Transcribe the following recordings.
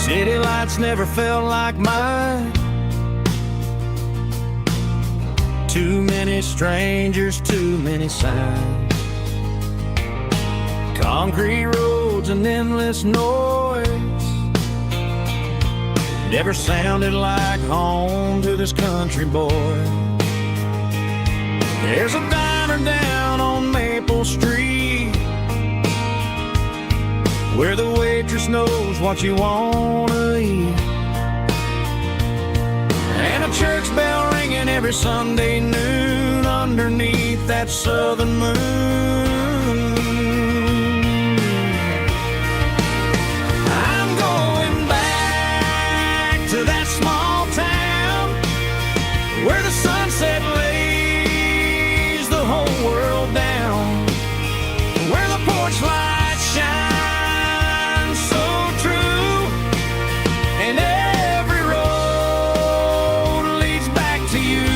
City lights never felt like mine. Too many strangers, too many signs. Concrete roads and endless noise never sounded like home to this country boy. There's a diner down on Maple Street where the waitress knows what you wanna eat, and a church bell ringing every Sunday noon underneath that southern moon. I'm going back to that small town where the sunset lays the whole world down, where the porch lights shine so true, and every road leads back to you,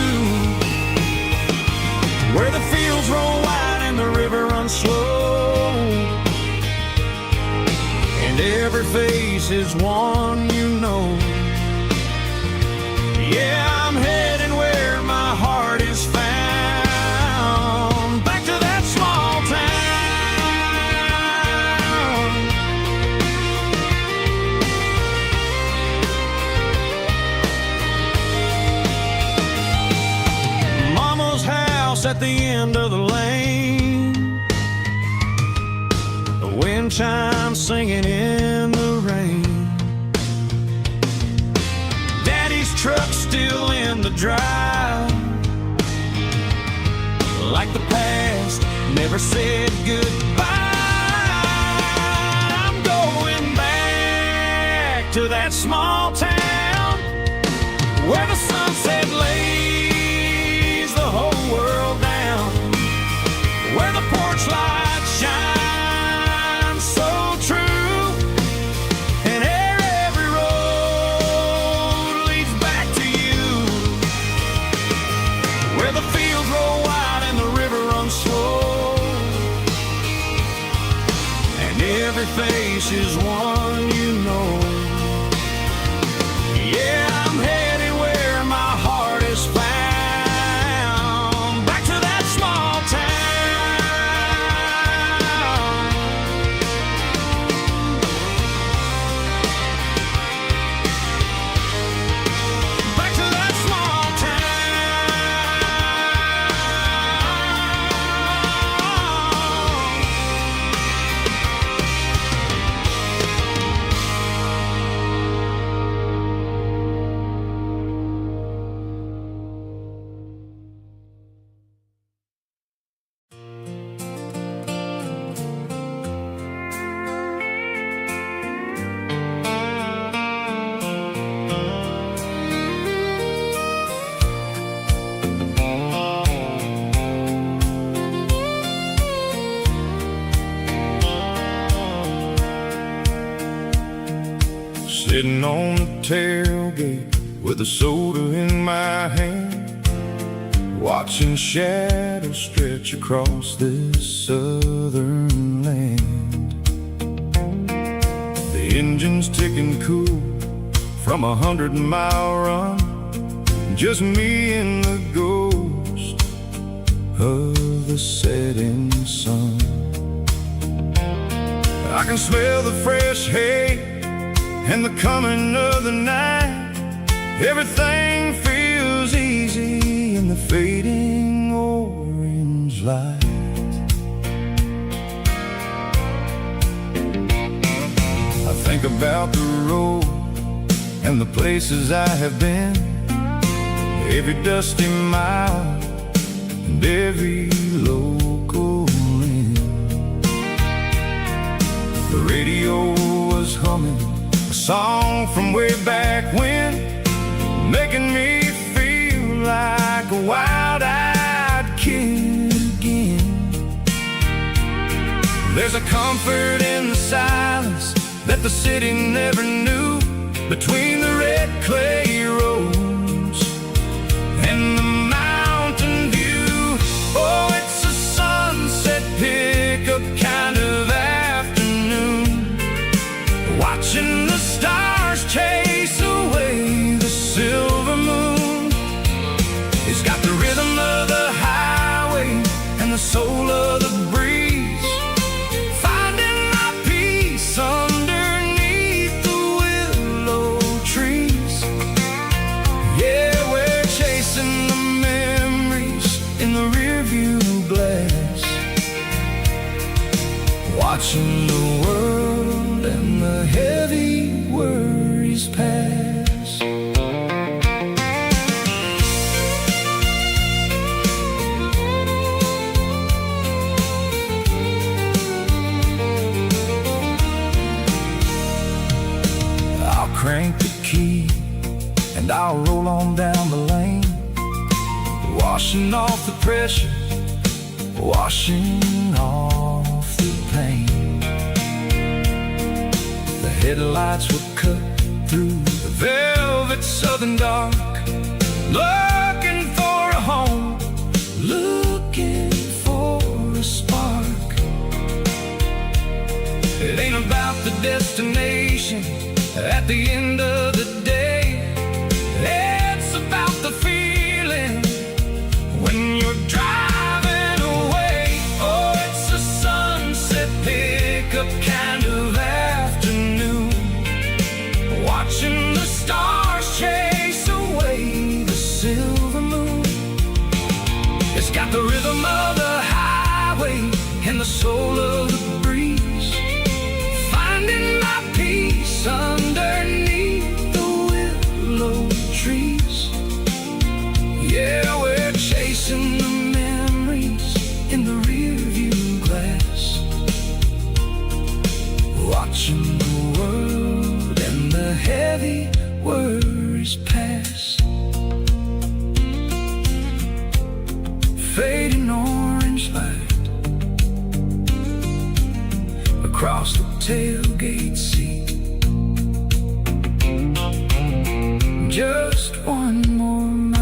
where the fields roll wide and the river runs slow, and every face is one you know. Yeah, I'm heading where my heart is found, back to that small town. Mama's house at the end of the lane, the wind chimes singing in the rain. Daddy's truck still in the drive, like the past never said goodbye. I'm going back to that small town where the sunset lays the whole world down, where the porch lights shine so true, and every road leads back to you, where the fields roll wide and the river runs slow, and every face is one you know. Yeah, I'm heading where my heart is found, back to that small town. Back to that small sitting on the tailgate with a soda in my hand, watching shadows stretch across this southern land. The engine's ticking cool from 100-mile run, just me and the ghost of the setting sun. I can smell the fresh hay and the coming of the night. Everything feels easy in the fading orange light. I think about the road and the places I have been, every dusty mile and every local inn. The radio was humming a song from way back when, making me feel like a wild-eyed kid again. There's a comfort in the silence that the city never knew, between the red clay roads and the mountain view. Oh, it's a sunset pickup kind of afternoon, watching the stars watching the world and the heavy worries pass. I'll crank the key and I'll roll on down the lane, washing off the pressure, washing off the pain. The headlights will cut through the velvet southern dark, looking for a home, looking for a spark. It ain't about the destination at the end of the day, it's about the feeling when you're driving away. Oh, it's a sunset pickup kind of afternoon, watching the stars chase away the silver moon. It's got the rhythm of the highway and the soul of the breeze, finding my peace underneath the willow trees. Yeah, we're chasing the memories in the rearview glass, watching the world and the heavy worries pass. Fading orange light across the tailgate seat. Just one more mile.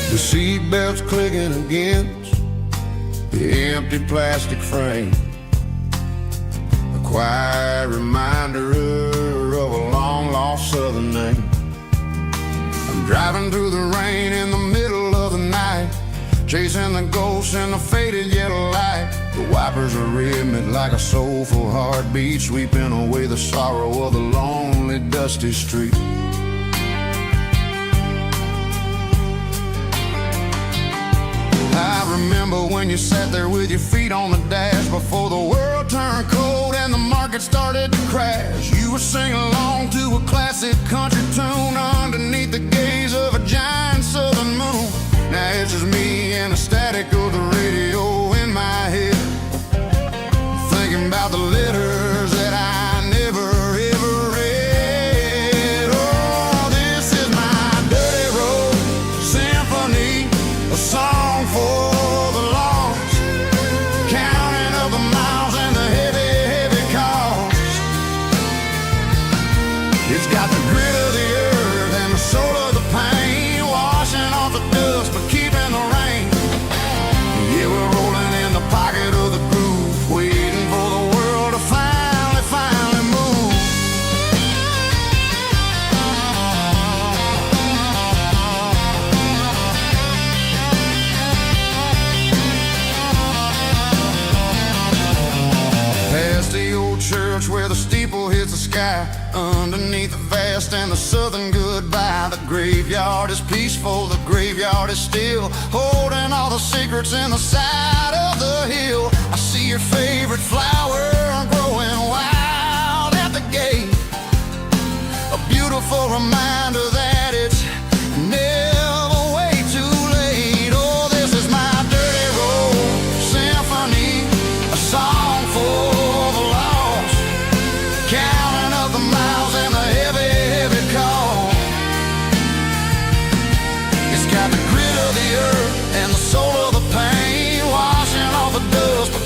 The seatbelt's clicking against the empty plastic frame, a quiet reminder of a long-lost southern name. I'm driving through the rain in the middle of the night, chasing the ghosts in the faded yellow light. The wipers are rhythmic like a soulful heartbeat, sweeping away the sorrow of the lonely, dusty street. I remember when you sat there with your feet on the dash, before the world turned cold and the market started to crash. You were singing along to a classic country tune underneath the gaze of a giant southern moon. Now it's just me and the static of the radio in my head, thinking about the letters that I never ever read. Oh, this is my dirty road symphony, a song for the lost, counting up the miles and the heavy, heavy cost. It's got the grit of the earth and the soul of the pain, washing off the dust but keeping the rain. Yeah, we're rolling in the pocket of the groove, waiting for the world to finally move. Past the old church where the steeple hits the sky, underneath the vast and the southern goodbye. The graveyard is peaceful, the graveyard is still, holding all the secrets in the side of the hill. I see your favorite flower growing wild at the gate, a beautiful reminder that it's never way too late. Oh, this is my dirty road symphony, a song for the lost, counting up the miles and the heavy, heavy call. It's got the grit of the earth and the soul of the pain, washing off the dust but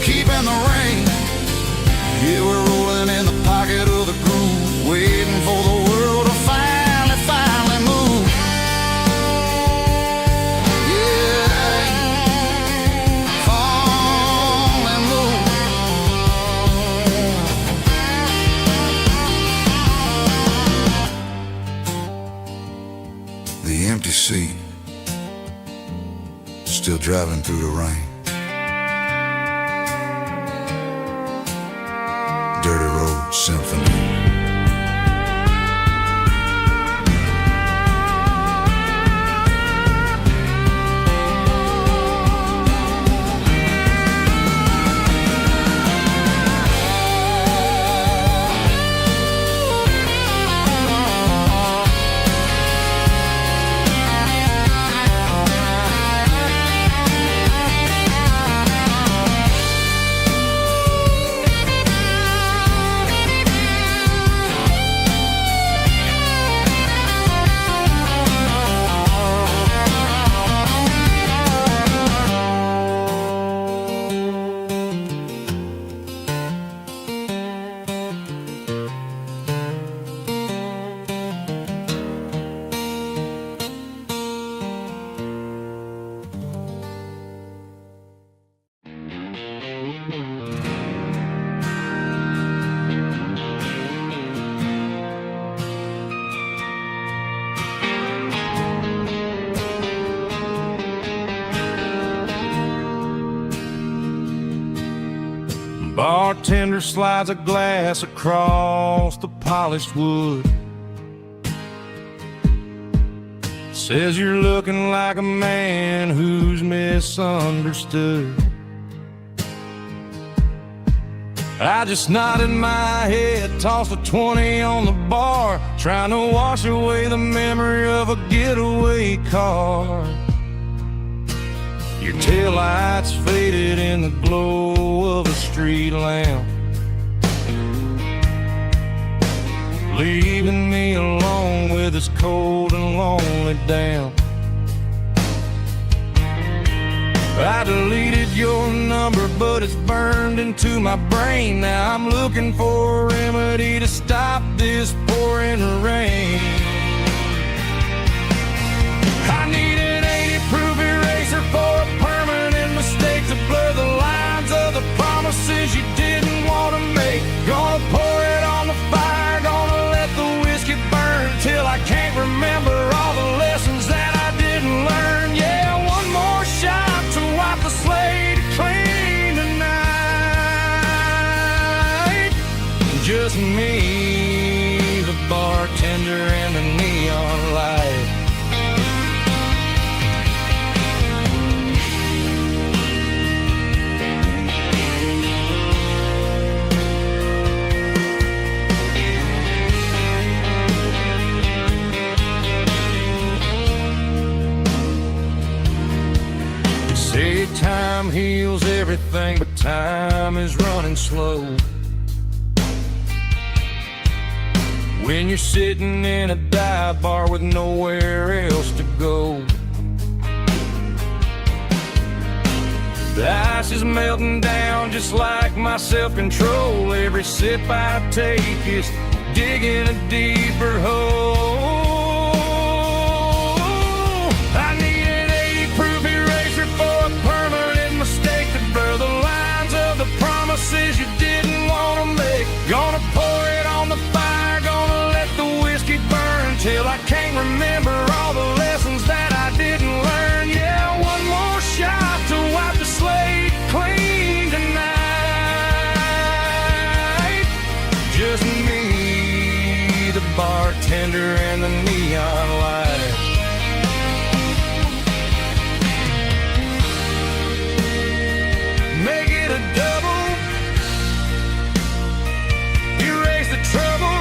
still driving through the rain. Dirty Road Symphony. Bartender slides a glass across the polished wood. Says you're looking like a man who's misunderstood. I just nodded my head, tossed a 20 on the bar, trying to wash away the memory of a getaway car. Your taillights faded in the glow of a street lamp, leaving me alone with this cold and lonely damp. I deleted your number, but it's burned into my brain. Now I'm looking for a remedy to stop this pouring rain. I need an 80-proof eraser for a permanent mistake to blur the lines of the promises you didn't want to make. Gonna pour it on the fire, gonna let the whiskey burn till I can't remember all the lessons that I didn't learn. Yeah, one more shot to wipe the slate clean tonight. Just me, the bartender, and the neon light. Say time heals everything, but time is running slow. When you're sitting in a dive bar with nowhere else to go, the ice is melting down just like my self-control. Every sip I take is digging a deeper hole. I need an 80-proof eraser for a permanent mistake to blur the lines of the promises you didn't want to make. Gonna pour it on the fire, gonna let the whiskey burn till I can't remember all the lessons that I didn't learn. Yeah, one more shot to wipe the slate clean tonight. Just me, the bartender, and the neon light. Make it a double, erase the trouble.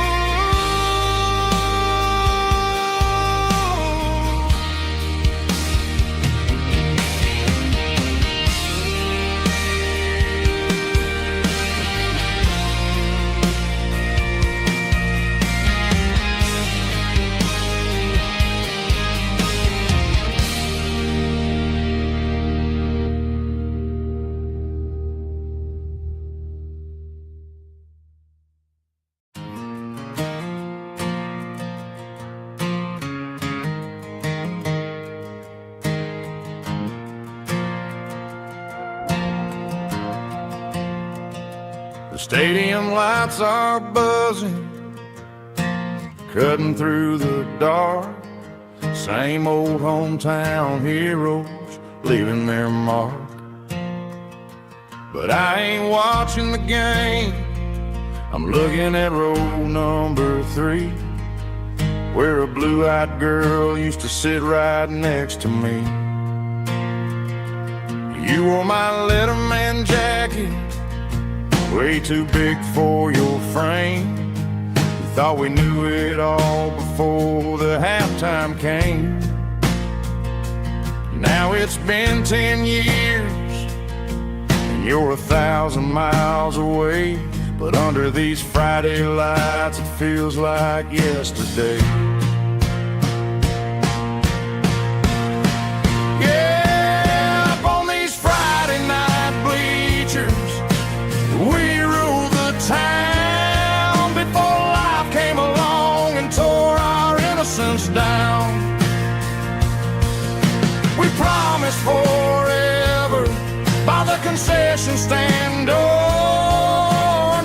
The stadium lights are buzzing, cutting through the dark. Same old hometown heroes leaving their mark. But I ain't watching the game, I'm looking at row number 3, where a blue-eyed girl used to sit right next to me. You wore my Letterman jacket, way too big for your frame. We thought we knew it all before the halftime came. Now it's been 10 years, and you're 1,000 miles away. But under these Friday lights, it feels like yesterday. Yeah, up on these Friday night bleachers, we ruled the town before life came along and tore our innocence down. We promised forever by the concession stand door.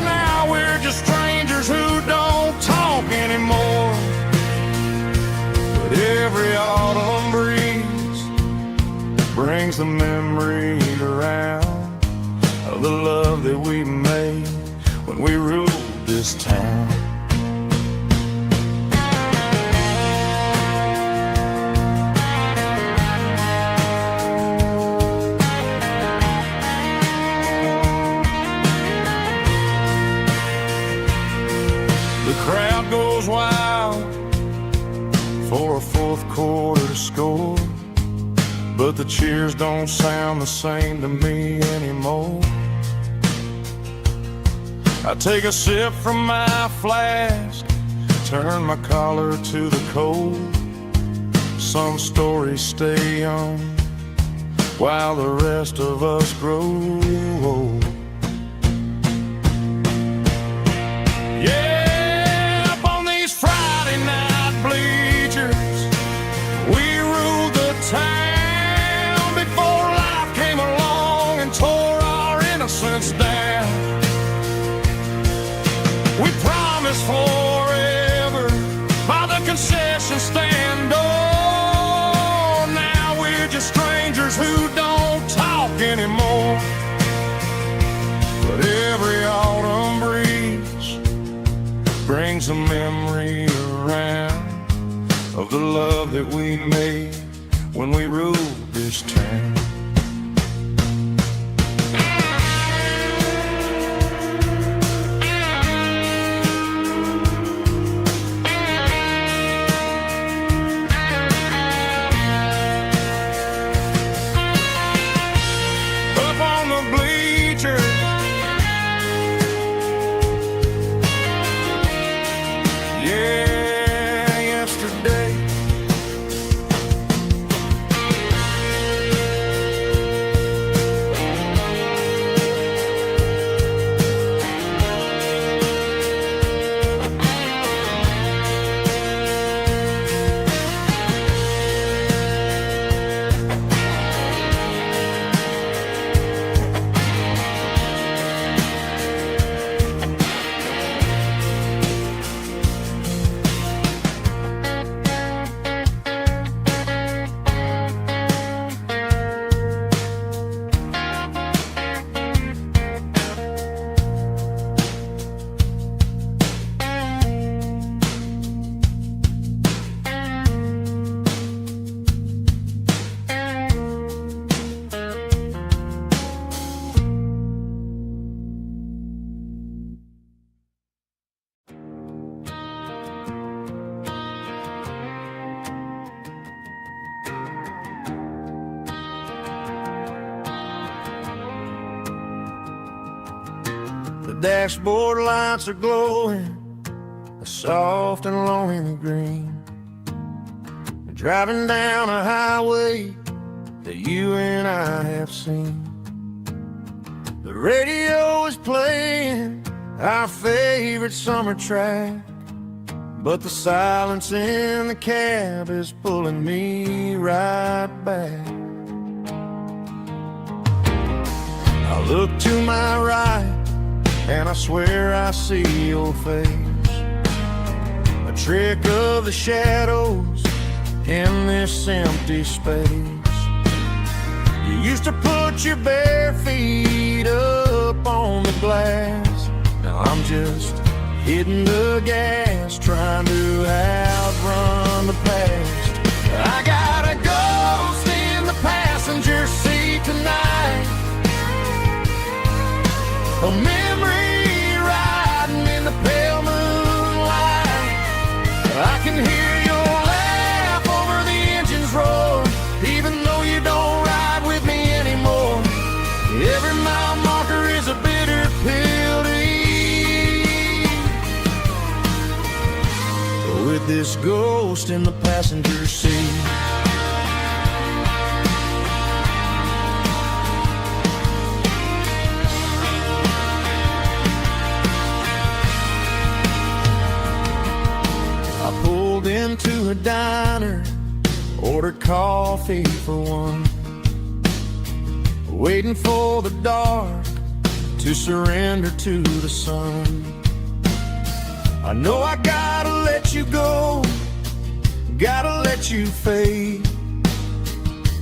Now we're just strangers who don't talk anymore. But every autumn breeze brings the memory around of the love that we made when we ruled this town. The crowd goes wild for a fourth quarter score, but the cheers don't sound the same to me anymore. I take a sip from my flask, turn my collar to the cold. Some stories stay young while the rest of us grow old. Yeah, up on these Friday night bleachers, we ruled the town before life came along and tore our innocence down. We promised forever by the concession stand door. Now we're just strangers who don't talk anymore. But every autumn breeze brings a memory around of the love that we made when we ruled this town. The dashboard lights are glowing a soft and lonely green. We're driving down a highway that you and I have seen. The radio is playing our favorite summer track, but the silence in the cab is pulling me right back. I look to my right and I swear I see your face, a trick of the shadows in this empty space. You used to put your bare feet up on the glass. Now I'm just hitting the gas, trying to outrun the past. I got a ghost in the passenger seat tonight, a memory riding in the pale moonlight. I can hear your laugh over the engine's roar, even though you don't ride with me anymore. Every mile marker is a bitter pill to eat, with this ghost in the passenger seat. I pulled into a diner, ordered coffee for one, waiting for the dark to surrender to the sun. I know I gotta let you go, gotta let you fade,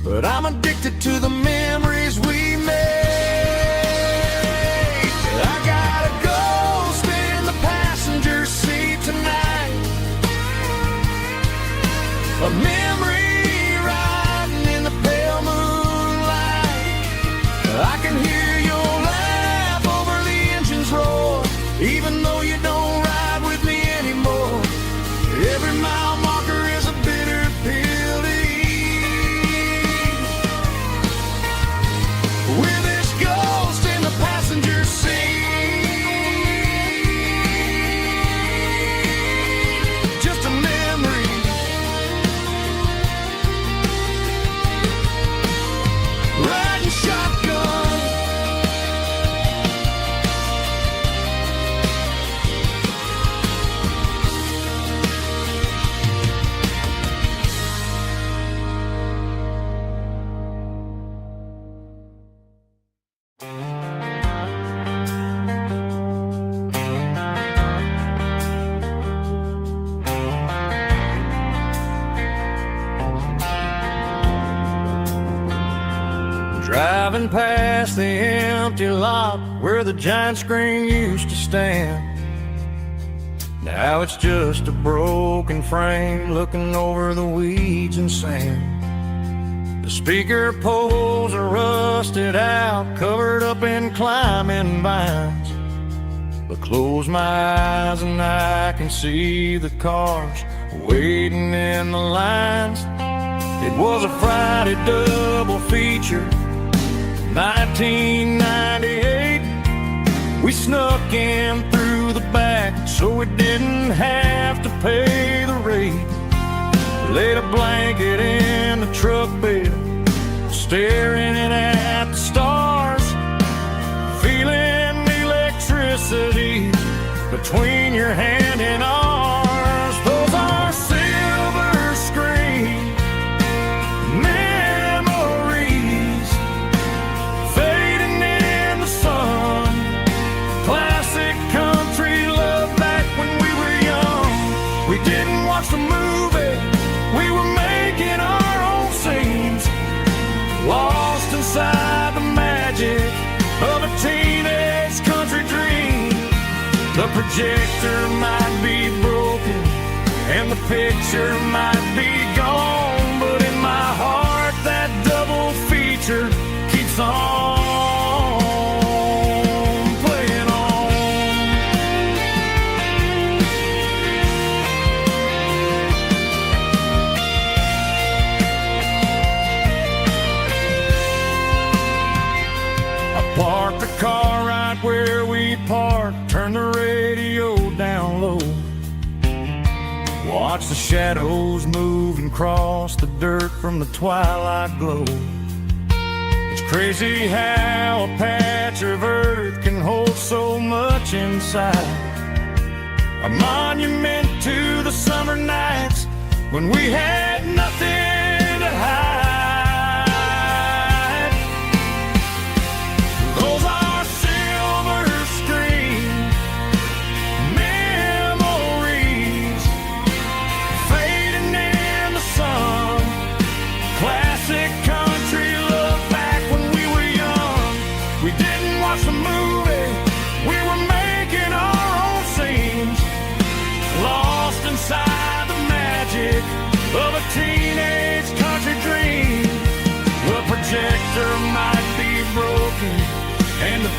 but I'm addicted to the memories we made. I got a ghost in the passenger seat tonight, a memory riding in the pale moonlight. I can hear your laugh over the engine's roar, even though you don't ride with me anymore. Every mile marker is a bitter pill to eat, with this ghost in the passenger seat. Just a memory, riding shotgun. Driving past the empty lot where the giant screen used to stand. Now it's just a broken frame looking over the weeds and sand. The speaker poles are rusted out, covered up in climbing vines. But close my eyes and I can see the cars waiting in the lines. It was a Friday double feature, 1998. We snuck in through the back so we didn't have to pay the rate. Laid a blanket in the truck bed, staring at the stars, feeling the electricity between your hand and ours. Those are silver screen memories fading in the sun. Classic country love back when we were young. We didn't watch the movie, we were making our own scenes, lost inside the magic of a teenage country dream. The projector might be broken and the picture might be gone, but in my heart that double feature keeps on playing on. I parked the car right where we parked, turned the radio down low, watch the shadows move and cross the dirt from the twilight glow. It's crazy how a patch of earth can hold so much inside, a monument to the summer nights when we had nothing to hide. Those are silver screen memories fading in the sun. Classic country look back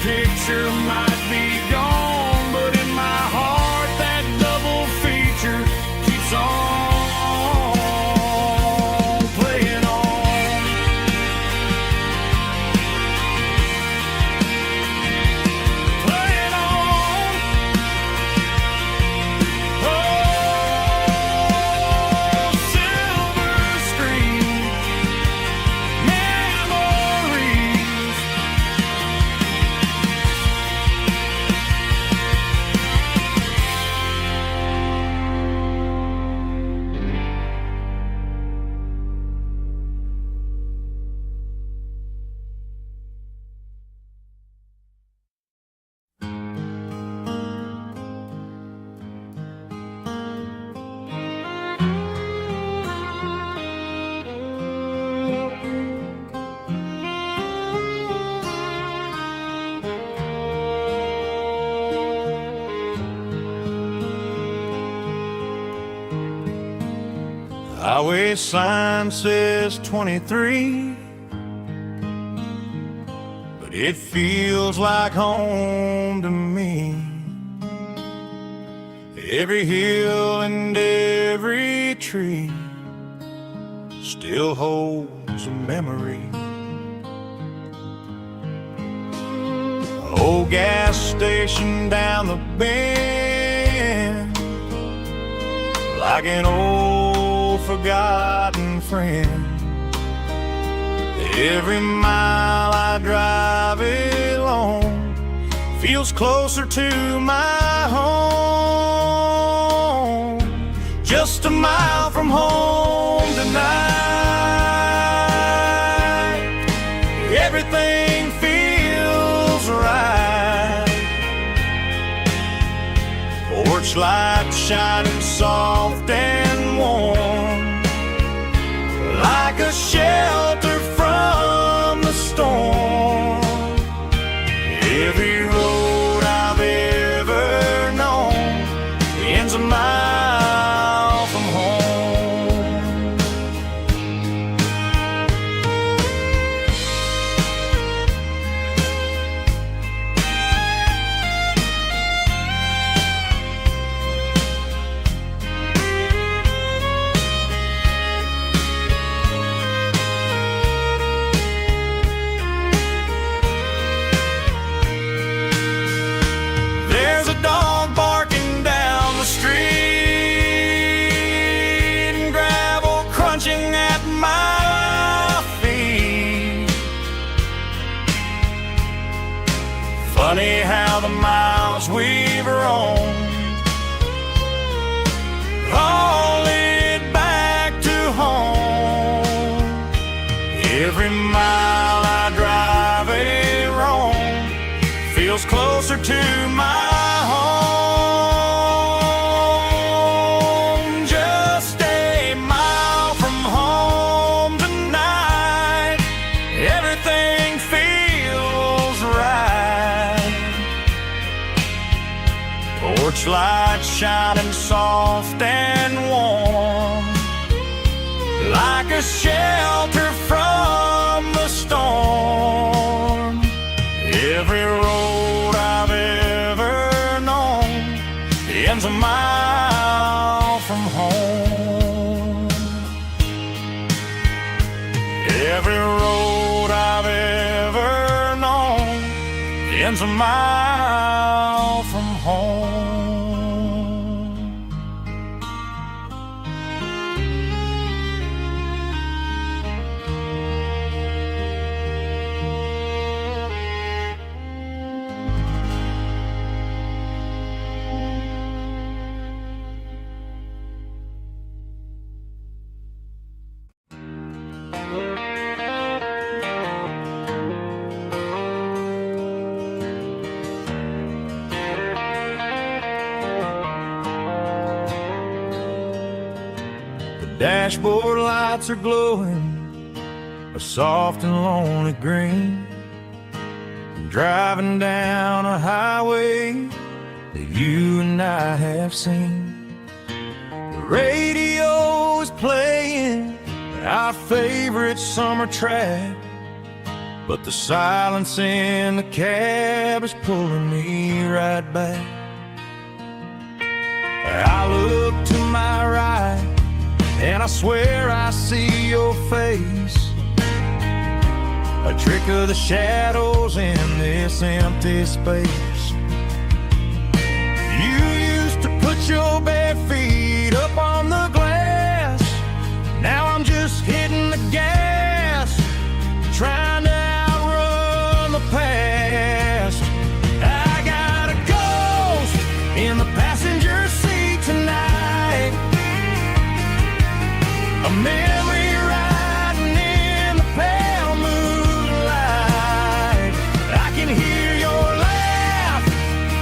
picture might be gone, but in my heart that double feature keeps on playing on. Playing on. Oh, silver screen memories. Highway sign says 23, but it feels like home to me. Every hill and every tree still holds a memory. Old gas station down the bend, like an old forgotten friend. Every mile I drive it along feels closer to my home. Just a mile from home tonight, everything feels right. Porch light shining soft and warm, like a shelter from the storm. Every road I've ever known ends a mile from home. There's a dog barking down the street, and gravel crunching at my feet. Funny how the miles we've roamed all lead back to home. Every mile I drive a roam feels closer to my home. Just a mile from home tonight, everything feels right. Porch light shining soft and warm, like a shelter from the storm. Every road I've ever known ends a mile from home. Every road I've ever known ends a mile from home. Dashboard lights are glowing a soft and lonely green. I'm driving down a highway that you and I have seen. The radio is playing our favorite summer track, but the silence in the cab is pulling me right back. I look to my right, and I swear I see your face, a trick of the shadows in this empty space. You used to put your bare feet up on the glass. Now I'm just hitting the gas, trying to outrun the past. I got a ghost in the passenger seat tonight, a memory riding in the pale moonlight. I can hear your laugh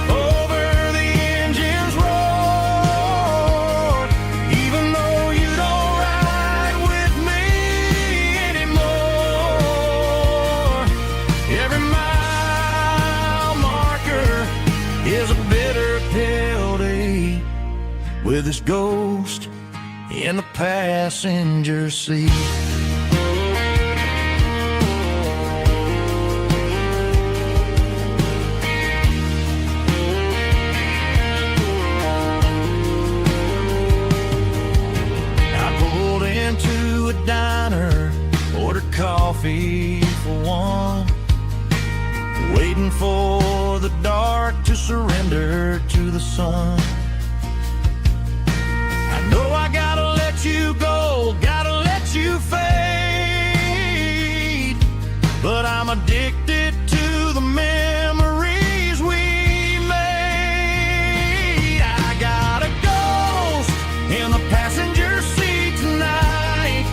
over the engine's roar, even though you don't ride with me anymore. Every mile marker is a bitter pill to eat, with this ghost in the passenger seat. I pulled into a diner, ordered coffee for one, waiting for the dark to surrender to the sun. I know I gotta let you go, gotta let you fade, but I'm addicted to the memories we made. I got a ghost in the passenger seat tonight,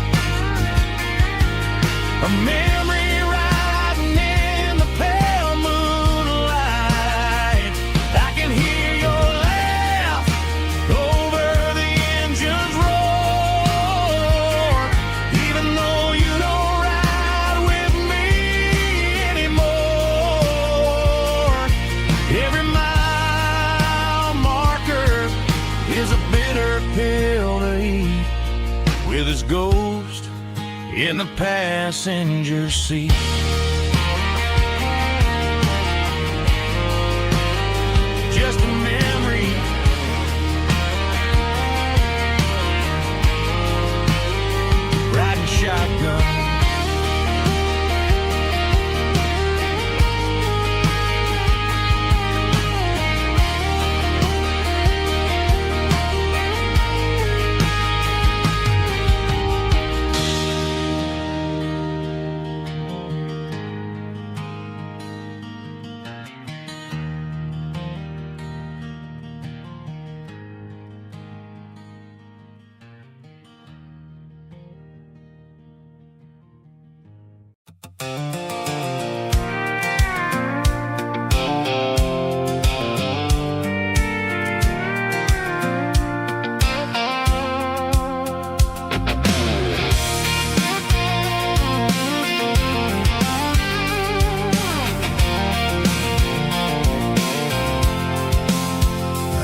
a memory riding in the pale moonlight. I can hear your laugh over the engine's roar, even though you don't ride with me anymore. Every mile marker is a bitter pill to eat, with his ghost in the passenger seat. Just a memory, riding shotgun.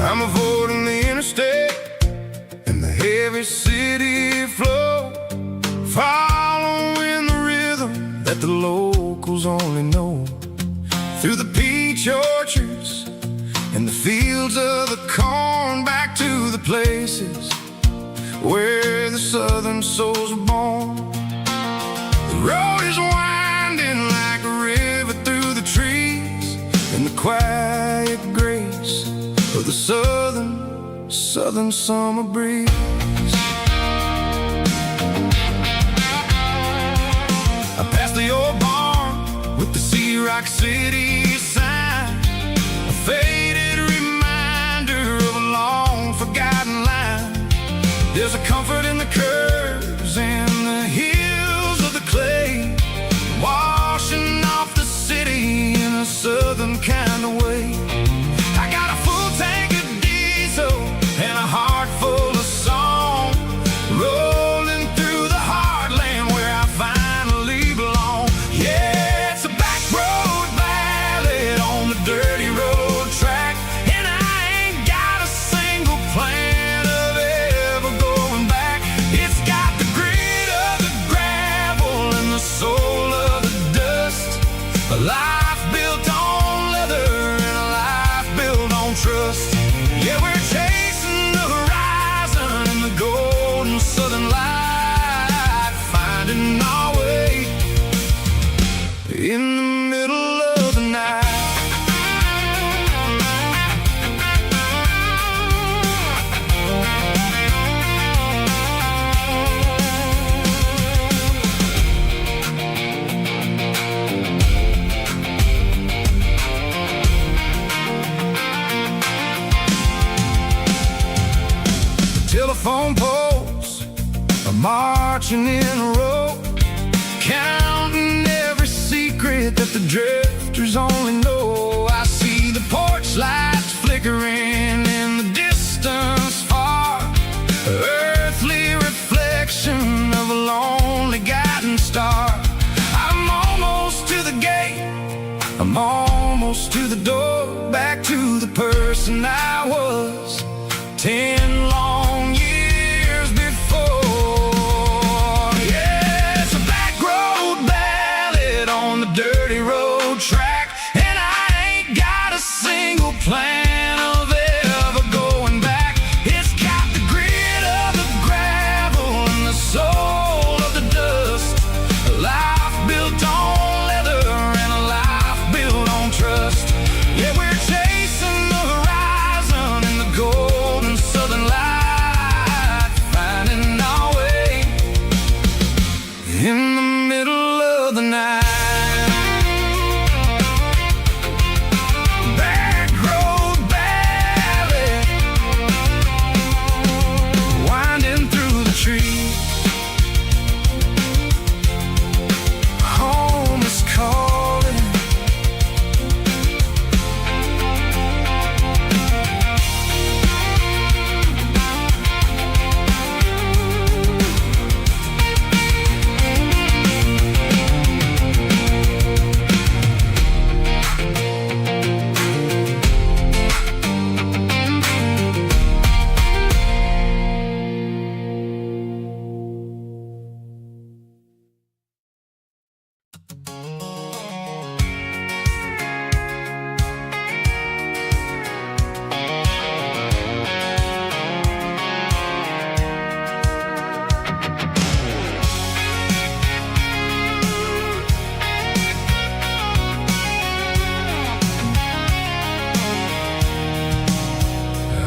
I'm avoiding the interstate and the heavy city flow, following the rhythm that the locals only know, through the peach orchards and the fields of the corn, back to the places where the southern souls were born. The road is winding like a river through the trees, in the quiet grace of the southern summer breeze. I passed the old barn with the Sea Rock City sign, a faded reminder of a long forgotten line. There's a comfort in the curves and the hills of the clay, washing off the city in a southern kind of way. I got a full tank of diesel and a heart full of song, rolling through the heartland where I finally belong. Yeah, it's a back road ballad on the dirty road track, and I ain't got a single plan of ever going back. in the middle of the night. Telephone poles are marching in a row, counting every secret that the drifters only know. I see the porch lights flickering in the distance far, earthly reflection of a lonely guiding star. I'm almost to the gate, I'm almost to the door, back to the person I was 10 long years before. Yeah, it's a back road ballad on the dirty road track, and I ain't got a single plan of ever going back. It's got the grit of the gravel and the soul of the dust, a life built on leather and a life built on trust. Yeah, we're chasing the horizon in the golden southern light, finding our way in the middle of the night. Back road ballad, winding through the trees. Home is calling.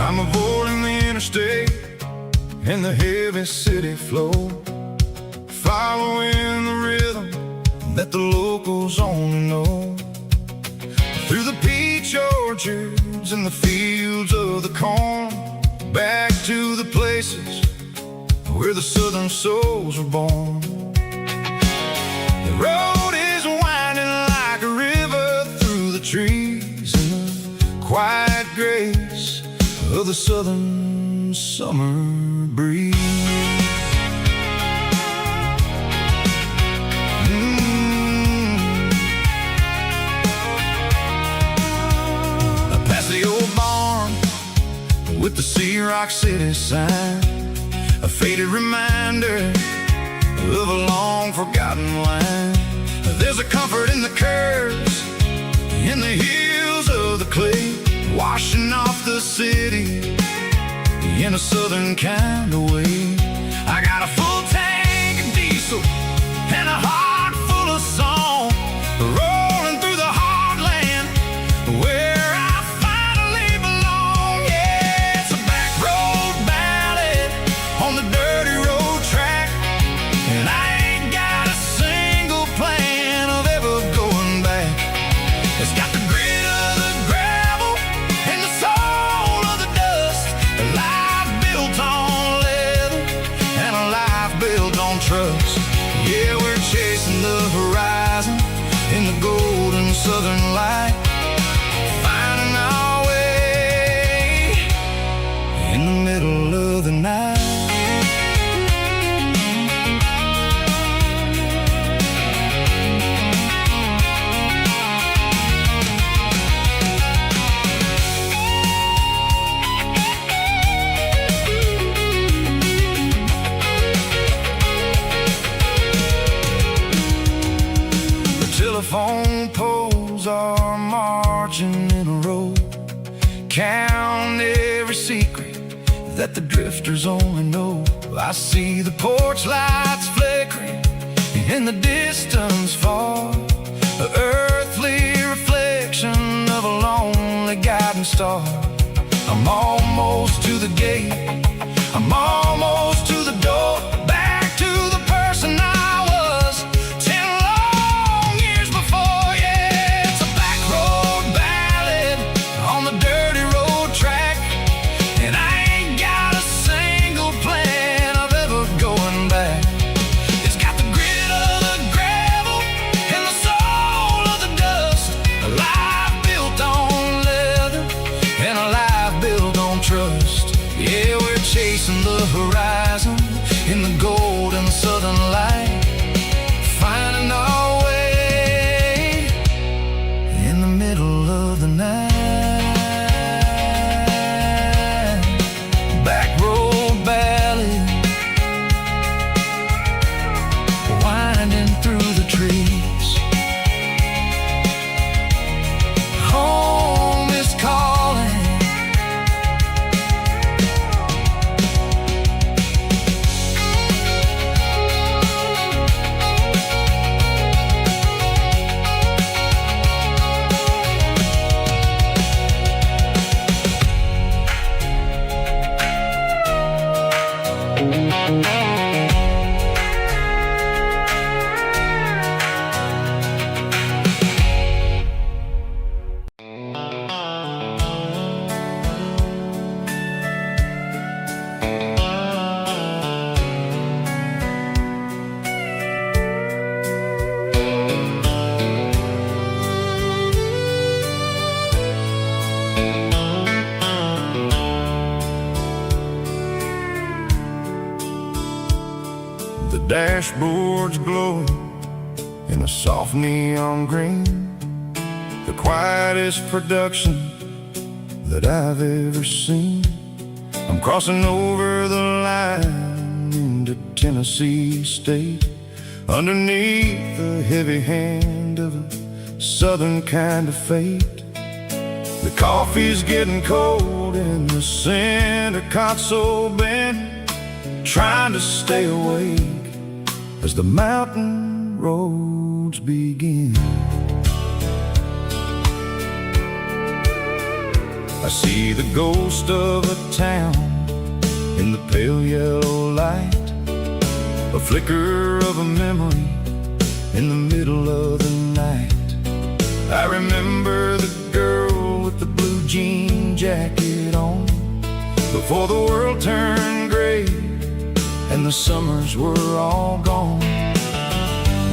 I'm avoiding the interstate and the heavy city flow, following the rhythm that the locals only know. Through the peach orchards and the fields of the corn, back to the places where the southern souls were born. The road is winding like a river through the trees in the quiet grace of the southern summer breeze. Past the old barn with the Sea Rock City sign, a faded reminder of a long forgotten line. There's a comfort in the curves, in the hills of the clay, washing off the city in a southern kind of way. I got a full tank of diesel and a heart full of song, rolling through the heartland where I finally belong. Yeah, it's a back road ballad on the dirty road track, and I ain't got a single plan of ever going back. It's got the grit of the gravel and the soul of the dust, a life built on leather and a life built on trust. Yeah, we're chasing the horizon in the golden southern light, finding our way in the middle of the night. Telephone poles are marching in a row, count every secret that the drifters only know. I see the porch lights flickering in the distance far, star. I'm almost to the gate, I'm almost to the door, back to the person I was 10 long years before. Yeah, it's a back road ballad on the dirty road track, and I ain't got a single plan of ever going back. It's got the grit of the gravel and the soul of the dust, a life built on leather and a life built on trust. Yeah, we're chasing the horizon in the golden southern light, finding our way in the middle of the night. Back road ballad, winding through the trees. Home is calling. The dashboard's glowing in a soft neon green, the quietest production that I've ever seen. I'm crossing over the line into Tennessee State, underneath the heavy hand of a southern kind of fate. The coffee's getting cold in the center console bin, trying to stay awake as the mountain roads begin. I see the ghost of a town in the pale yellow light, a flicker of a memory in the middle of the night. I remember the girl with the blue jean jacket on, before the world turned gray and the summers were all gone.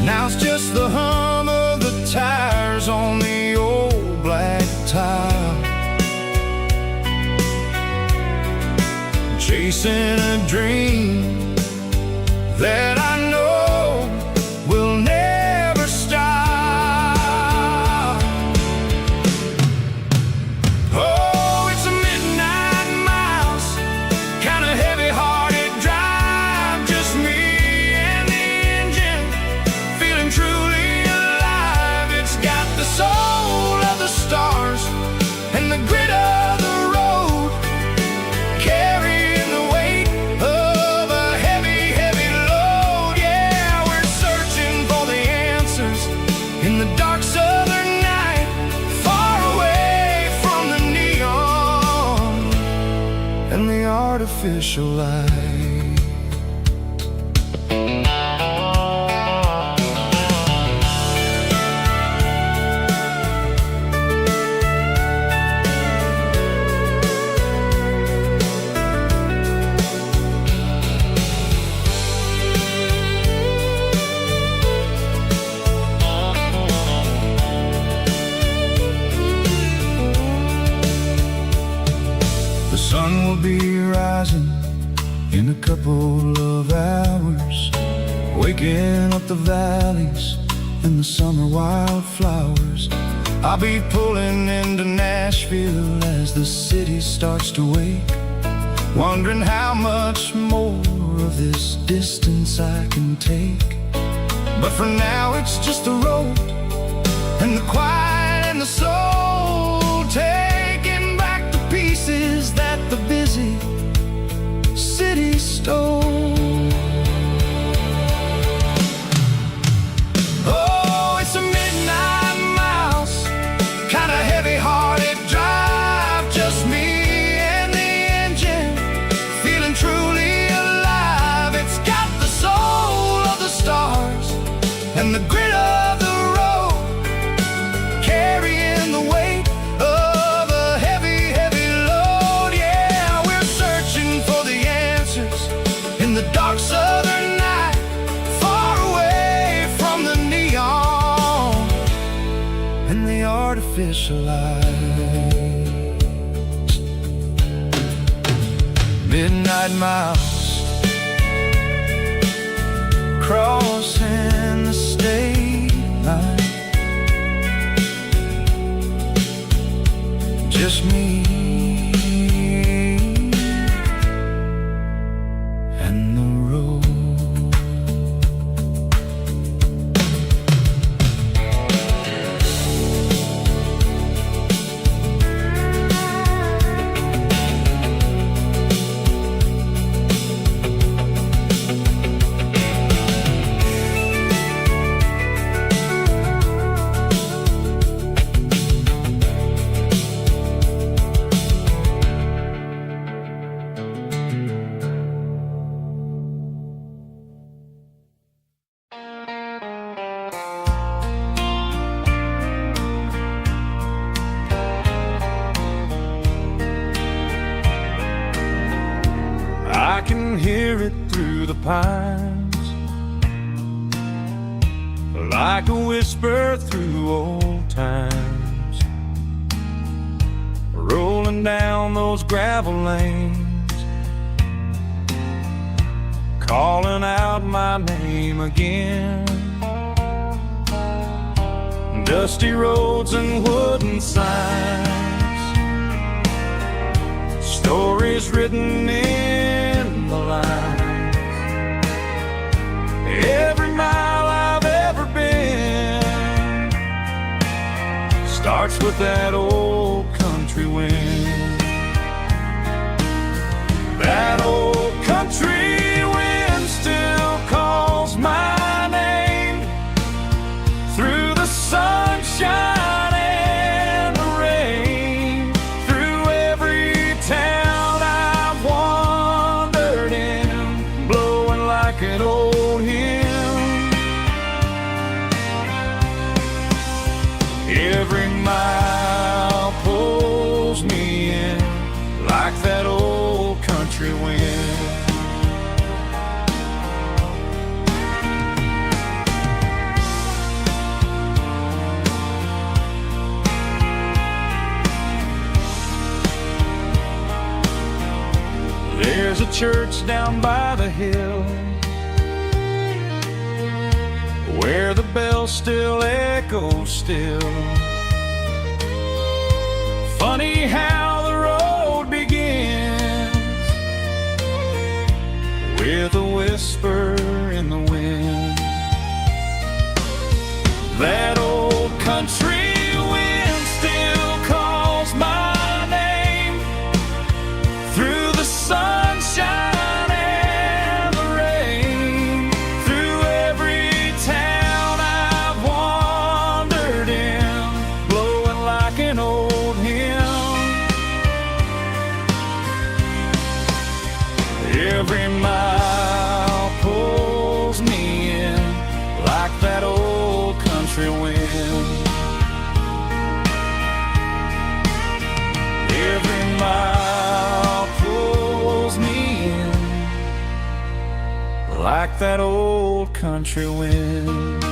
Now it's just the hum of the tires on the old black tile, chasing a dream that I know will never stop. Oh, it's a midnight miles, kind of heavy-hearted drive, just me and the engine, feeling truly alive. It's got the soul of the stars and the grit of the road, carrying the weight of a heavy, heavy load. Yeah, we're searching for the answers in the dark southern night, far away from the neon and the artificial light. The sun will be rising in a couple of hours, waking up the valleys and the summer wildflowers. I'll be pulling into Nashville as the city starts to wake, wondering how much more of this distance I can take. But for now it's just the road and the quiet and the soul, taking back the pieces that the busy city stole. Oh, it's a midnight miles, kind of heavy-hearted drive, artificialized. Midnight miles crossing the state line, just me and the road. I can hear it through the pines, like a whisper through old times, rolling down those gravel lanes, calling out my name again. Dusty roads and wooden signs, stories written in the lines. Every mile I've ever been starts with that old country wind. That old country wind still calls my name through the sunshine and the rain, through every town I've wandered in, blowing like an old hymn. Every mile pulls me in like that old country wind. There's a church down by the hill where the bell still echoes still. Funny how the road begins with a whisper in the wind. That old country wind still calls my name through the sunshine and the rain, through every town I've wandered in, blowing like an old hymn. Every mile pulls me in like that old country wind. Every mile pulls me in like that old country wind.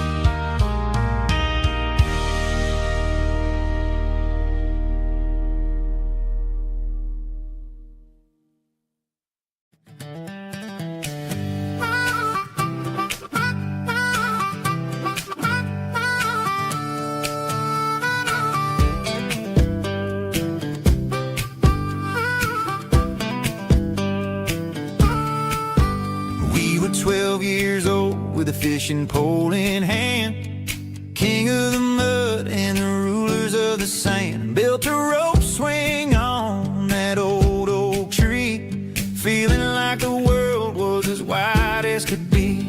We were 12 years old with a fishing pole in hand, king of the mud and the rulers of the sand. Built a rope swing on that old oak tree, feeling like the world was as wide as could be.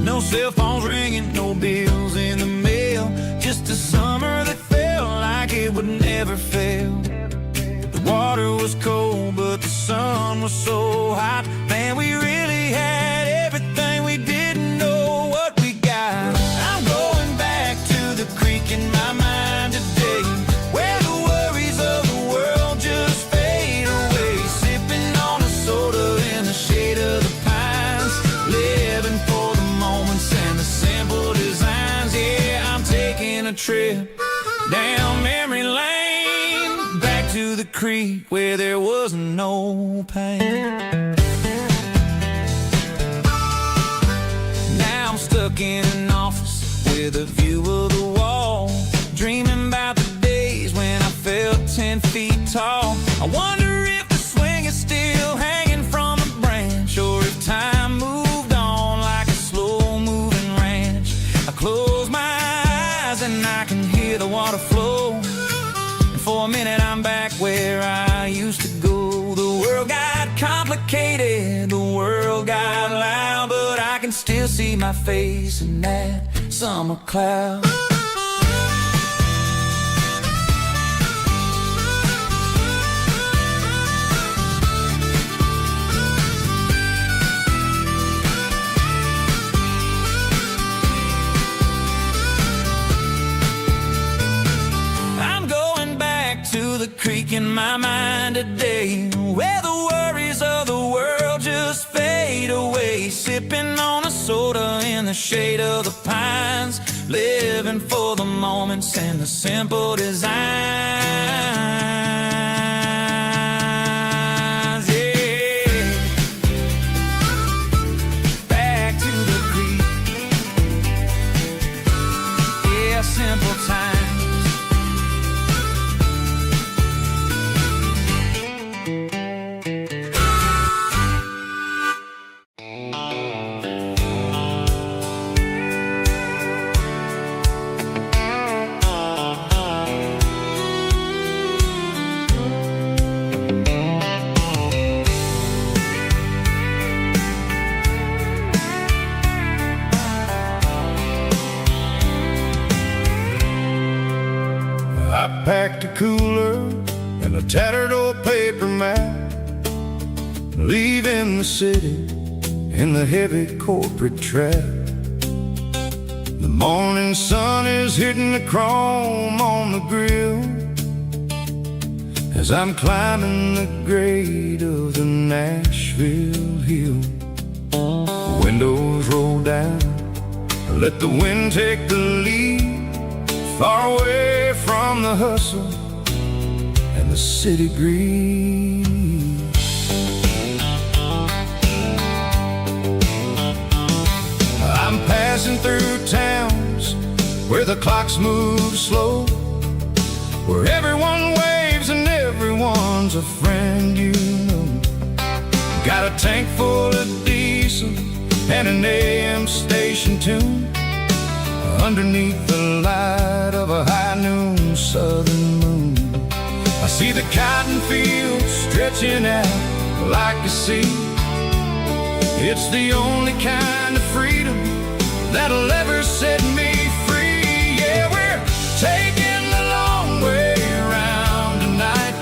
No cell phones ringing, no bills in the mail, just a summer that felt like it would never fail. The water was cold, but the sun was so hot. Man, we really had everything, we didn't know what we got. I'm going back to the creek in my mind today, where the worries of the world just fade away. Sipping on a soda in the shade of the pines, living for the moments and the simple designs. Yeah, I'm taking a trip down memory lane, back to the creek where there was no pain. Now I'm stuck in an office with a view of the wall, dreaming about the days when I felt 10 feet tall. I wonder if the swing is still hanging from a branch, or if time moved on like a slow-moving ranch. I close my eyes and I can hear the water flow, and for a minute I'm back where I used to go. The world got complicated, the world got loud, but I can still see my face in that summer cloud. To the creek in my mind today, where the worries of the world just fade away, sipping on a soda in the shade of the pines, living for the moments and the simple designs. Yeah, back to the creek. Yeah, simple times. I packed a cooler and a tattered old paper map, leaving the city in the heavy corporate trap. The morning sun is hitting the chrome on the grill as I'm climbing the grade of the Nashville hill. The windows roll down, let the wind take the lead, far away from the hustle and the city greed. I'm passing through towns where the clocks move slow, where everyone waves and everyone's a friend you know. Got a tank full of diesel and an AM station tune, underneath the light of a high noon southern moon. I see the cotton fields stretching out like a sea. It's the only kind of freedom that'll ever set me free. Yeah, we're taking the long way around tonight,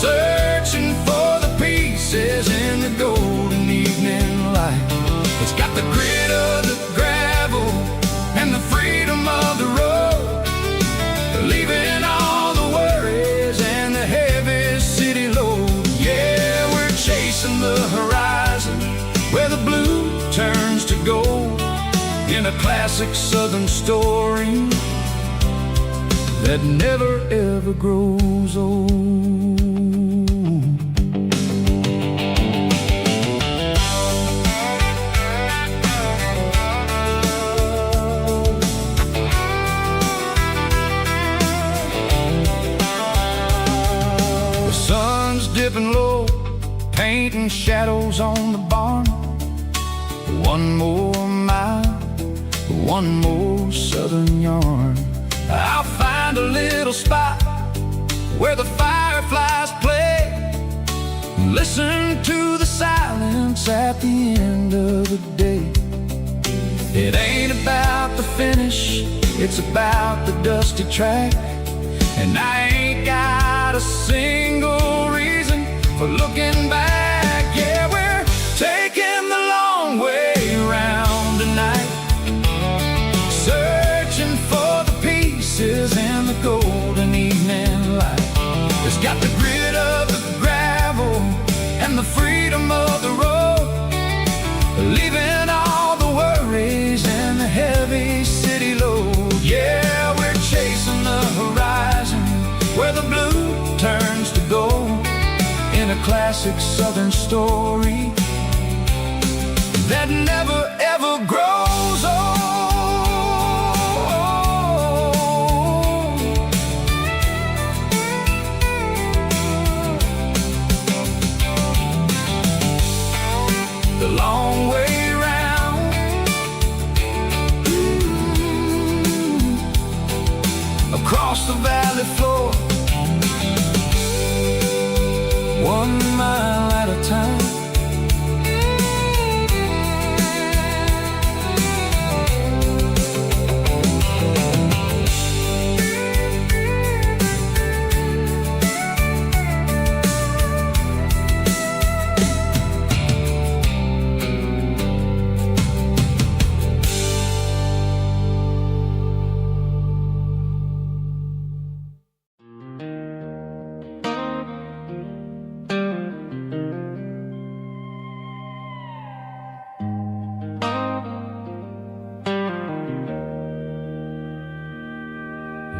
searching for the pieces in the golden evening light. It's got the grit of the gravel and the freedom of the road, leaving all the worries and the heavy city load. Yeah, we're chasing the horizon where the blue turns to gold, in a classic southern story that never ever grows old. Dipping low, painting shadows on the barn. One more mile, one more southern yarn. I'll find a little spot where the fireflies play, listen to the silence at the end of the day. It ain't about the finish, it's about the dusty track, and I ain't got a single reason for looking back. Yeah, we're taking the long way around tonight, searching for the pieces in the golden evening light. It's got the grit of the gravel and the freedom of the road, leaving all the worries and the heavy city load. Yeah, we're chasing classic Southern story that never ever grows old. The long way round, across the valley floor, 1 mile at a time.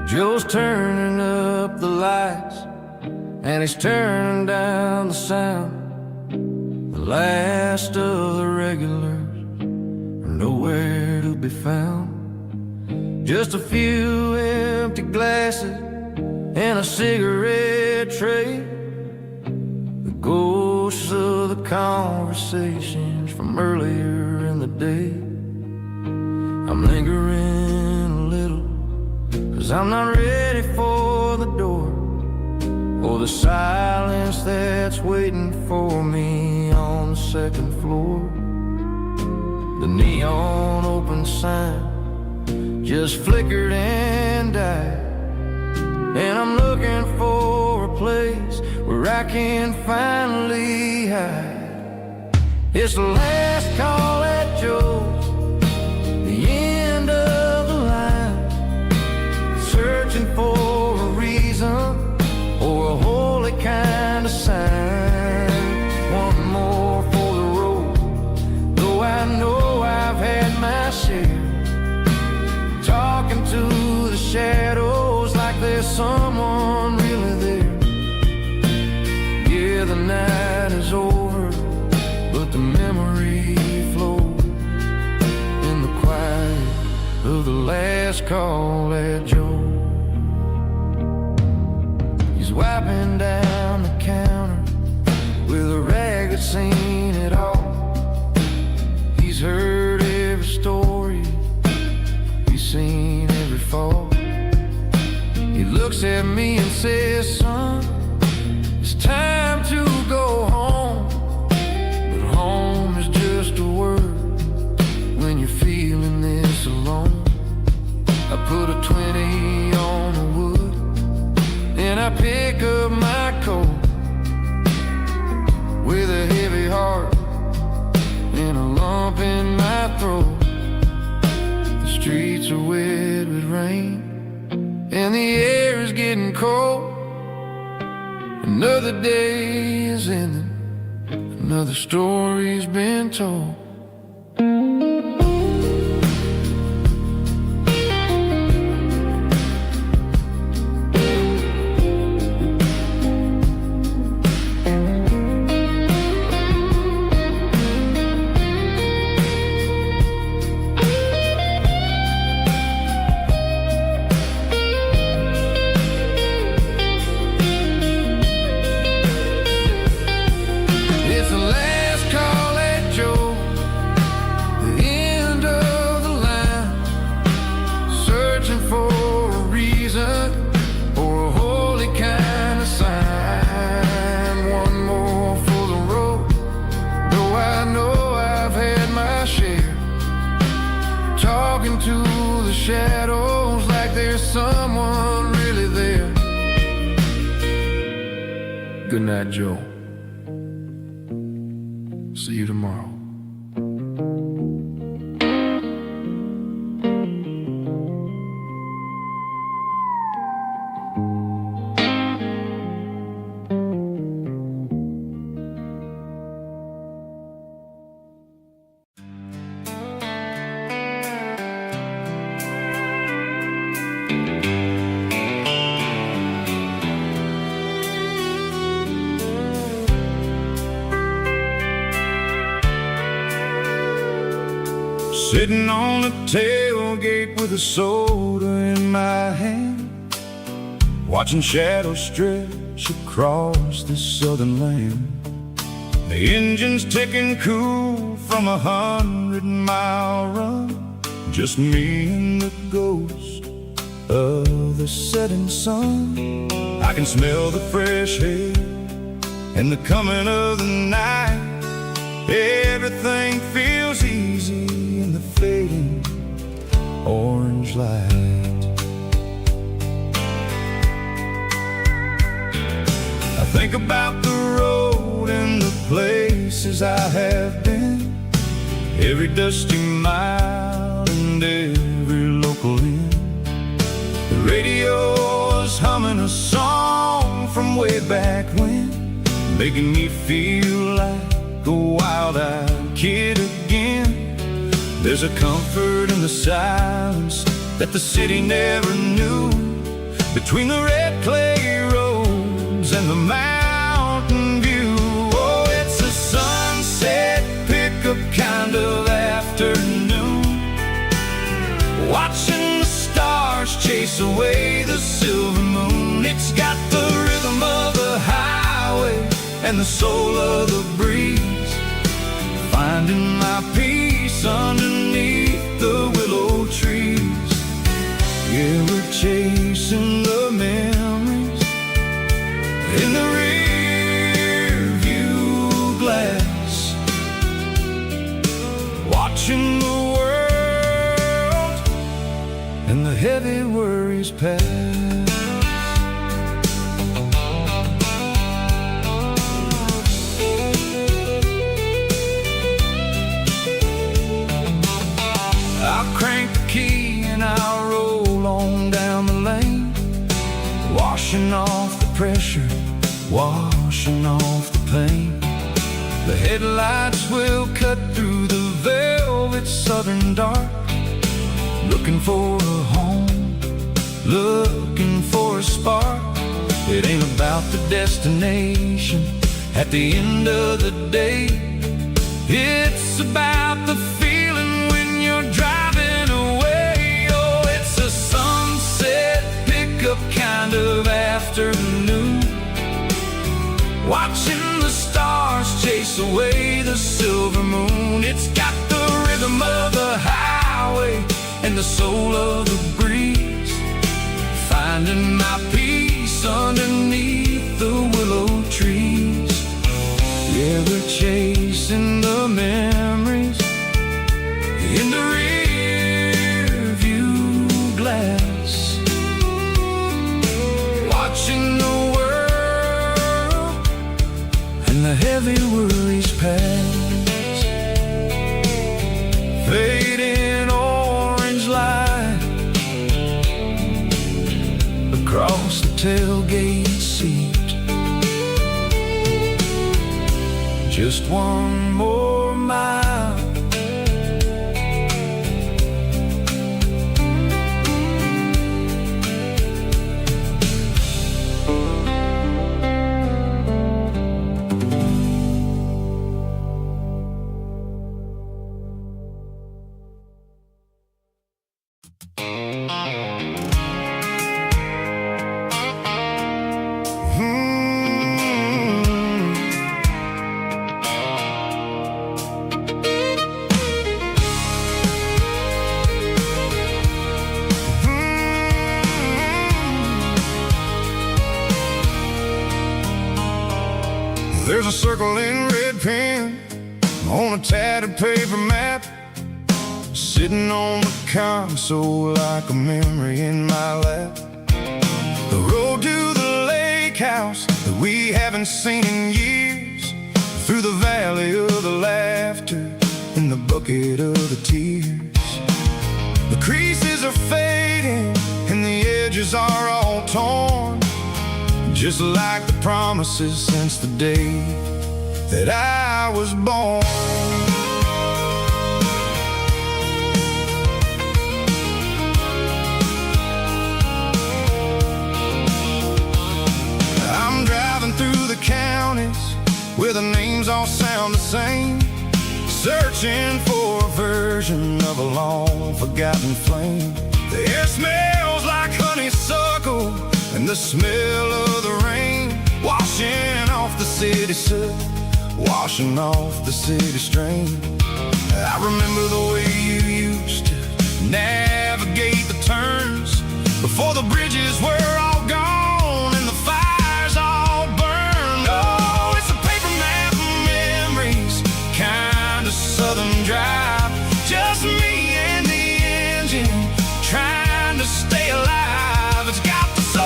Joe's turning up the lights, and he's turning down the sound. The last of the regulars are nowhere to be found. Just a few empty glasses and a cigarette tray, the ghosts of the conversations from earlier in the day. I'm lingering a little, 'cause I'm not ready for the door, or the silence that's waiting for me on the second floor. The neon open sign just flickered and died, and I'm looking for a place where I can finally hide. It's the last call at Joe's, the end of the line, searching for a reason or a holy kind of sign. One more for the road, though I know I've had my share, talking to the shadows like there's someone really there. Yeah, the night is over, but the memory flows in the quiet of the last call at Joe. He's wiping down the counter with a rag that's seen it all. He's heard every story, he's seen every fall. He looks at me and says, "Son, it's time to go home." But home is just a word when you're feeling this alone. I put a 20 on the wood, and I pick up my coat with a heavy heart and a lump in my throat. The streets are wet with rain, and the air is getting cold. Another day is ending, another story's been told. To the shadows like there's someone really there. Good night, Joe. See you tomorrow. Sitting on the tailgate with a soda in my hand, watching shadows stretch across this southern land. The engine's ticking cool from 100-mile run, just me and the ghost of the setting sun. I can smell the fresh air and the coming of the night. Everything feels easy in the fading orange light. I think about the road and the places I have been, every dusty mile and every local inn. The radio is humming a song from way back when, making me feel like a wild-eyed kid again. There's a comfort in the silence that the city never knew, between the red clay roads and the mountain view. Oh, it's a sunset pickup kind of afternoon, watching the stars chase away the silver moon. It's got the rhythm of the highway and the soul of the breeze, finding my peace underneath the willow trees. Yeah, we're chasing the memories in the rear view glass, watching the world and the heavy worries pass. I'll crank the key and I'll roll on down the lane, washing off the pressure, washing off the pain. The headlights will cut through the velvet southern dark, looking for a home, looking for a spark. It ain't about the destination at the end of the day, it's about the feeling when you're driving away. Oh, it's a sunset pickup kind of afternoon, watching the stars chase away the silver moon. It's got the rhythm of the highway and the soul of the breeze, finding my peace underneath the willow trees. Yeah, we're chasing the memories in the rear view glass, watching the world and the heavy worries pass. Fading orange light across the tailgate seat, just one more mile. There's a circle in red pen on a tattered paper map, sitting on the console like a memory in my lap. The road to the lake house that we haven't seen in years, through the valley of the laughter and the bucket of the tears. The creases are fading and the edges are all torn, just like the promises since the day that I was born. I'm driving through the counties where the names all sound the same, searching for a version of a long-forgotten flame. The air smells like honeysuckle and the smell of the rain, washing off the city soot, washing off the city strain. I remember the way you used to navigate the turns before the bridges were all gone and the fires all burned. Oh, it's a paper map of memories, kind of southern drive, just me and the engine trying to stay alive. It's got the soul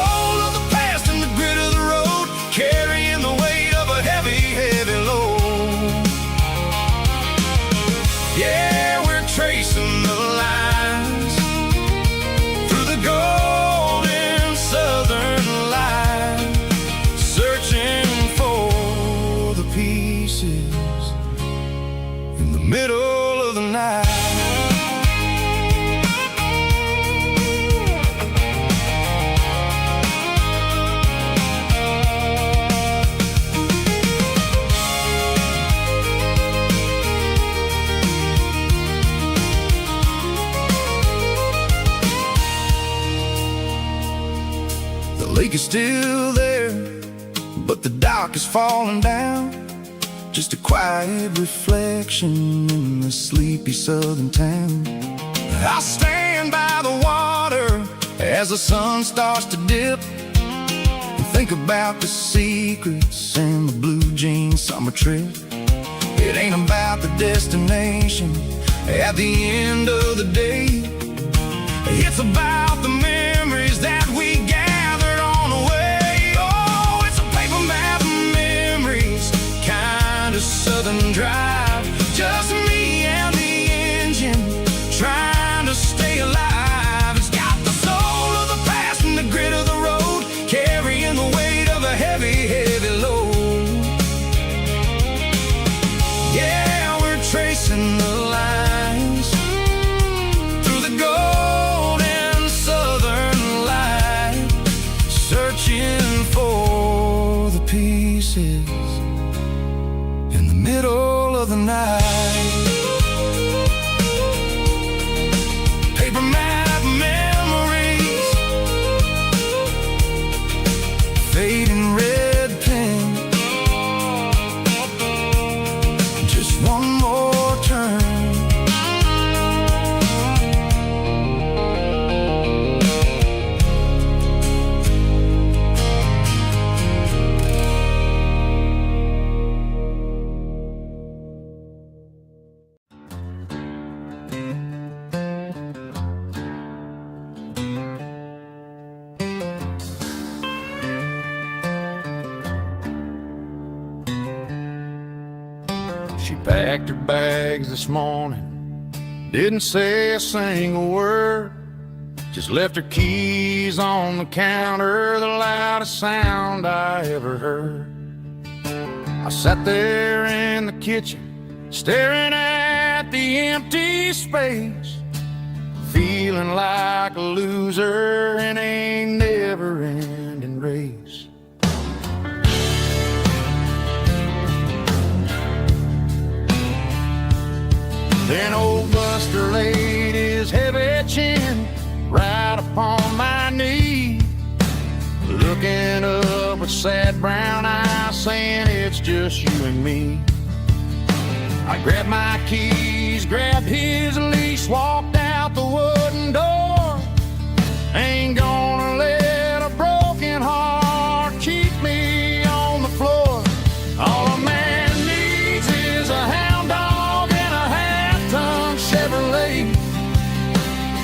of the past and the grit of the road, carrying the weight of a heavy, heavy load. Yeah, we're tracing the lines through the golden southern light, searching for the pieces in the middle of the night. The lake is still there, but the dock is falling down, just a quiet reflection in the sleepy southern town. I stand by the water as the sun starts to dip and think about the secrets and the blue jean summer trip. It ain't about the destination at the end of the day, it's about the memories that we gathered on the way. Oh, it's a paper map of memories, kind of southern drive, just me and the engine trying to stay alive. It's got the soul of the past and the grit of the road, carrying the weight of a heavy, heavy load. Yeah, we're tracing the lines through the golden southern light, searching for the pieces in the middle of the night. Paper map memories, fading red pen, just one more turn. She packed her bags this morning, didn't say a single word, just left her keys on the counter, the loudest sound I ever heard. I sat there in the kitchen, staring at the empty space, feeling like a loser in a never-ending race. Then old Buster laid his heavy chin right upon my knee, looking up with sad brown eyes, saying it's just you and me. I grabbed my keys, grabbed his leash, walked out the wooden door. Ain't gonna let a broken heart keep me on the floor. All a man needs is a hound dog and a half-ton Chevrolet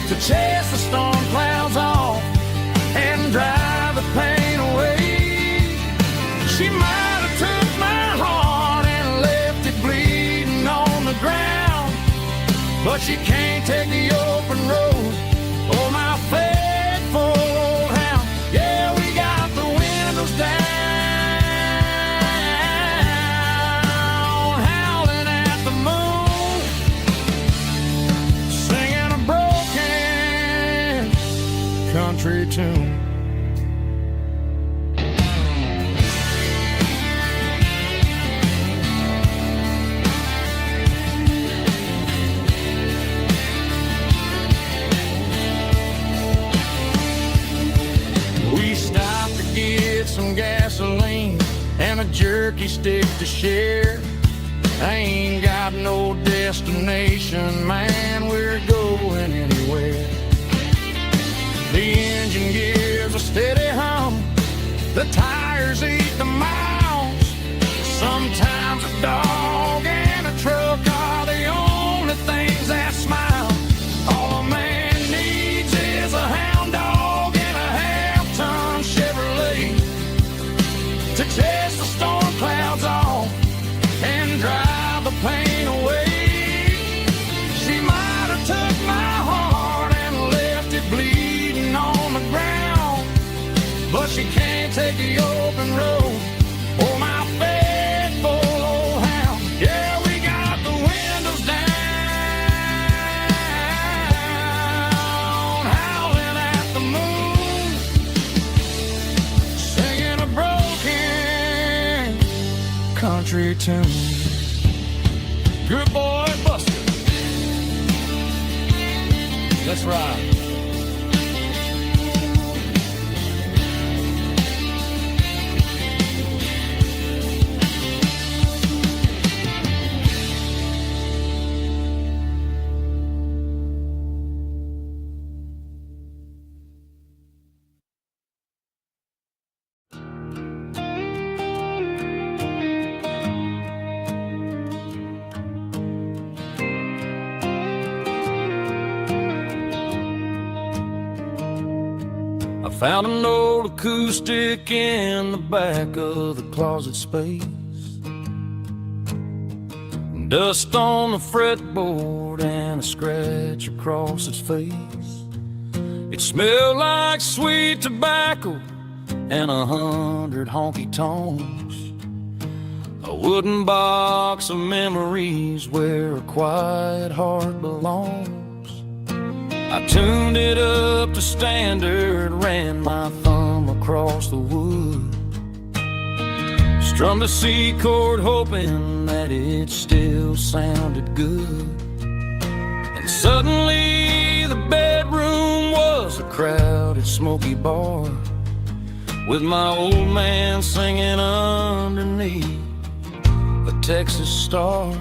to chase the storm clouds off and drive the pain away. She might have took my heart and left it bleeding on the ground, but she can't take the open road or my faithful old hound. Yeah, we got the windows down, howling at the moon, singing a broken country tune. get some gasoline and a jerky stick to share. I ain't got no destination, man, we're going anywhere. The engine gives a steady hum, the tires eat the miles. Sometimes a dog and a truck are the only things that smile. All a man needs is a hound dog and a half-ton Chevrolet to chase the storm clouds off and drive the pain away. She might have took my heart and left it bleeding on the ground, but she can't take the open road or my faithful old hound. Yeah, we got the windows down, howling at the moon, singing a broken country tune. Good boy, Buster. Let's ride. I found an old acoustic in the back of the closet space. Dust on the fretboard and a scratch across its face. It smelled like sweet tobacco and 100 honky tonks. A wooden box of memories where a quiet heart belongs. I tuned it up to standard, ran my thumb across the wood, strummed a C chord hoping that it still sounded good. And suddenly the bedroom was a crowded smoky bar, with my old man singing underneath the Texas star.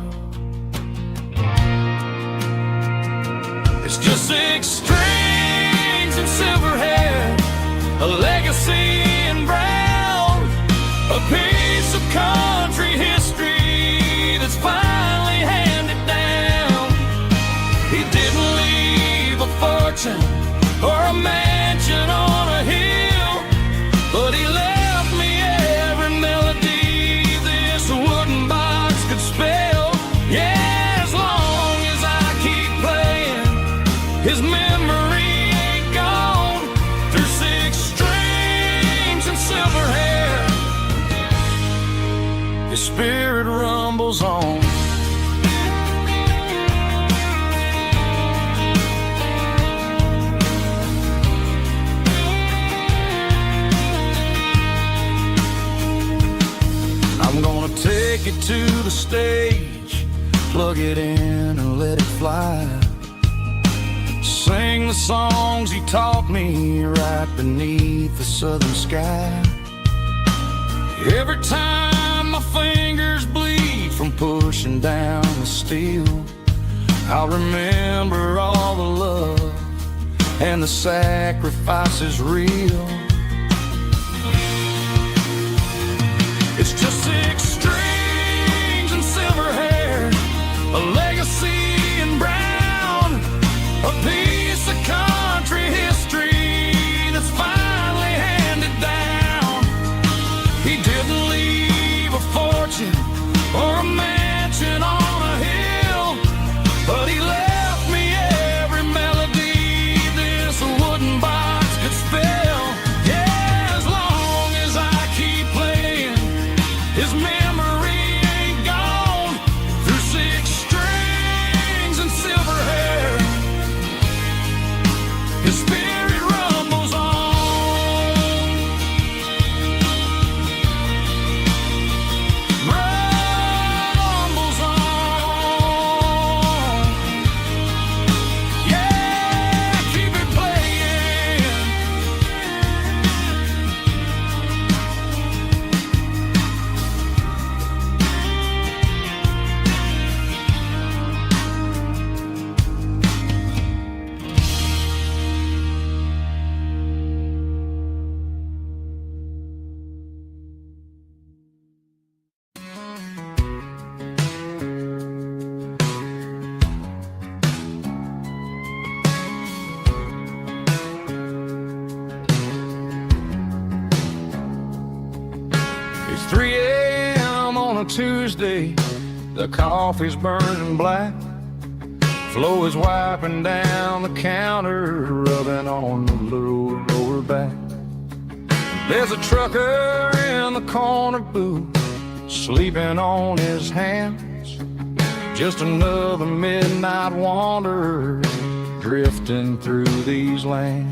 It's just 6 strings and silver hair, a legacy in brown, a piece of country history that's finally handed down. He didn't leave a fortune or a mansion on a hill, but he left me every melody this wooden box could spell. Yeah, as long as I keep playing, his memory ain't gone. Through 6 strings and silver hair, his spirit rumbles on. I'm gonna take it to the stage, plug it in and let it fly. Sing the songs he taught me right beneath the southern sky. Every time my fingers bleed from pushing down the steel, I'll remember all the love and the sacrifices real. It's just 6 strings and silver hair, a legacy in brown, a piece of country history that's finally handed down. He didn't leave a fortune or a mansion on a hill, but he left me every melody this wooden box could spell. Tuesday, the coffee's burning black. Flo is wiping down the counter, rubbing on the little lower back. There's a trucker in the corner booth, sleeping on his hands. Just another midnight wanderer, drifting through these lands.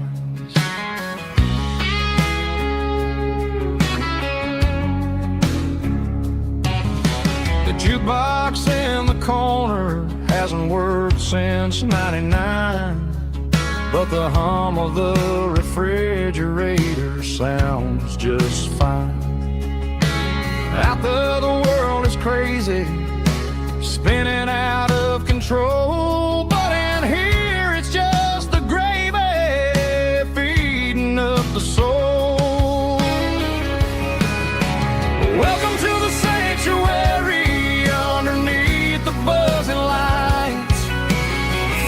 The jukebox in the corner hasn't worked since '99, but the hum of the refrigerator sounds just fine. Out there the world is crazy, spinning out of control, but in here it's just the gravy feeding up the soul. Welcome to the sanctuary underneath the buzzing lights,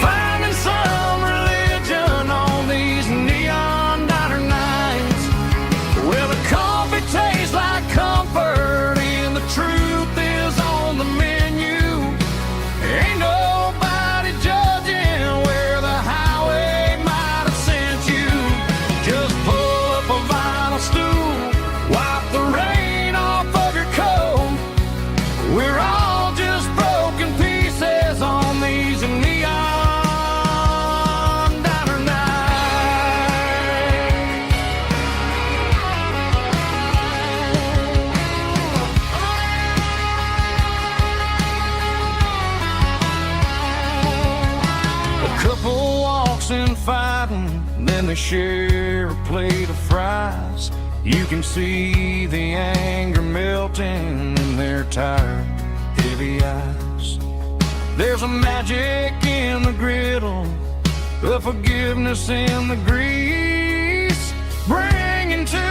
finding some religion on these neon diner nights, where the coffee tastes like comfort and the truth is on the menu. Ain't nobody judging where the highway might have sent you. Just pull up a vinyl stool, wipe the rain off of your coat. We're all just broken pieces on these neon diner nights. A couple walks in fighting, then they share a plate of fries. You can see the anger melting in their tired, heavy eyes. There's a magic in the griddle, a forgiveness in the grease, bringing to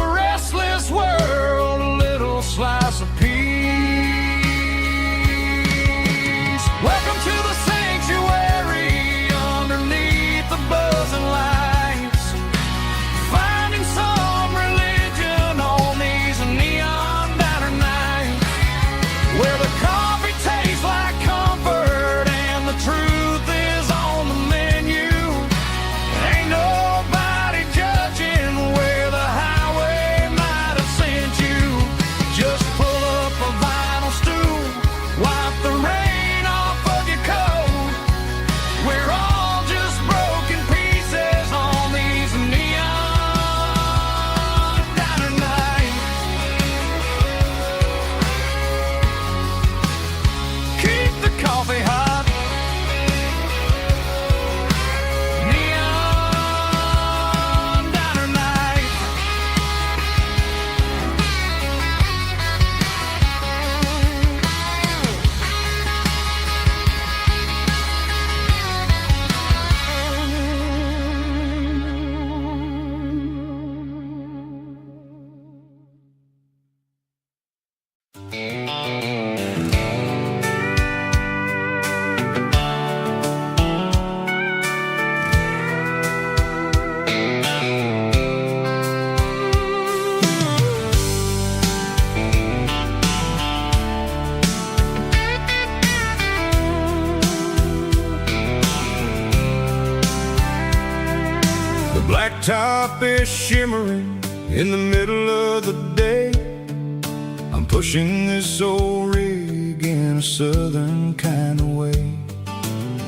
a restless world a little slice of peace. Welcome to the sanctuary underneath the buzzing lights, finding some religion on these neon diner nights, where the coffee tastes like comfort and the truth is on the menu. Ain't nobody judging where the highway might have sent you. Just pull up a vinyl stool, wipe the rain off of your coat. We're all just broken pieces on these neon diner nights. Keep the coffee hot. Neon diner nights. The blacktop is shimmering in the middle of the day. I'm pushing this old rig in a southern kind of way.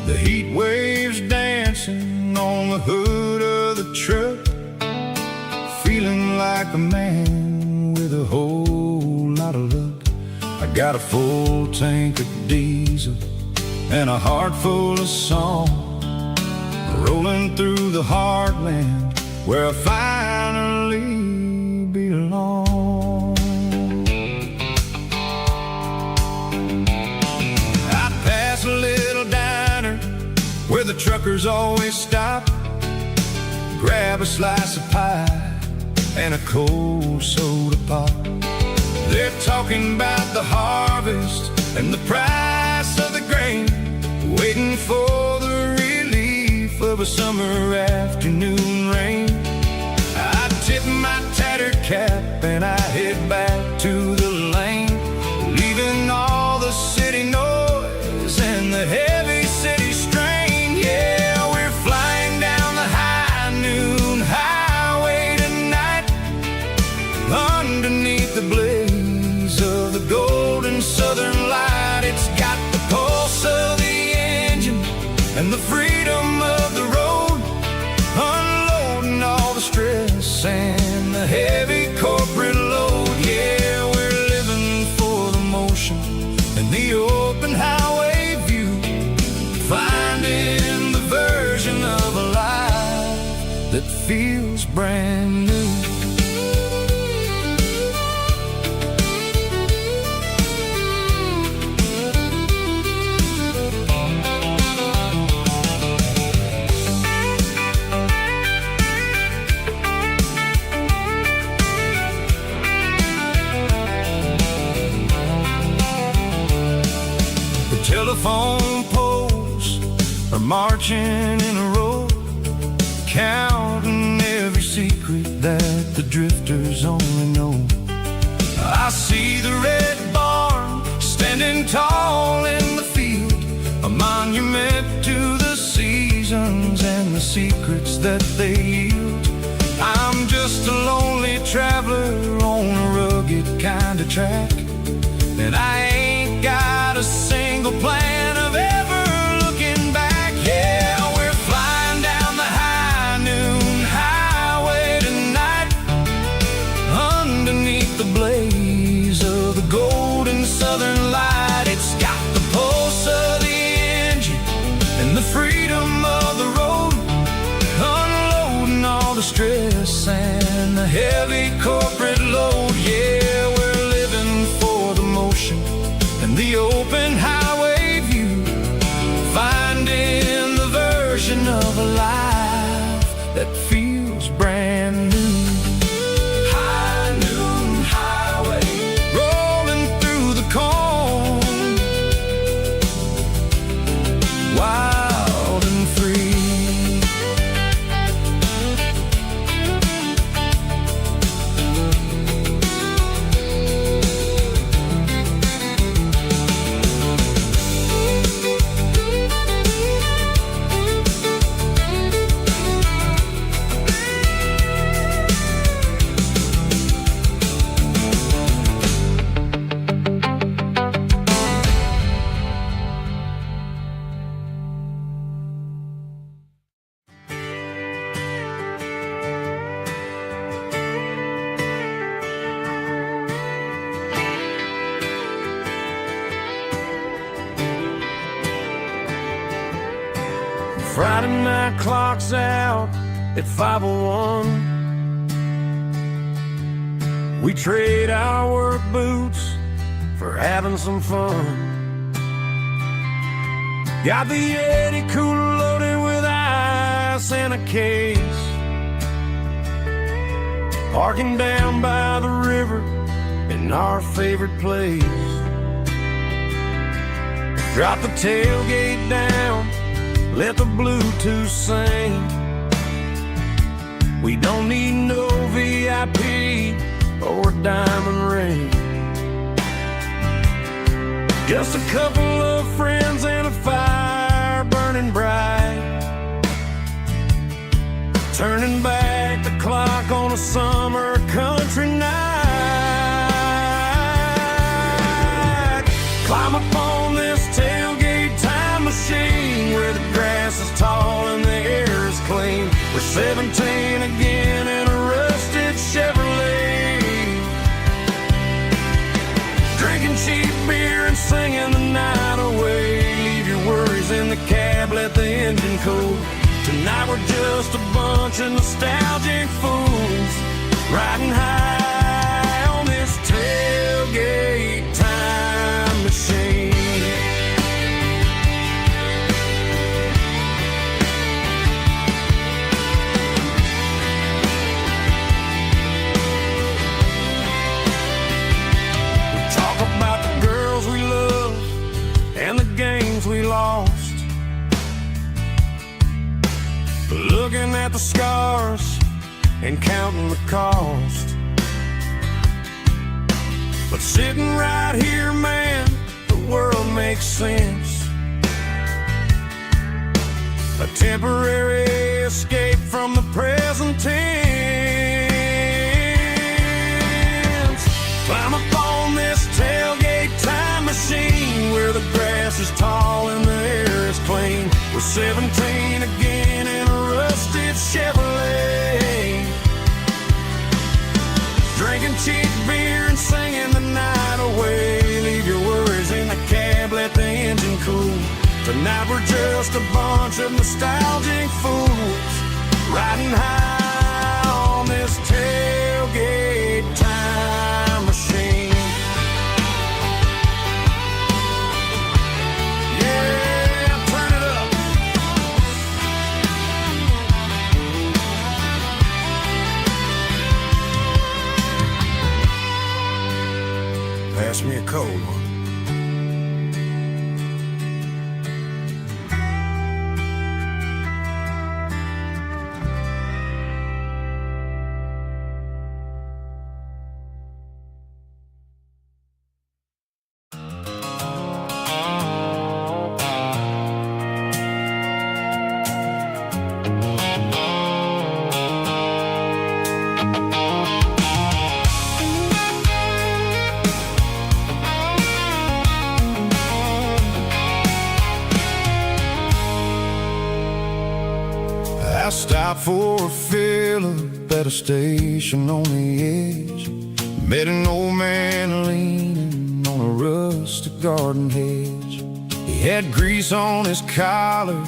The heat waves dancing on the hood of the truck, feeling like a man with a whole lot of luck. I got a full tank of diesel and a heart full of song, rolling through the heartland where I finally belong. I'd pass a little diner where the truckers always stop, grab a slice of pie and a cold soda pop. They're talking about the harvest and the price of the grain, waiting for the relief of a summer afternoon rain. I tip my tattered cap and I head back to the lane, leaving telephone poles are marching in a row, counting every secret that the drifters only know. I see the red barn standing tall in the field, a monument to the seasons and the secrets that they yield. I'm just a lonely traveler on a rugged kind of track, and I ain't got a single plan of ever looking back. Yeah, we're flying down the high noon highway tonight, underneath the blaze of the golden southern light. It's got the pulse of the engine and the freedom of the road, unloading all the stress and the heavy corporate load. Yeah, we're living for the motion and the open highway view, finding the version of a life that feels brand new. High noon highway, rolling through the corn, wild and free. Friday night clock's out at 5:01. We trade our work boots for having some fun. Got the Yeti cooler loaded with ice and a case, parking down by the river in our favorite place. Drop the tailgate down, let the Bluetooth sing. We don't need no VIP or a diamond ring, just a couple of friends and a fire burning bright, turning back the clock on a summer country night. Climb up on this tailgate time machine where the grass is tall and the air is clean. We're 17 again in a rusted Chevrolet, drinking cheap beer and singing the night away. Leave your worries in the cab, let the engine cool. Tonight we're just a bunch of nostalgic fools, riding high on this tailgate time machine. We lost, looking at the scars and counting the cost. But sitting right here, man, the world makes sense. A temporary escape from the present tense. Climb up on this tailgate time machine where the grass is tall and the air is clean. We're 17 again in a rusted Chevrolet, drinking cheap beer and singing the night away. Leave your worries in the cab, let the engine cool. Tonight we're just a bunch of nostalgic fools, riding high on this tailgate time machine. Pass me a cold one. for a fill-up at a station on the edge. Met an old man leaning on a rustic garden hedge. He had grease on his collar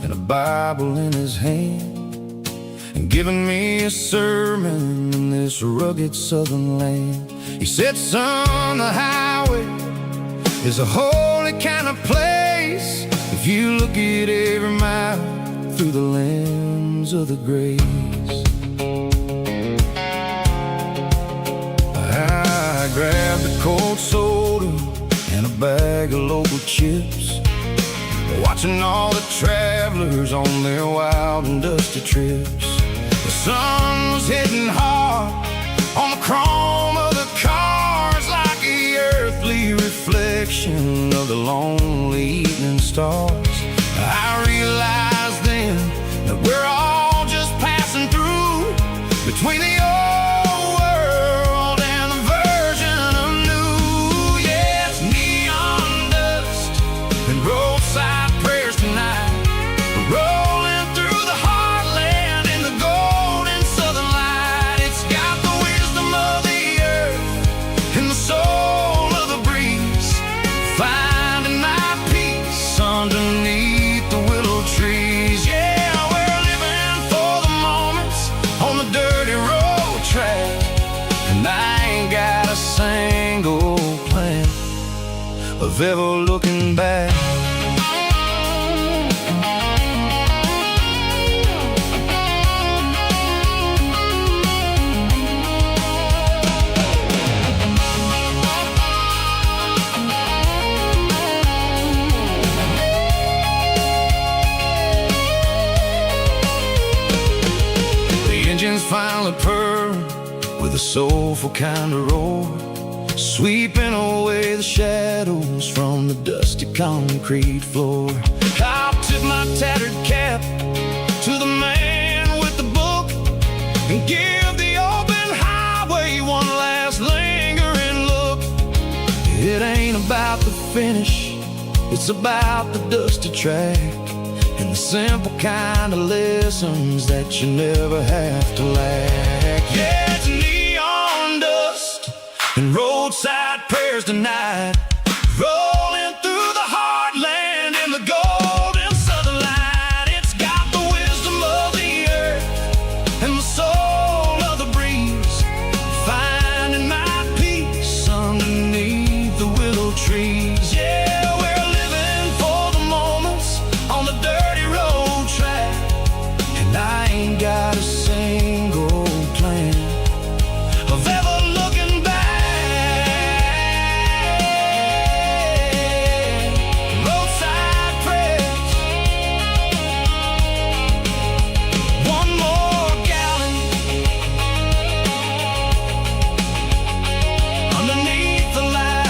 and a Bible in his hand, and giving me a sermon in this rugged southern land. He said, son, the highway is a holy kind of place if you look at every mile through the lens of the grace. I grabbed a cold soda and a bag of local chips, watching all the travelers on their wild and dusty trips. The sun was hitting hard on the chrome of the cars, like the earthly reflection of the lonely evening stars. I realized then that we're all just passing through between the old world and the version of new. Yeah, it's neon dust and roadside prayers tonight. We're rolling through the heartland in the golden southern light. It's got the wisdom of the earth and the soul of the breeze, finding my peace underneath the willow trees. Yeah, we're living for the moments on the dirty road track, and I ain't got a single plan of ever looking back. Finally purr with a soulful kind of roar, sweeping away the shadows from the dusty concrete floor. I'll tip my tattered cap to the man with the book and give the open highway one last lingering look. It ain't about the finish, it's about the dusty track and the simple kind of lessons that you never have to lack. Yeah, it's neon dust and roadside prayers tonight, rolling through the heartland in the golden southern light. It's got the wisdom of the earth and the soul of the breeze, finding my peace underneath the willow trees. Yeah, we're living for the moments on the dirty road track, and I ain't got a single plan of ever looking back. Roadside prayers, one more gallon underneath the light.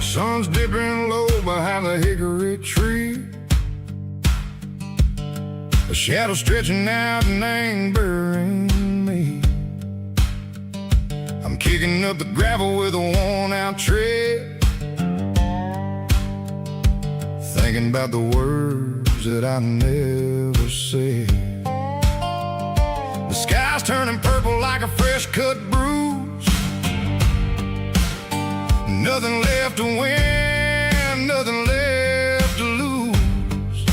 Sun's dipping low behind the hickory tree, a shadow stretching out and angering me. I'm kicking up the gravel with a worn-out tread, thinking about the words that I never said. The sky's turning purple like a fresh-cut bruise. Nothing left to win, nothing left to lose.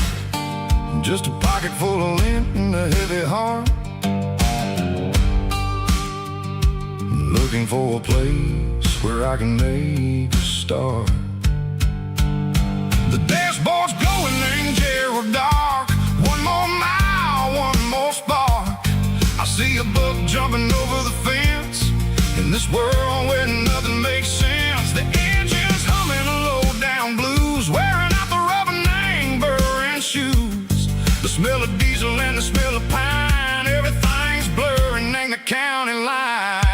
Just a pocket full of lint and a heavy heart, looking for a place where I can make a start. The dashboard's glowing in Gerald dark. One more mile, one more spark. I see a buck jumping over the fence in this world where nothing makes sense. The engine's humming a low-down blues, wearing out the rubber name burring shoes. The smell of diesel and the smell of pine, everything's blurring in the county line.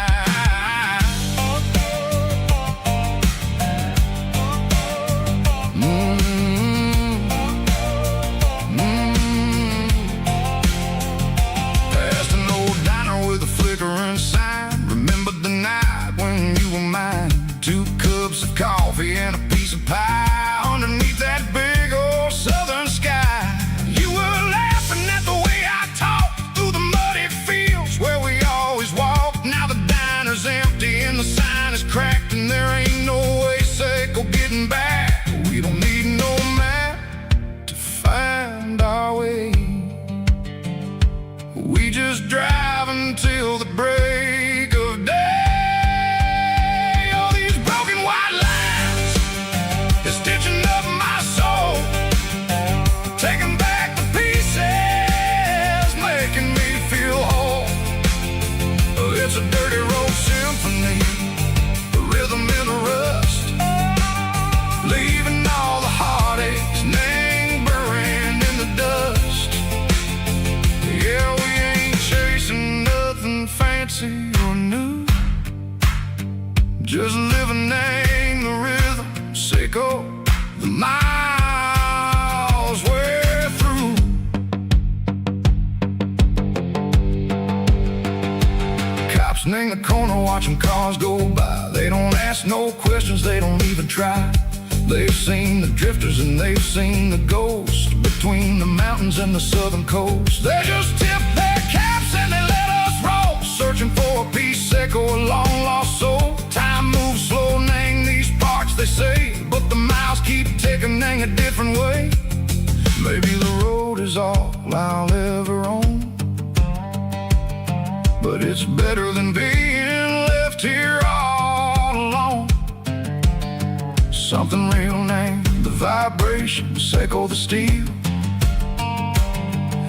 Past an old diner with a flickering sign. Remember the night when you were mine. 2 cups of coffee and a piece of pie underneath that big old southern sky. You were laughing at the way I talked through the muddy fields where we always walked. Now the diner's empty and the sign is cracked, and there ain't no way safe or getting back. We don't need no map to find our way. We just drive until the break of day. All these broken white lines is stitching up my soul, taking back the pieces, making me feel whole. It's a dirty road symphony, a rhythm in the rust, leaving all the heartaches, name buried in the dust. Yeah, we ain't chasing nothing fancy or new, just living in the rhythm, sick of the miles we're through. Cops in the corner watching cars go by. They don't ask no questions, they don't even try. They've seen the drifters and they've seen the ghosts between the mountains and the southern coast. They just tip their caps and they let us roll, searching for a piece sick or a long lost soul. Time moves slow, name these parts they say, but the miles keep ticking in a different way. Maybe the road is all I'll ever own, but it's better than being left here all alone. Something real named the vibration, echo the steel.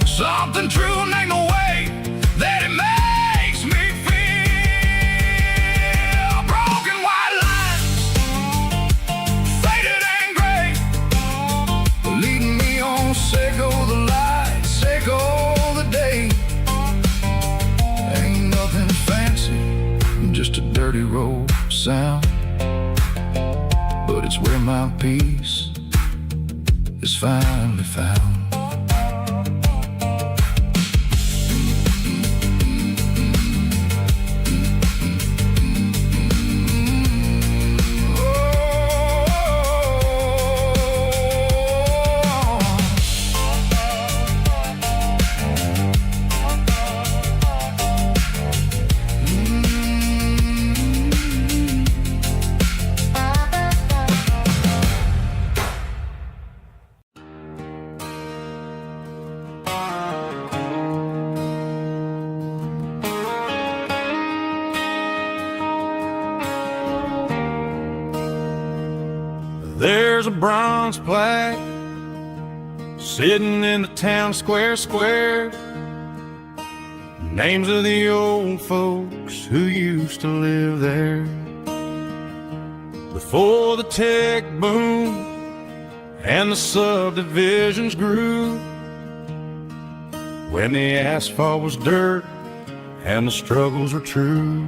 Something true named the way that it makes me feel. Broken white lines, faded and gray, leading me on, echo the light, echo the day. Ain't nothing fancy, just a dirty road sound, but it's where my peace is finally found. There's a bronze plaque sitting in the town square. Names of the old folks who used to live there before the tech boom and the subdivisions grew, when the asphalt was dirt and the struggles were true.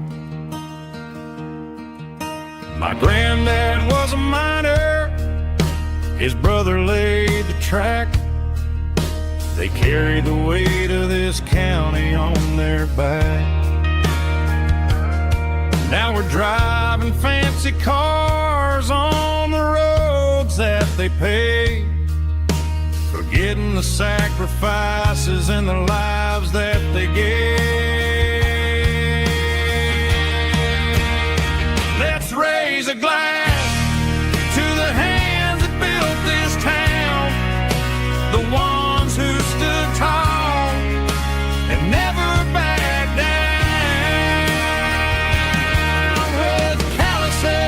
My granddad was a miner, his brother laid the track. They carried the weight of this county on their back. Now we're driving fancy cars on the roads that they paved, forgetting the sacrifices and the lives that they gave. Let's raise a glass to the hands that built this town, the ones who stood tall and never backed down. With calluses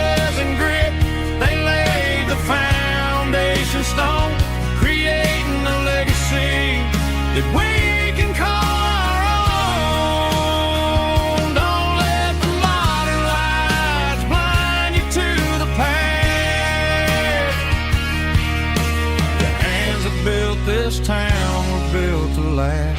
foundation stone, creating a legacy that we can call our own. Don't let the modern lights blind you to the past. The hands that built this town were built to last.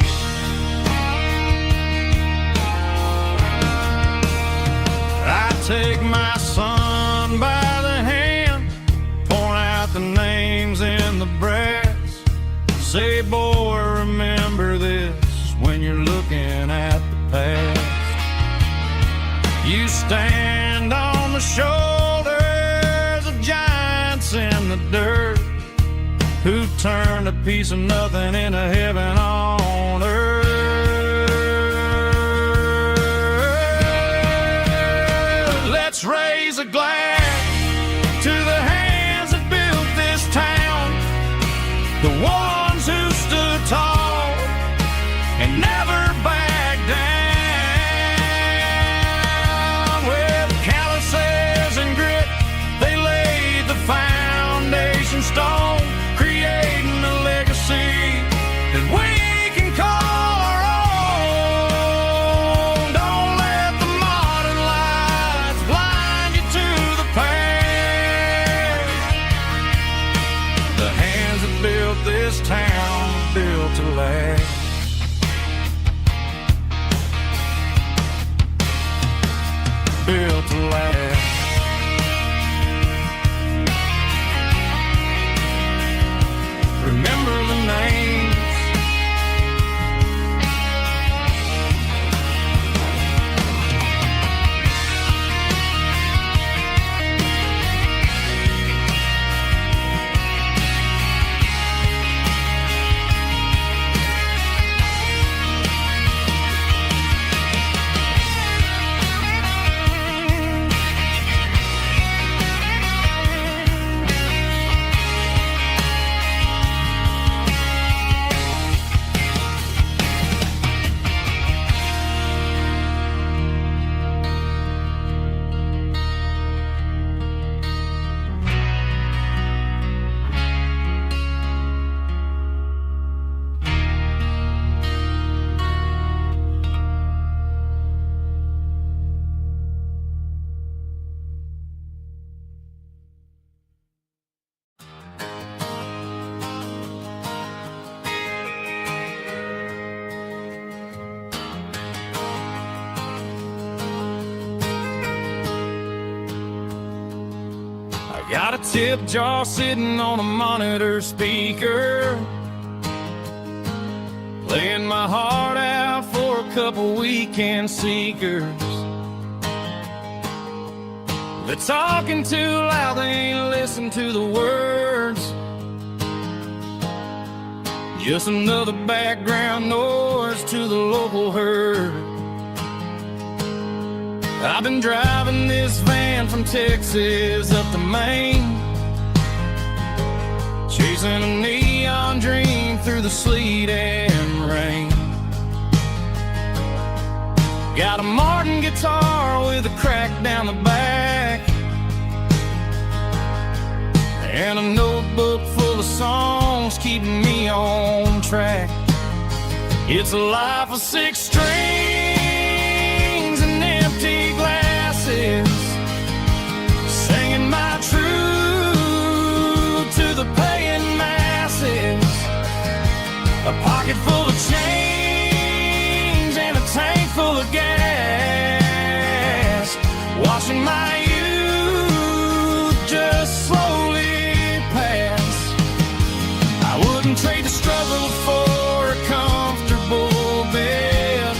Take my son by the hand, point out the names in the brass. Say, boy, remember this when you're looking at the past. You stand on the shoulders of giants in the dirt, who turned a piece of nothing into heaven on earth. Let's raise a glass to the hands that built this town, the ones who stood tall and never backed down. With calluses and grit, they laid the foundation stone, creating a legacy that we can call our own. Don't let the modern lights blind you to the past. The hands that built this town built to last. Built to last. Remember the names. Got a tip jar sitting on a monitor speaker, playing my heart out for a couple weekend seekers. They're talking too loud, they ain't listen to the words. Just another background noise to the local herd. I've been driving this van from Texas up to Maine, chasing a neon dream through the sleet and rain. Got a Martin guitar with a crack down the back, and a notebook full of songs keeping me on track. It's a life of 6 strings and empty glasses, singing my truth to the paying masses. A pocket full of change and a tank full of gas, watching my youth just slowly pass. I wouldn't trade the struggle for a comfortable bed,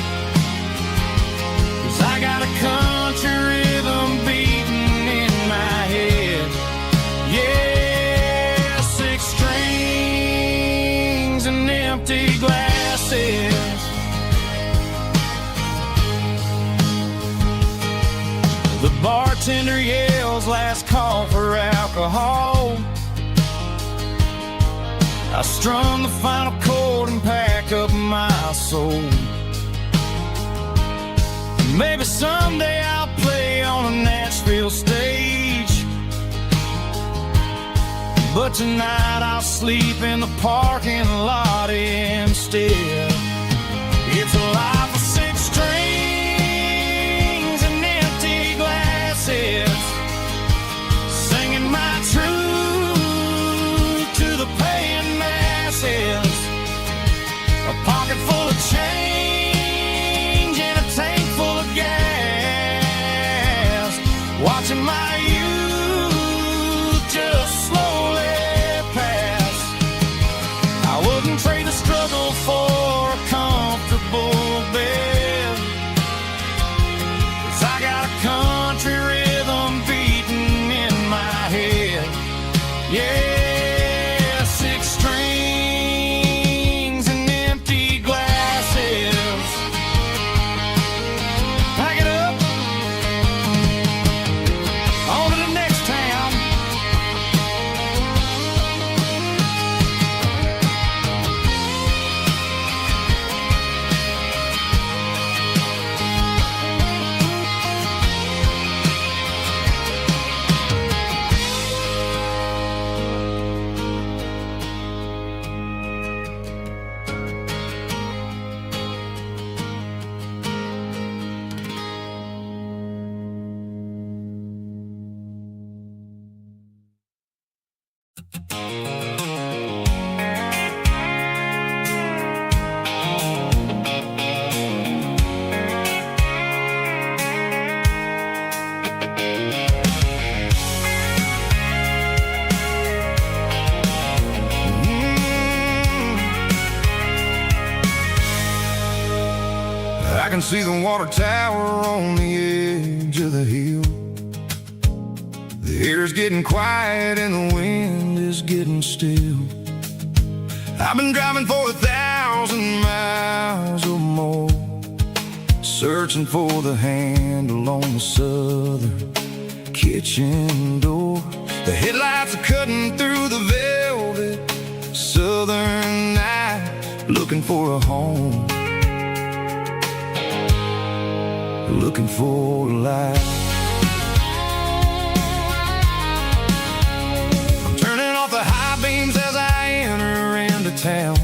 'cause I got a country rhythm beating in my head. Yeah, 6 strings and empty glasses. The bartender yells last call for alcohol. I strum the final chord and pack up my soul. Maybe someday I'll play on a Nashville stage, but tonight I'll sleep in the parking lot instead. It's a life of 6 strings and empty glasses, singing my truth to the paying masses. A pocket full of change and a tank full of gas, watching my youth just slowly pass. I wouldn't trade the struggle for a comfortable bed, 'cause I got a country rhythm beating in my head. Yeah, 6 strings and empty glasses. Pack it up, on to the next town. I can see the water tower on the edge of the hill. The air's getting quiet and the wind is getting still. I've been driving for 1,000 miles or more, searching for the handle on the southern kitchen door. The headlights are cutting through the velvet southern night, looking for a home, looking for a light. I'm turning off the high beams as I enter into town,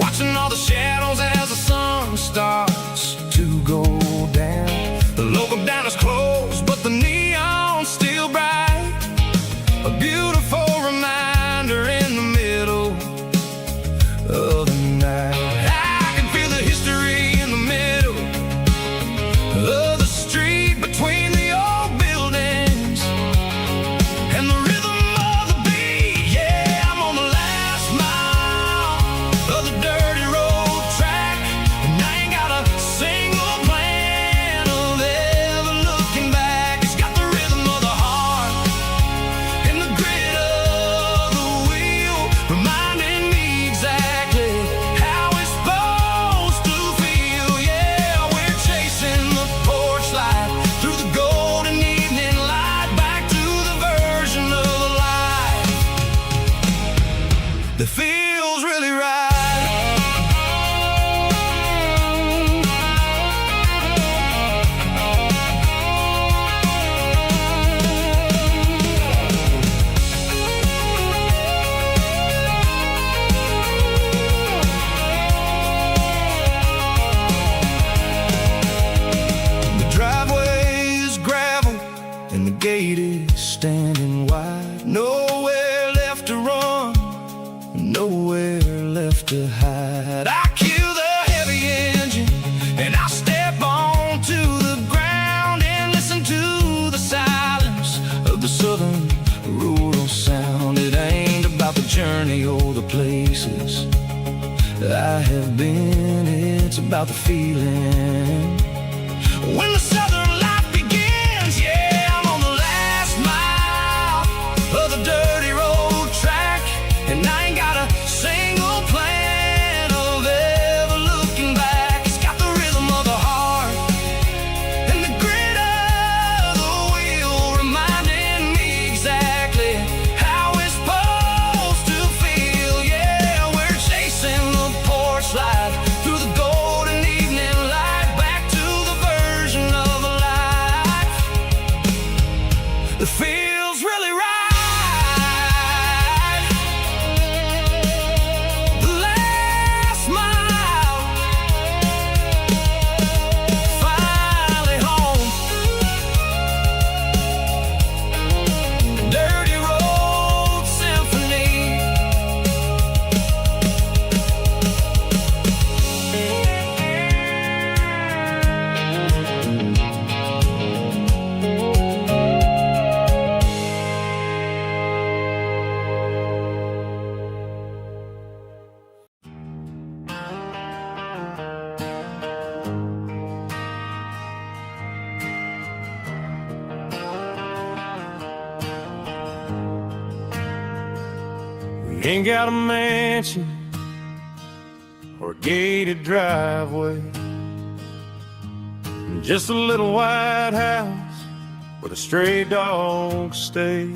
watching all the shadows as the sun starts to go down. The local diner's closed, but the neon's still bright, a beautiful reminder in the middle of the night. I can feel the history in the middle of the street between the old buildings and the rhythm of the beat. Yeah, I'm on the last mile of the dirty road track, and I ain't got a single plan of ever looking back. It's got the rhythm of the heart and the grit of the wheel, reminding me exactly how it's supposed to feel. Yeah, we're chasing the porch light through the golden evening light, back to the version of life that feels really right. The driveway is gravel and the gate is standing wide. Nowhere left to run, nowhere left to hide. I kill the heavy engine and I step onto the ground and listen to the silence of the southern rural sound. It ain't about the journey or the places I have been, it's about the feeling when the southern life begins. Yeah, I'm on the last mile of the dirty road track, and I ain't got a single plan of ever looking back. It's got the rhythm of the heart and the grit of the wheel, reminding me exactly how it's supposed to feel. Yeah, we're chasing the porch light through the golden evening light, back to the version of life that feels really right. ain't got a mansion or a gated driveway, just a little white house where the stray dogs stay.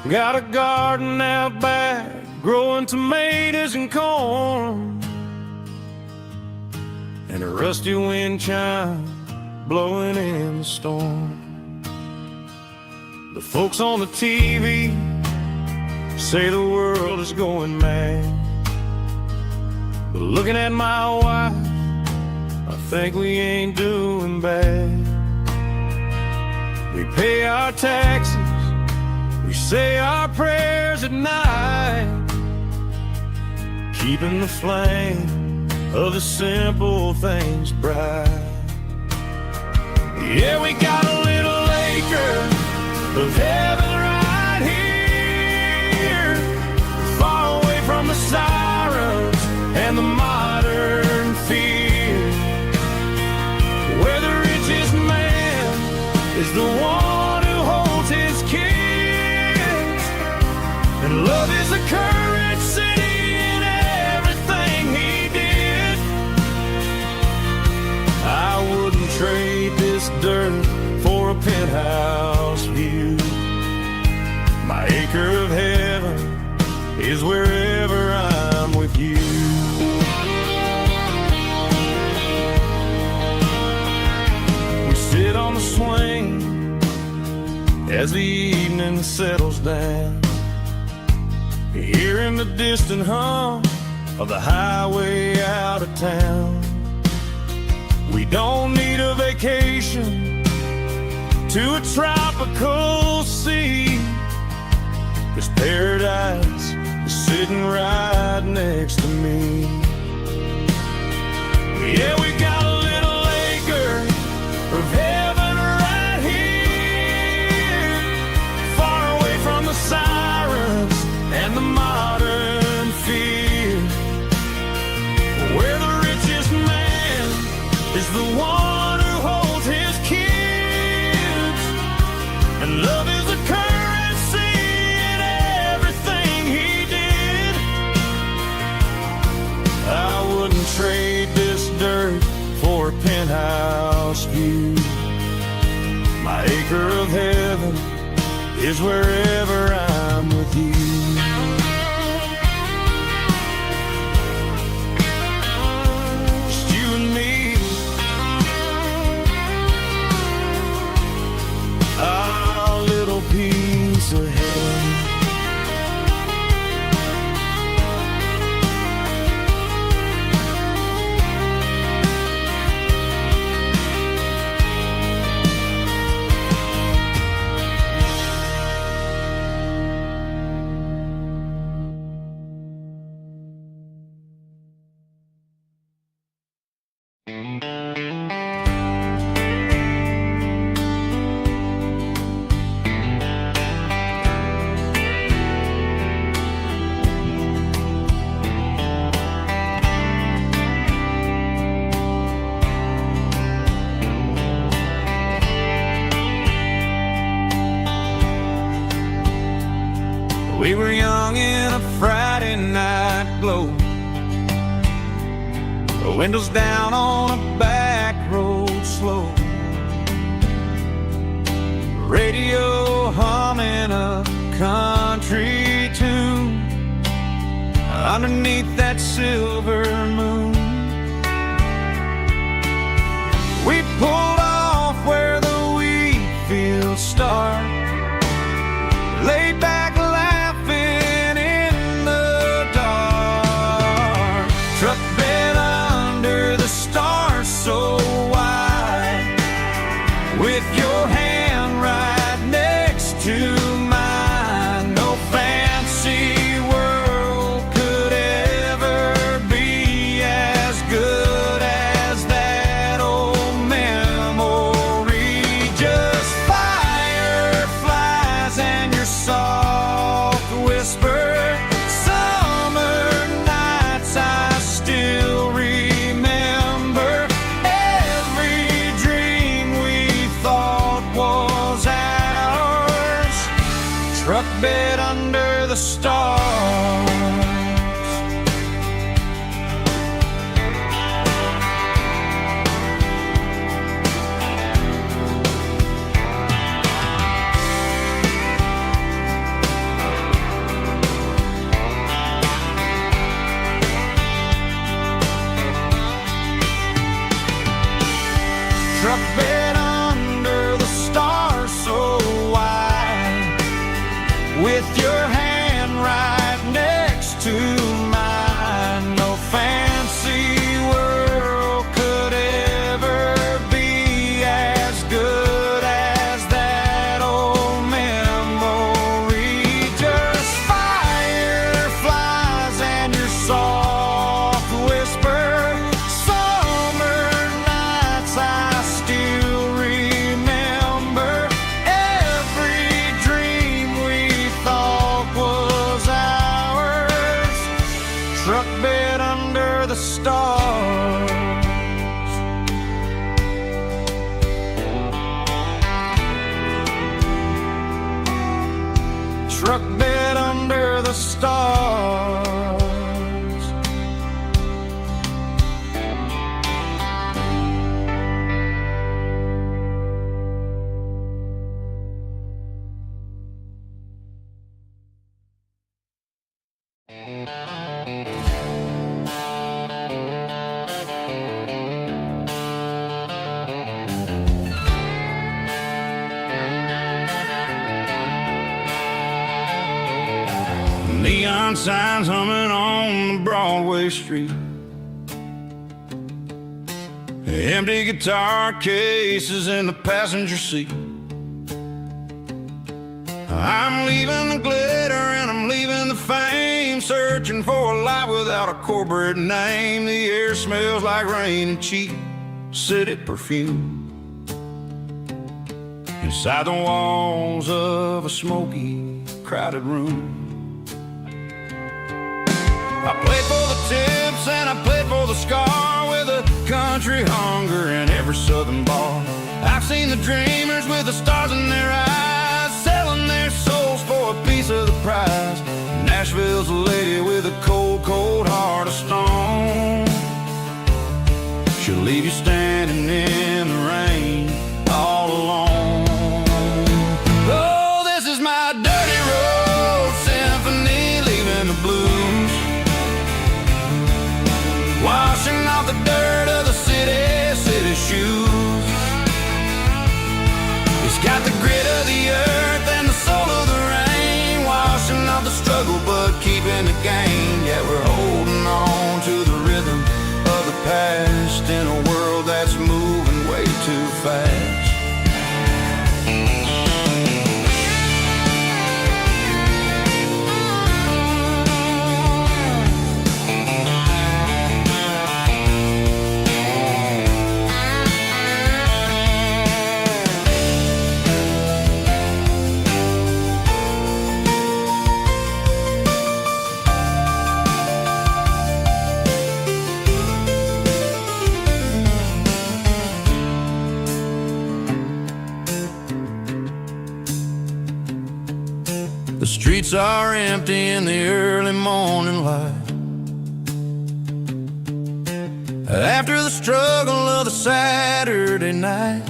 Got a garden out back, growing tomatoes and corn, and a rusty wind chime blowing in the storm. The folks on the TV say the world is going mad, but looking at my wife, I think we ain't doing bad. We pay our taxes, we say our prayers at night, keeping the flame of the simple things bright. Yeah, we got a little acre of heaven right here, far away from the sirens and the modern fear, where the richest man is the one who holds his kids, and love is the currency in everything he did. I wouldn't trade this dirt for a penthouse view. My acre of heaven is wherever I'm with you. We sit on the swing as the evening settles down, hearing the distant hum of the highway out of town. We don't need a vacation to a tropical sea, 'cause paradise is sitting right next to me. Yeah, we got a little acre of heaven right here, far away from the sirens and the modern fear, where the richest man is the one who holds his kids, and love is a currency in everything he did. I wouldn't trade this dirt for a penthouse view. My acre of heaven is wherever I'm with you. Just you and me, our little piece of heaven. We were young in a Friday night glow, the windows down on a back road slow, radio humming a country tune underneath that silver moon. We pulled off where the wheat fields start, laid back laughing in the dark, truck bed under the stars so wide, with your hand right next to mine. No fancy world could ever be Truck bed under the stars. Truck bed under the stars so wide, with your hand right next to mine. No fancy world could ever be as good as that old memory. Just fireflies and your soft whisper. Summer nights I still remember. Every dream we thought was ours. Truck bed under the stars. Truck bed under the stars. Neon signs humming on the Broadway street. Empty guitar cases in the passenger seat. I'm leaving the glitter and I'm leaving the fame, searching for a life without a corporate name. The air smells like rain and cheap city perfume. Inside the walls of a smoky, crowded room. I played for the tips and I played for the scar, with a country hunger in every southern bar. I've seen the dreamers with the stars in their eyes, selling their souls for a piece of the prize. Nashville's a lady with a cold, cold heart of stone. She'll leave you standing in the rain all alone. Oh, this is my dirty road symphony, leaving the blues. Washing off the dirt of the city shoes. It's got the grit of the earth and the soul of the rain, washing off the struggle but keeping the gain. Yeah, we're holding on to the rhythm of the past in a world that's moving way too fast. The streets are empty in the early morning light. After the struggle of the Saturday night,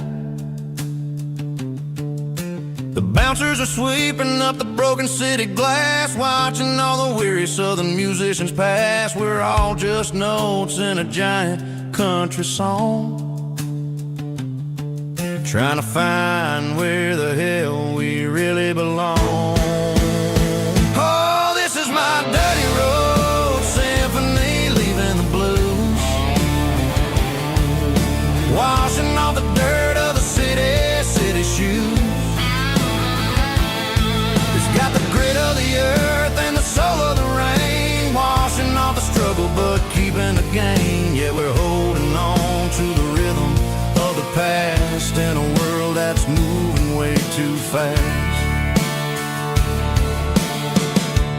the bouncers are sweeping up the broken city glass, watching all the weary southern musicians pass. We're all just notes in a giant country song, trying to find where the hell we really belong. Dirty road symphony, leaving the blues. Washing off the dirt of the city shoes. It's got the grit of the earth and the soul of the rain, washing off the struggle but keeping the gain. Yeah, we're holding on to the rhythm of the past in a world that's moving way too fast.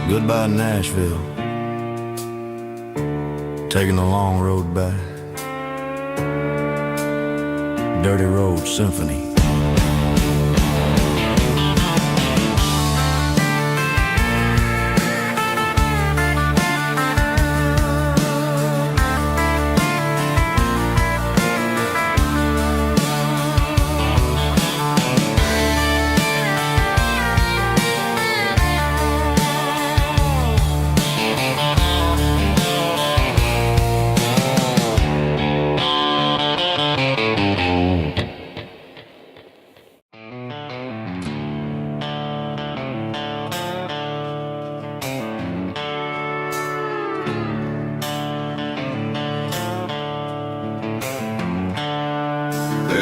Goodbye, Nashville. Taking the long road back. Dirty Road Symphony.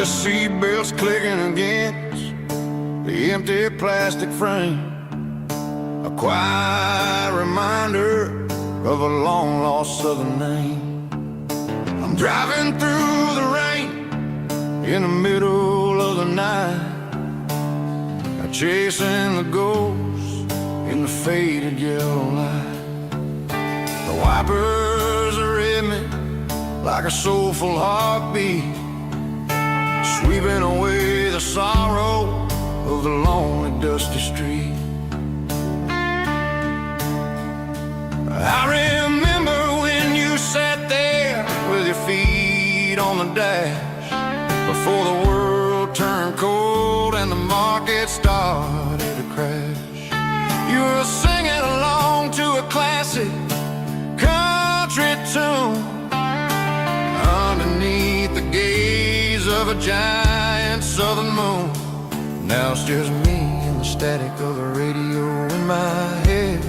the seatbelts clicking against the empty plastic frame. A quiet reminder of a long-lost southern name. I'm driving through the rain in the middle of the night, chasing the ghosts in the faded yellow light. The wipers are in me like a soulful heartbeat, sweeping away the sorrow of the lonely dusty street. I remember when you sat there with your feet on the dash, before the world turned cold and the market started to crash. You were singing along to a classic country tune underneath the gaze of a giant southern moon. Now it's just me and the static of the radio in my head,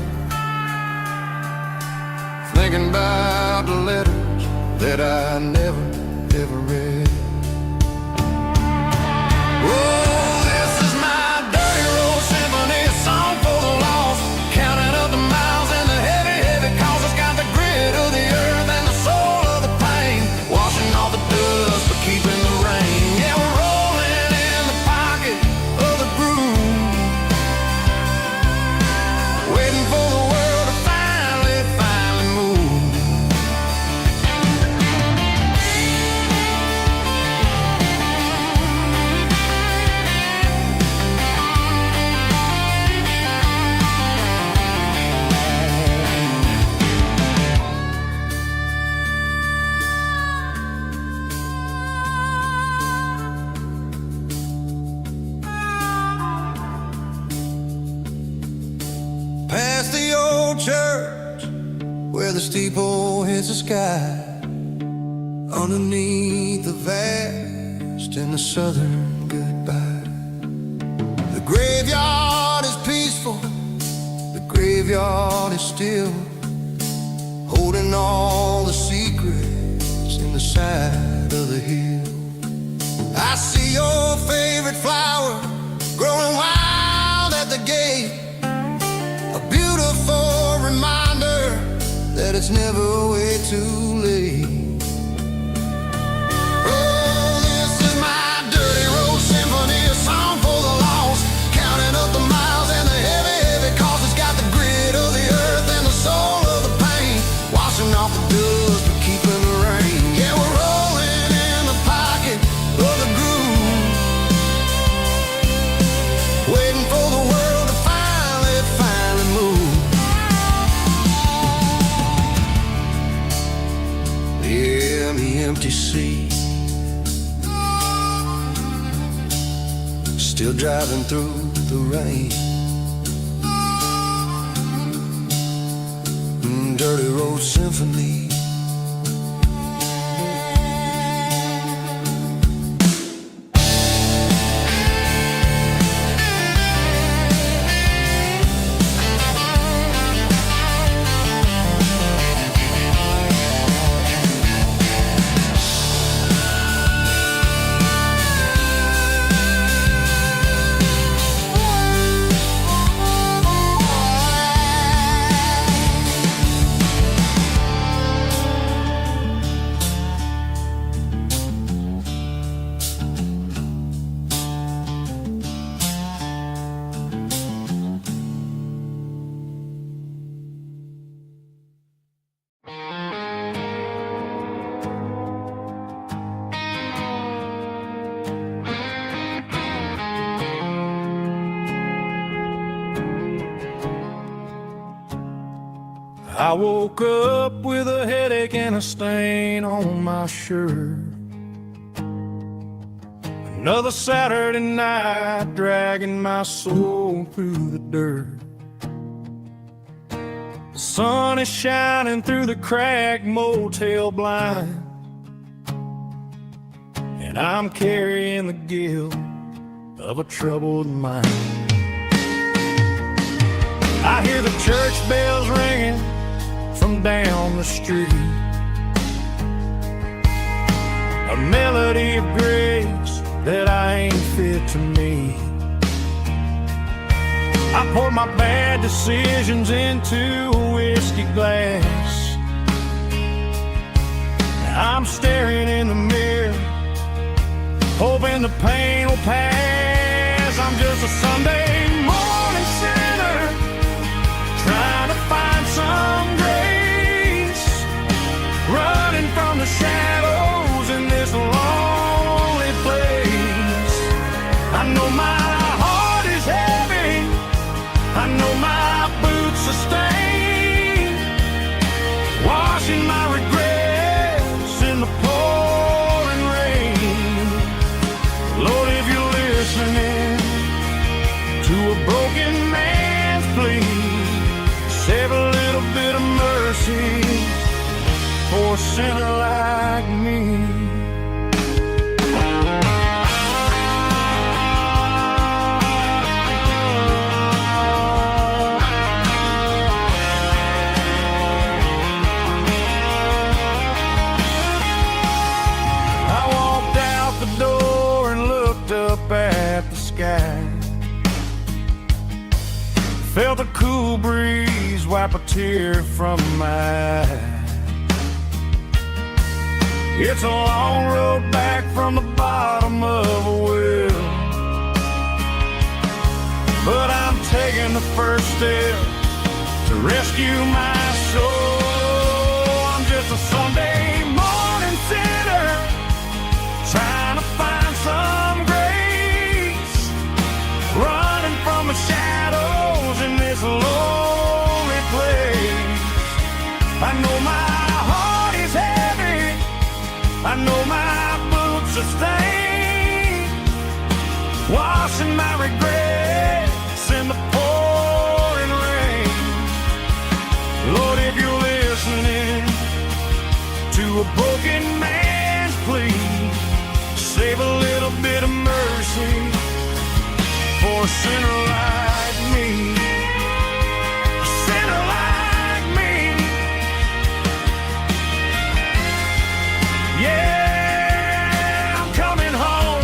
thinking about the letters that I never, ever read. Oh, this is my dirty road symphony, a song for the lost, counting up the miles and the heavy, heavy calls. It's got the grit of the earth and the soul of the pain, washing off the dust but keeping the rain. Yeah, we're rolling in the pocket of the groove, waiting for the world to finally move. Past the old church where the steeple hits the sky, underneath the vast and the southern goodbye. The graveyard is peaceful, the graveyard is still, holding all the secrets in the side of the hill. I see your favorite flower growing wild at the gate, a beautiful reminder that it's never way too late. Oh, this is my dirty road symphony, a song for the lost, counting up the miles and the heavy, heavy calls. It's got the grit of the earth and the soul of the pain, washing off the dust but keeping the rain. Yeah, we're rolling in the pocket of the groove, waiting for the world to finally move. Yeah, the empty sea, still driving through the rain. Dirty road symphony. I woke up with a headache and a stain on my shirt. Another Saturday night dragging my soul through the dirt. The sun is shining through the cracked motel blind, and I'm carrying the guilt of a troubled mind. I hear the church bells ringing from down the street, a melody of grace that I ain't fit to me. I poured my bad decisions into a whiskey glass. Now I'm staring in the mirror, hoping the pain will pass. I'm just a Sunday morning sinner, trying to find some grace, running from the shadows in this lonely place. I know my heart is heavy, I know my boots are stained, washing my regrets in the pouring rain. Lord, if you're listening to a broken man's plea, save a little bit of mercy for a sinner like me. At the sky, felt the cool breeze wipe a tear from my eye. It's a long road back from the bottom of a well, but I'm taking the first step to rescue my soul. I'm just a Sunday morning sinner, trying to find some grace, running from the shadows in this lonely place. I know my heart is heavy, I know my boots are stained, washing my regrets in the pouring rain. Lord, if you're listening to a broken man's plea, save a little bit of mercy for a sinner like me. A sinner like me. Yeah, I'm coming home.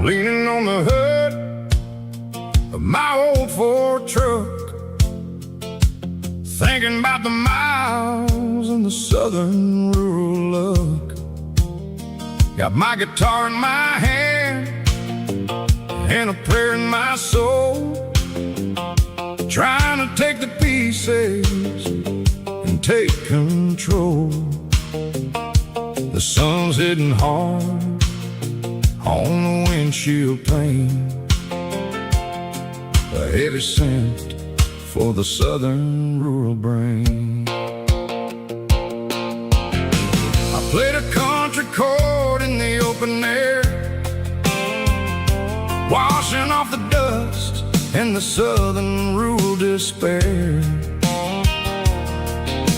Leaning on the hood of my old Ford truck, thinking about the miles and the southern rural look. Got my guitar in my hand and a prayer in my soul, trying to take the pieces and take control. The sun's hitting hard on the windshield pane, a heavy scent for the southern rural brain. I played a country chord in the open air, washing off the dust and the southern rural despair.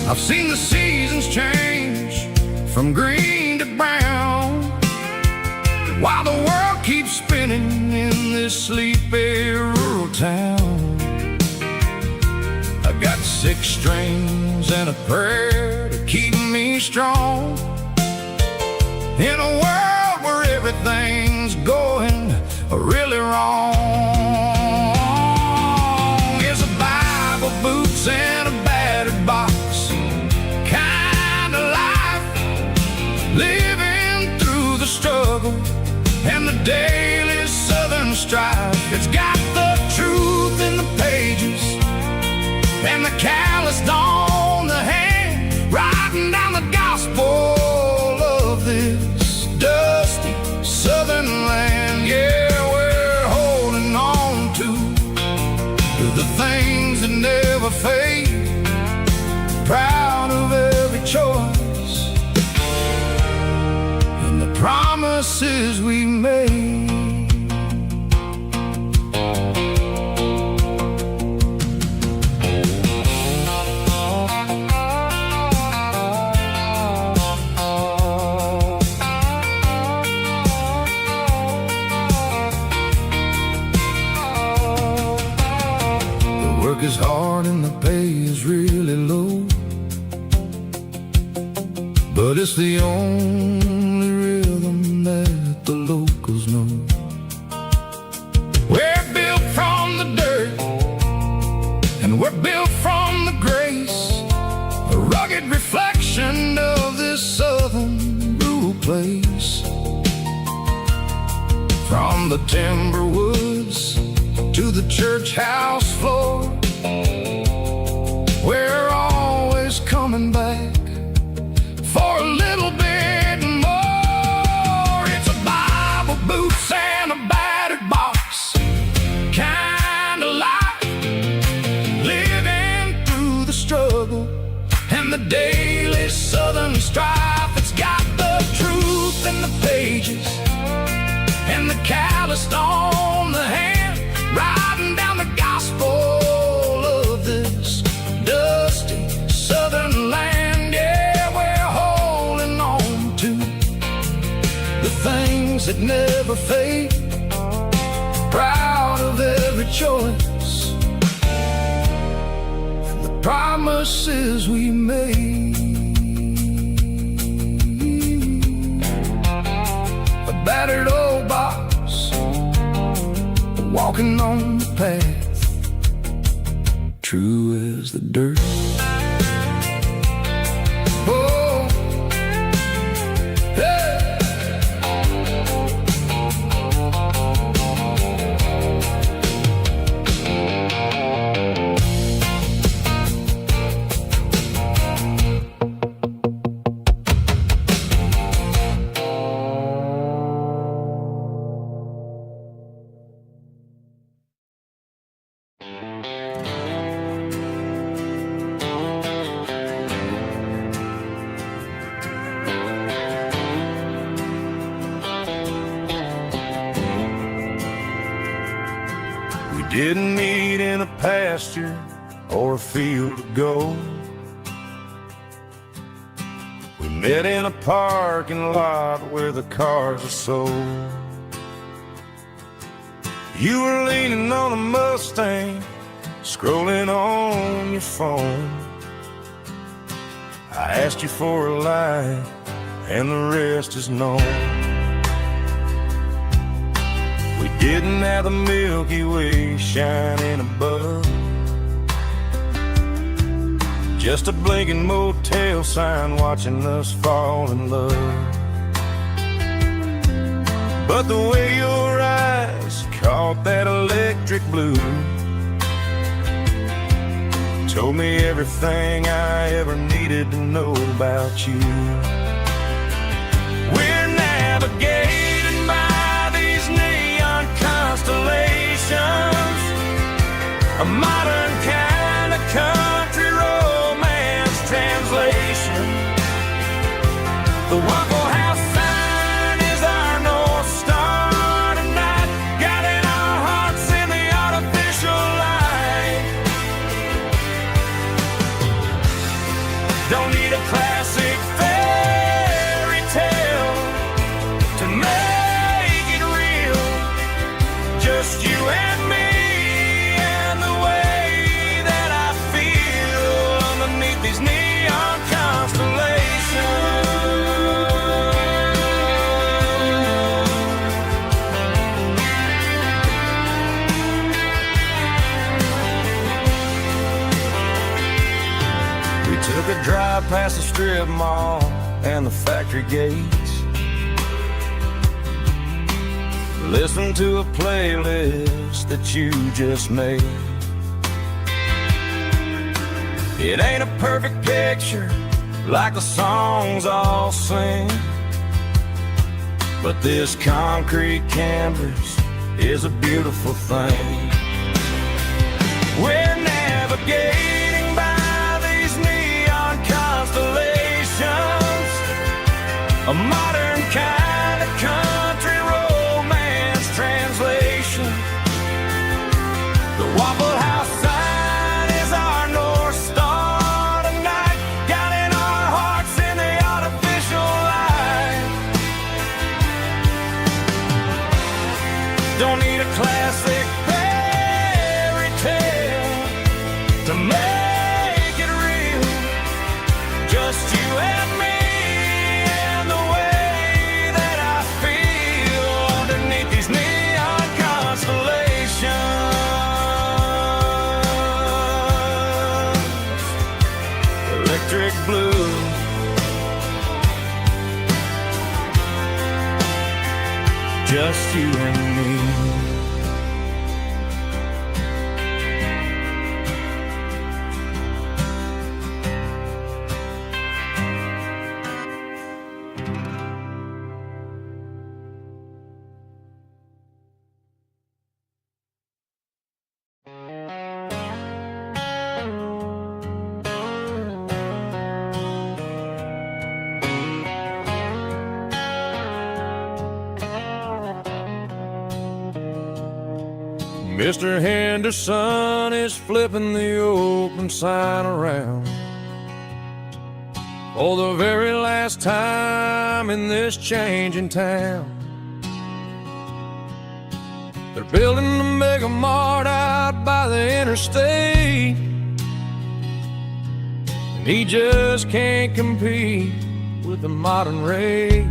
I've seen the seasons change from green to brown, while the world keeps spinning in this sleepy rural town. I got 6 strings and a prayer to keep me strong, in a world where everything's going really wrong. Is a Bible, boots, and a battered box, kinda like promises we made. The work is hard and the pay is really low, but it's the only rhythm that the locals know. We're built from the dirt, and we're built from the grace, a rugged reflection of this southern rural place. From the timber woods to the church house floor, we're always coming back for a little bit more. It's a Bible, boots, and a battered box kind of life, living through the struggle and the daily southern strife. It's got the truth in the pages and the calloused on the hand, riding down the gospel of this dusty southern land. Yeah, we're holding on to the things that never fade, proud of every choice and the promises we made. A battered old box, walking on the path, true as the dirt. Oh, yeah. Didn't meet in a pasture or a field of gold. We met in a parking lot where the cars are sold. You were leaning on a Mustang, scrolling on your phone. I asked you for a light, and the rest is known. We didn't have the Milky Way shining above, just a blinking motel sign watching us fall in love. But the way your eyes caught that electric blue told me everything I ever needed to know about you. We're navigating by these neon constellations, a modern kind of country romance translation. The Waffle House sign is our North Star tonight, guiding our hearts in the artificial light. Don't need a classic fairy tale to make it real, just you and me and the way that I feel underneath these neon constellations. We took a drive past the strip mall and the factory gates, listen to a playlist that you just made. It ain't a perfect picture like the songs all sing, but this concrete canvas is a beautiful thing. We're navigating by these neon constellations, a modern kind of Don't need a classic fairy tale to make it real. Just you and me and the way that I feel underneath these neon constellations. Electric blue. Just you and me. Mr. Henderson is flipping the open sign around for the very last time in this changing town. They're building a mega mart out by the interstate, and he just can't compete with the modern rate.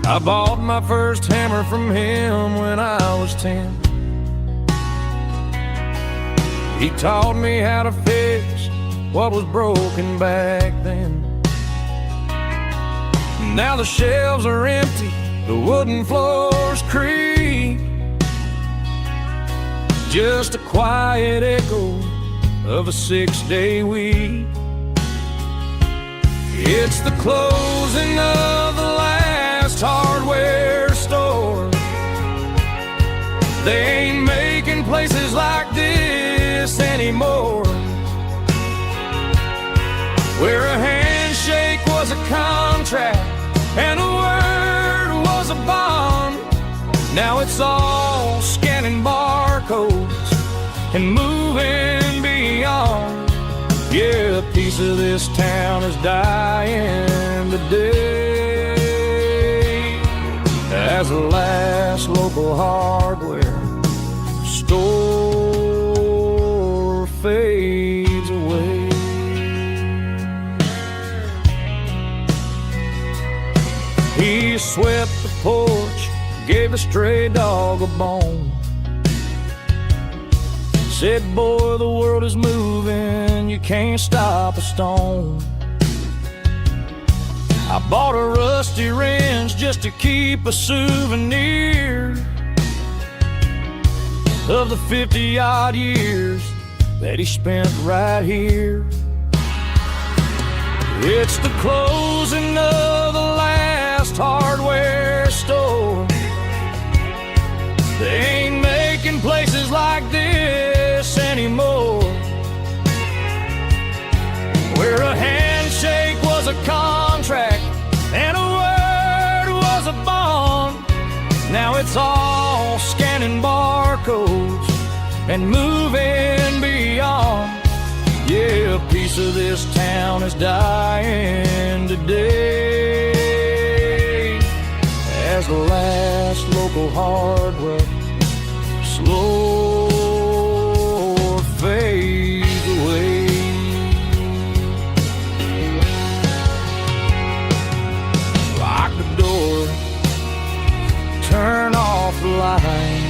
I bought my first hammer from him when I was 10. He taught me how to fix what was broken back then. Now the shelves are empty, the wooden floors creak, just a quiet echo of a 6-day week. It's the closing of the last hardware store. They ain't making places like this anymore, where a handshake was a contract and a word was a bond. Now it's all scanning barcodes and moving beyond. Yeah, a piece of this town is dying today as the last local hardware store fades away. He swept the porch, gave a stray dog a bone, said, boy, the world is moving, you can't stop a stone. I bought a rusty wrench just to keep a souvenir of the 50-odd years that he spent right here. It's the closing of the last hardware store. They ain't making places like this anymore, where a handshake was a contract and a word was a bond. Now it's all scanning barcodes and moving beyond. Yeah, a piece of this town is dying today as the last local hardware slow fades away. Lock the door, turn off the light.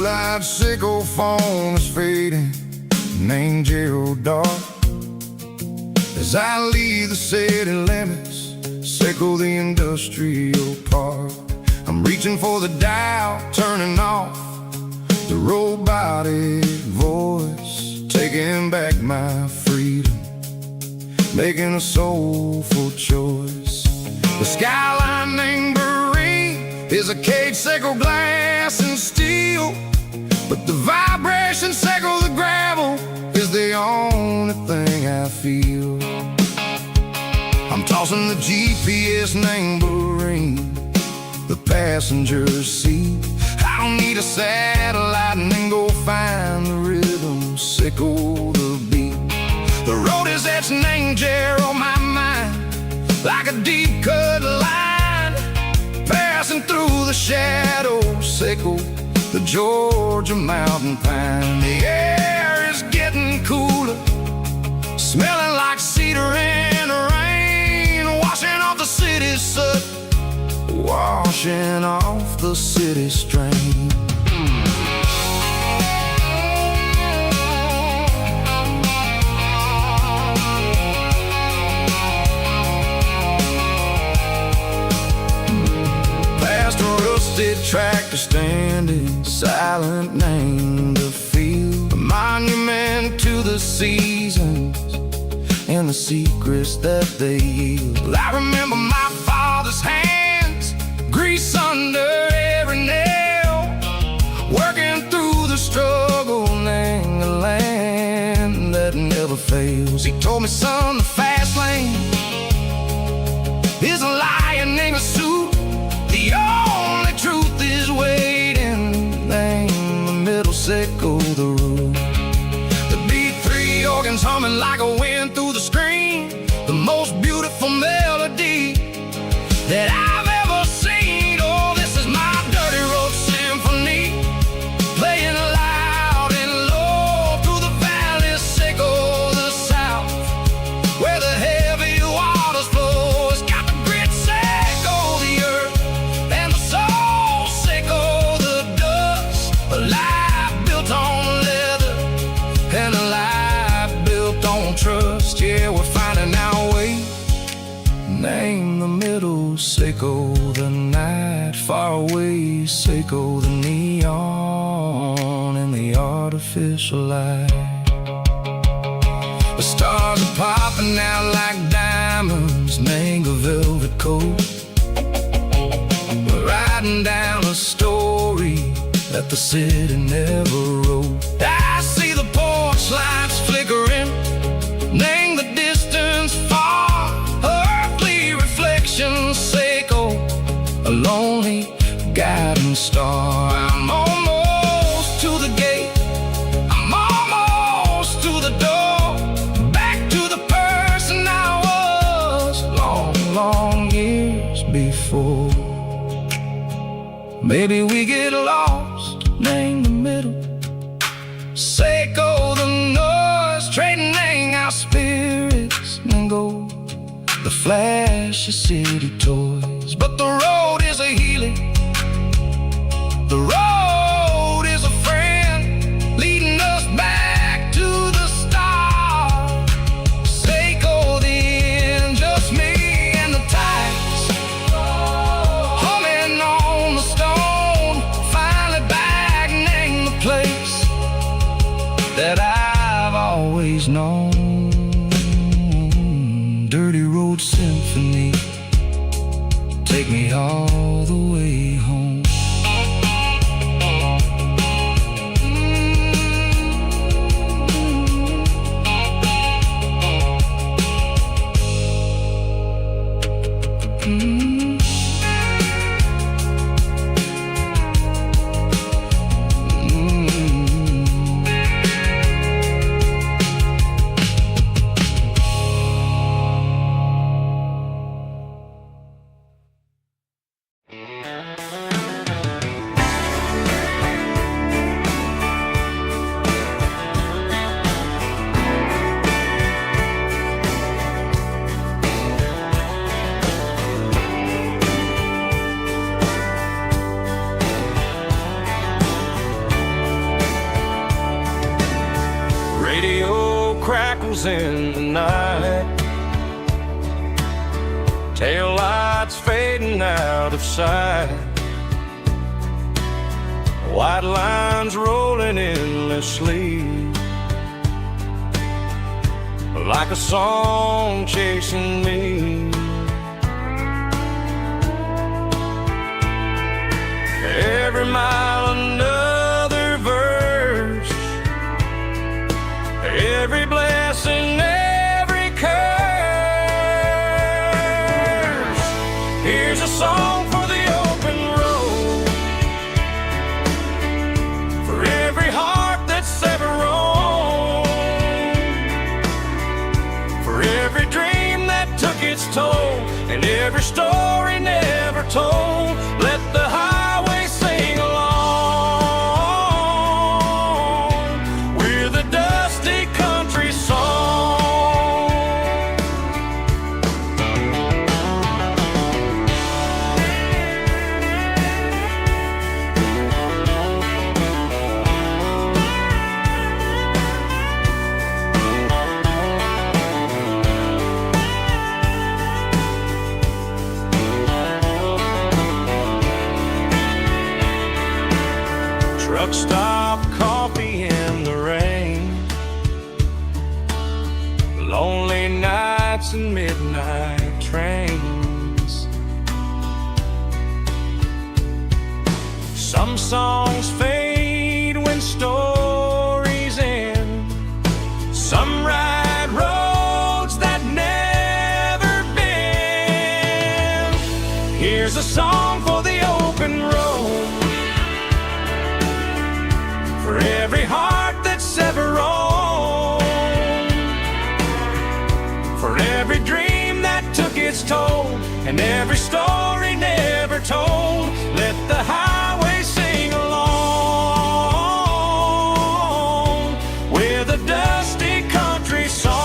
blue-eyed sickle phone is fading, named Gerald Dark. As I leave the city limits, sickle the industrial park. I'm reaching for the dial, turning off the robotic voice, taking back my freedom, making a soulful choice. The skyline named Marine is a cage, sickle glass and steel, but the vibration sickle the gravel is the only thing I feel. I'm tossing the GPS named Marine, the passenger seat. I don't need a satellite and then go find the rhythm, sickle the beat. The road is etched named Jer on my mind, like a deep cut line, passing through the shadows, sickle the Georgia mountain pine. The air is getting cooler, smelling like cedar in the rain, washing off the city's soot, washing off the city strain. Past a rusted tractor standing silent, named the field, a monument to the seasons and the secrets that they yield. I remember my father's hands, grease under every nail, working through the struggle, named the land that never fails. He told me, son, the fast lane is a lion named a suit. The only truth is waiting, named the middle, sickle the root. The beat, three organs humming like a wind through the screen, the most beautiful melody that I've ever seen. Oh, this is my dirty road symphony, playing loud and low through the valleys, sickle the south, where the heavy waters flow. It's got the grit, sickle the earth, and the soul, sickle the dust. A life built on leather and a life built on trust. Yeah, we're finding our way, name the middle, sickle the night, far away, sickle the neon and the artificial light. The stars are popping out like diamonds, name a velvet coat. We're riding down a story that the city never wrote. I see the porch lights flickering, name the distance far, earthly reflections, sickle a lonely guiding star. I'm almost to the gate, I'm almost to the door, back to the person I was long, long years before. Maybe we get lost, name the middle, sickle the noise, trading our spirits and go the flash of city toys. But the road is a healing, the road is a friend, leading us back to the start. Sickle the end, just me and the tides, humming on the stone, finally back, name the place that I've always known. Dirty road symphony, take me all the way home. crackles in the night, tail lights fading out of sight, white lines rolling endlessly, like a song chasing me. Every mile another verse, every blessing, every curse. Here's a song for the open road, for every heart that's ever roamed, for every dream that took its toll, and every story never told. Let the highway sing along with a dusty country song. Truck stop, coffee in the rain, lonely nights and midnight trains. Some songs fade when stories end, some ride roads that never bend. Here's a song for the open road, for every heart that's ever roamed, for every dream that took its toll, and every story never told. Let the highway sing along with a dusty country song.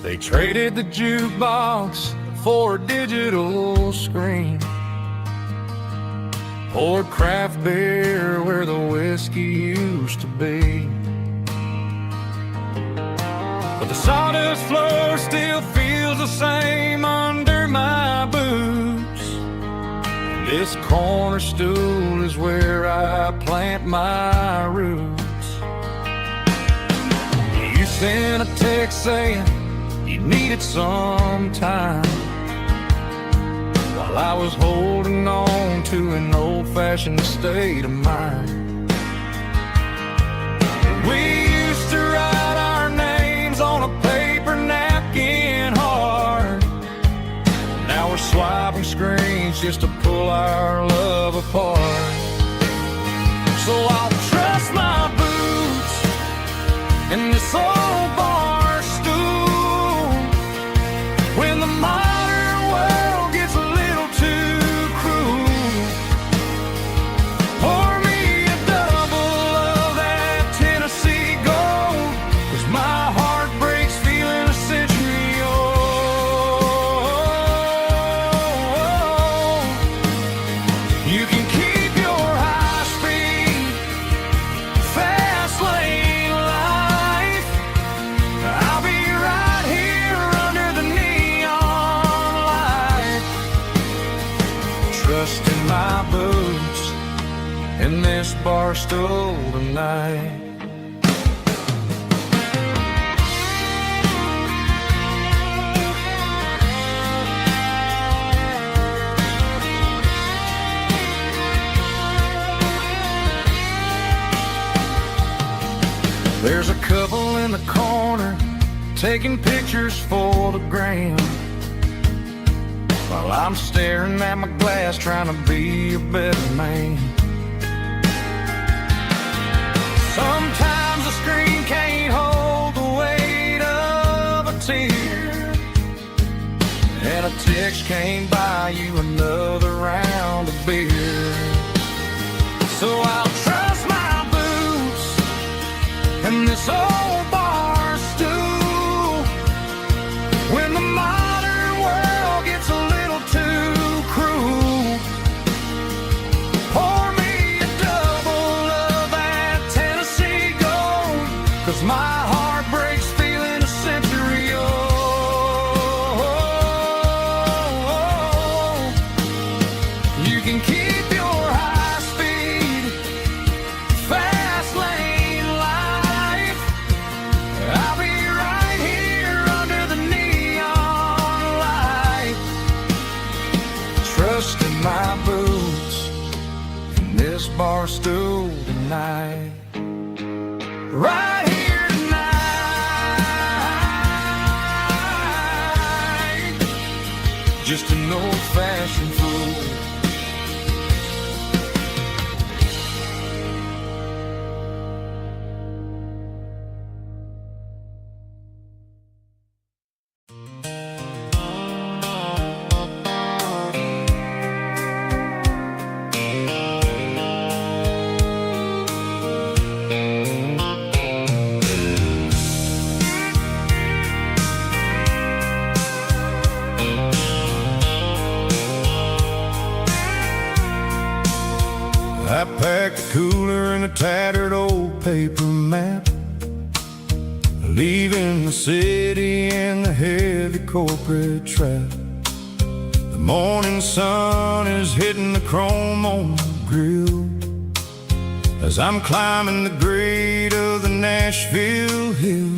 They traded the jukebox for a digital screen, poured craft beer where the whiskey used to be. But the sawdust floor still feels the same under my boots. This corner stool is where I plant my roots. You sent a text saying you needed some time, while I was holding on to an old-fashioned state of mind. We used to write our names on a paper napkin hard. Now we're swiping screens just to pull our love apart. So I'll trust my boots and this old bar stool when the modern world gets a little too cruel. Pour me a double of that Tennessee Gold, 'cause my heart breaks feeling a century old. You can keep your high-speed fast lane life, stool tonight. There's a couple in the corner taking pictures for the gram, while I'm staring at my glass trying to be a better man. Sometimes the screen can't hold the weight of a tear, and a text can't buy you another round of beer. So I'll trust my boots and this old bar stool when the modern world gets a little too cruel. Pour me a double of that Tennessee Gold, 'cause my heart breaks feeling a century old. You can keep your high speed, fast lane life. I'll be right here under the neon light, trusting my boots in this bar stool tonight. Right here tonight, just an old-fashioned fool. I packed a cooler and a tattered old paper map, leaving the city and the heavy corporate trap. The morning sun is hitting the chrome on the grill as I'm climbing the grade of the Nashville hill.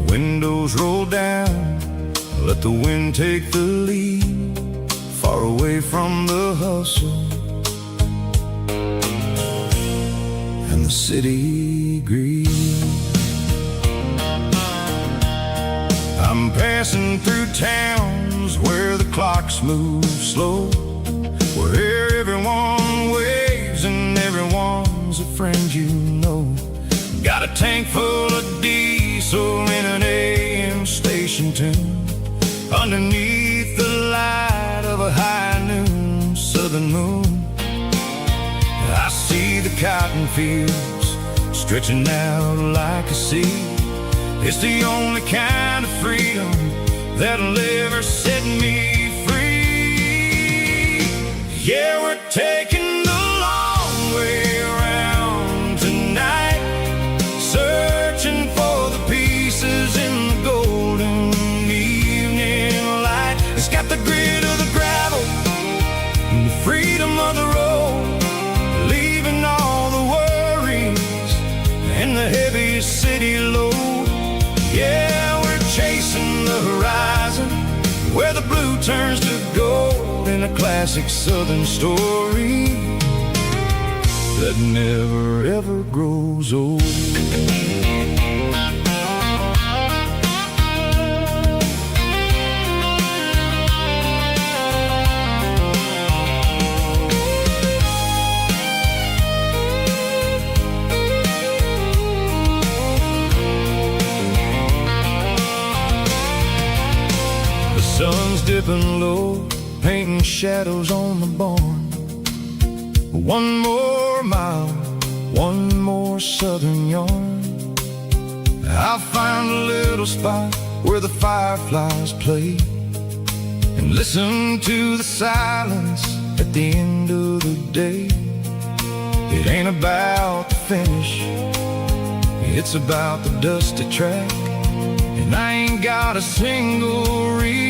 Windows roll down, let the wind take the lead, far away from the hustle and the city green. I'm passing through towns where the clocks move slow, where everyone waves and everyone's a friend you know. Got a tank full of diesel in an AM station tune, underneath the light of a high noon southern moon. I see the cotton fields stretching out like a sea. It's the only kind of freedom that'll ever set me free. Yeah, we're taking the long way around tonight, searching for the pieces in the golden evening light. It's got the grit of the gravel and the freedom of the road, leaving all the worries and the heavy city load. Yeah, we're chasing the horizon where the blue turns to gold, in a classic southern story that never ever grows old. Sun's dipping low, painting shadows on the barn. One more mile, one more southern yarn. I'll find a little spot where the fireflies play and listen to the silence at the end of the day. It ain't about the finish, it's about the dusty track, and I ain't got a single reason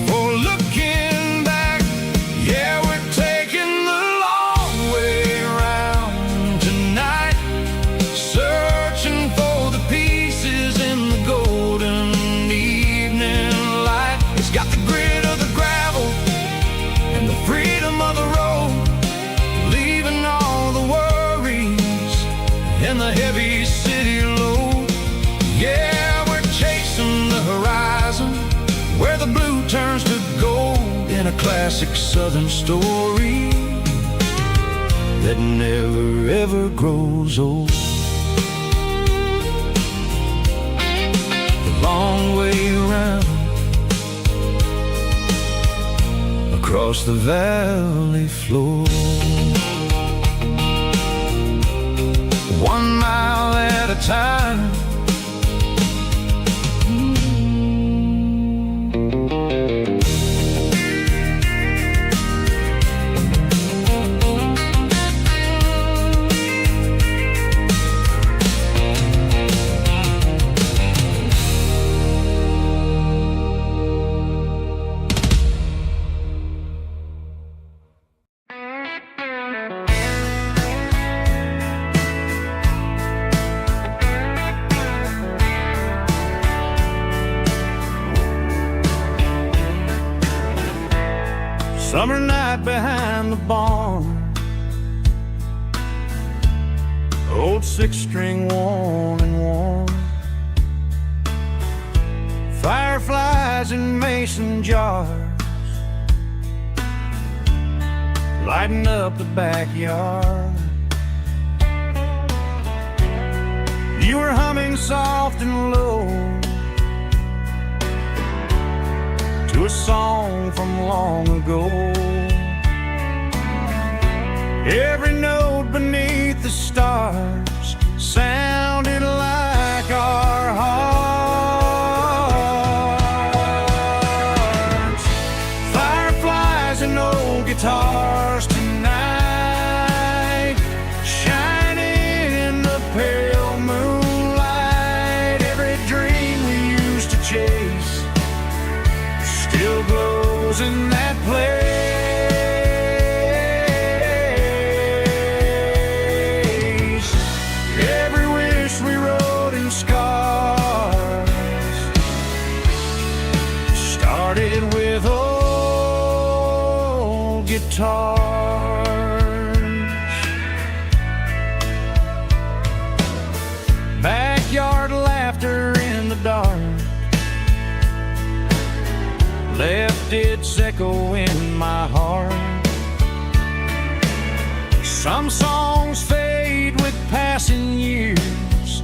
for looking back. Yeah, we're taking the long and the heavy city load. Yeah, we're chasing the horizon, where the blue turns to gold, in a classic southern story that never ever grows old. The long way around, across the valley floor, 1 mile at a time. Summer night behind the barn, old 6-string worn and worn, fireflies in mason jars lighting up the backyard. You were humming soft and low to a song from long ago. Every note beneath the stars sounded like our hearts. Fireflies and old guitars tonight, shining in the pale moonlight. Every dream we used to chase still glows in that place. Every wish we wrote in scars started with old guitars. Backyard laughter in the dark left its echo in my heart. Some songs fade with passing years,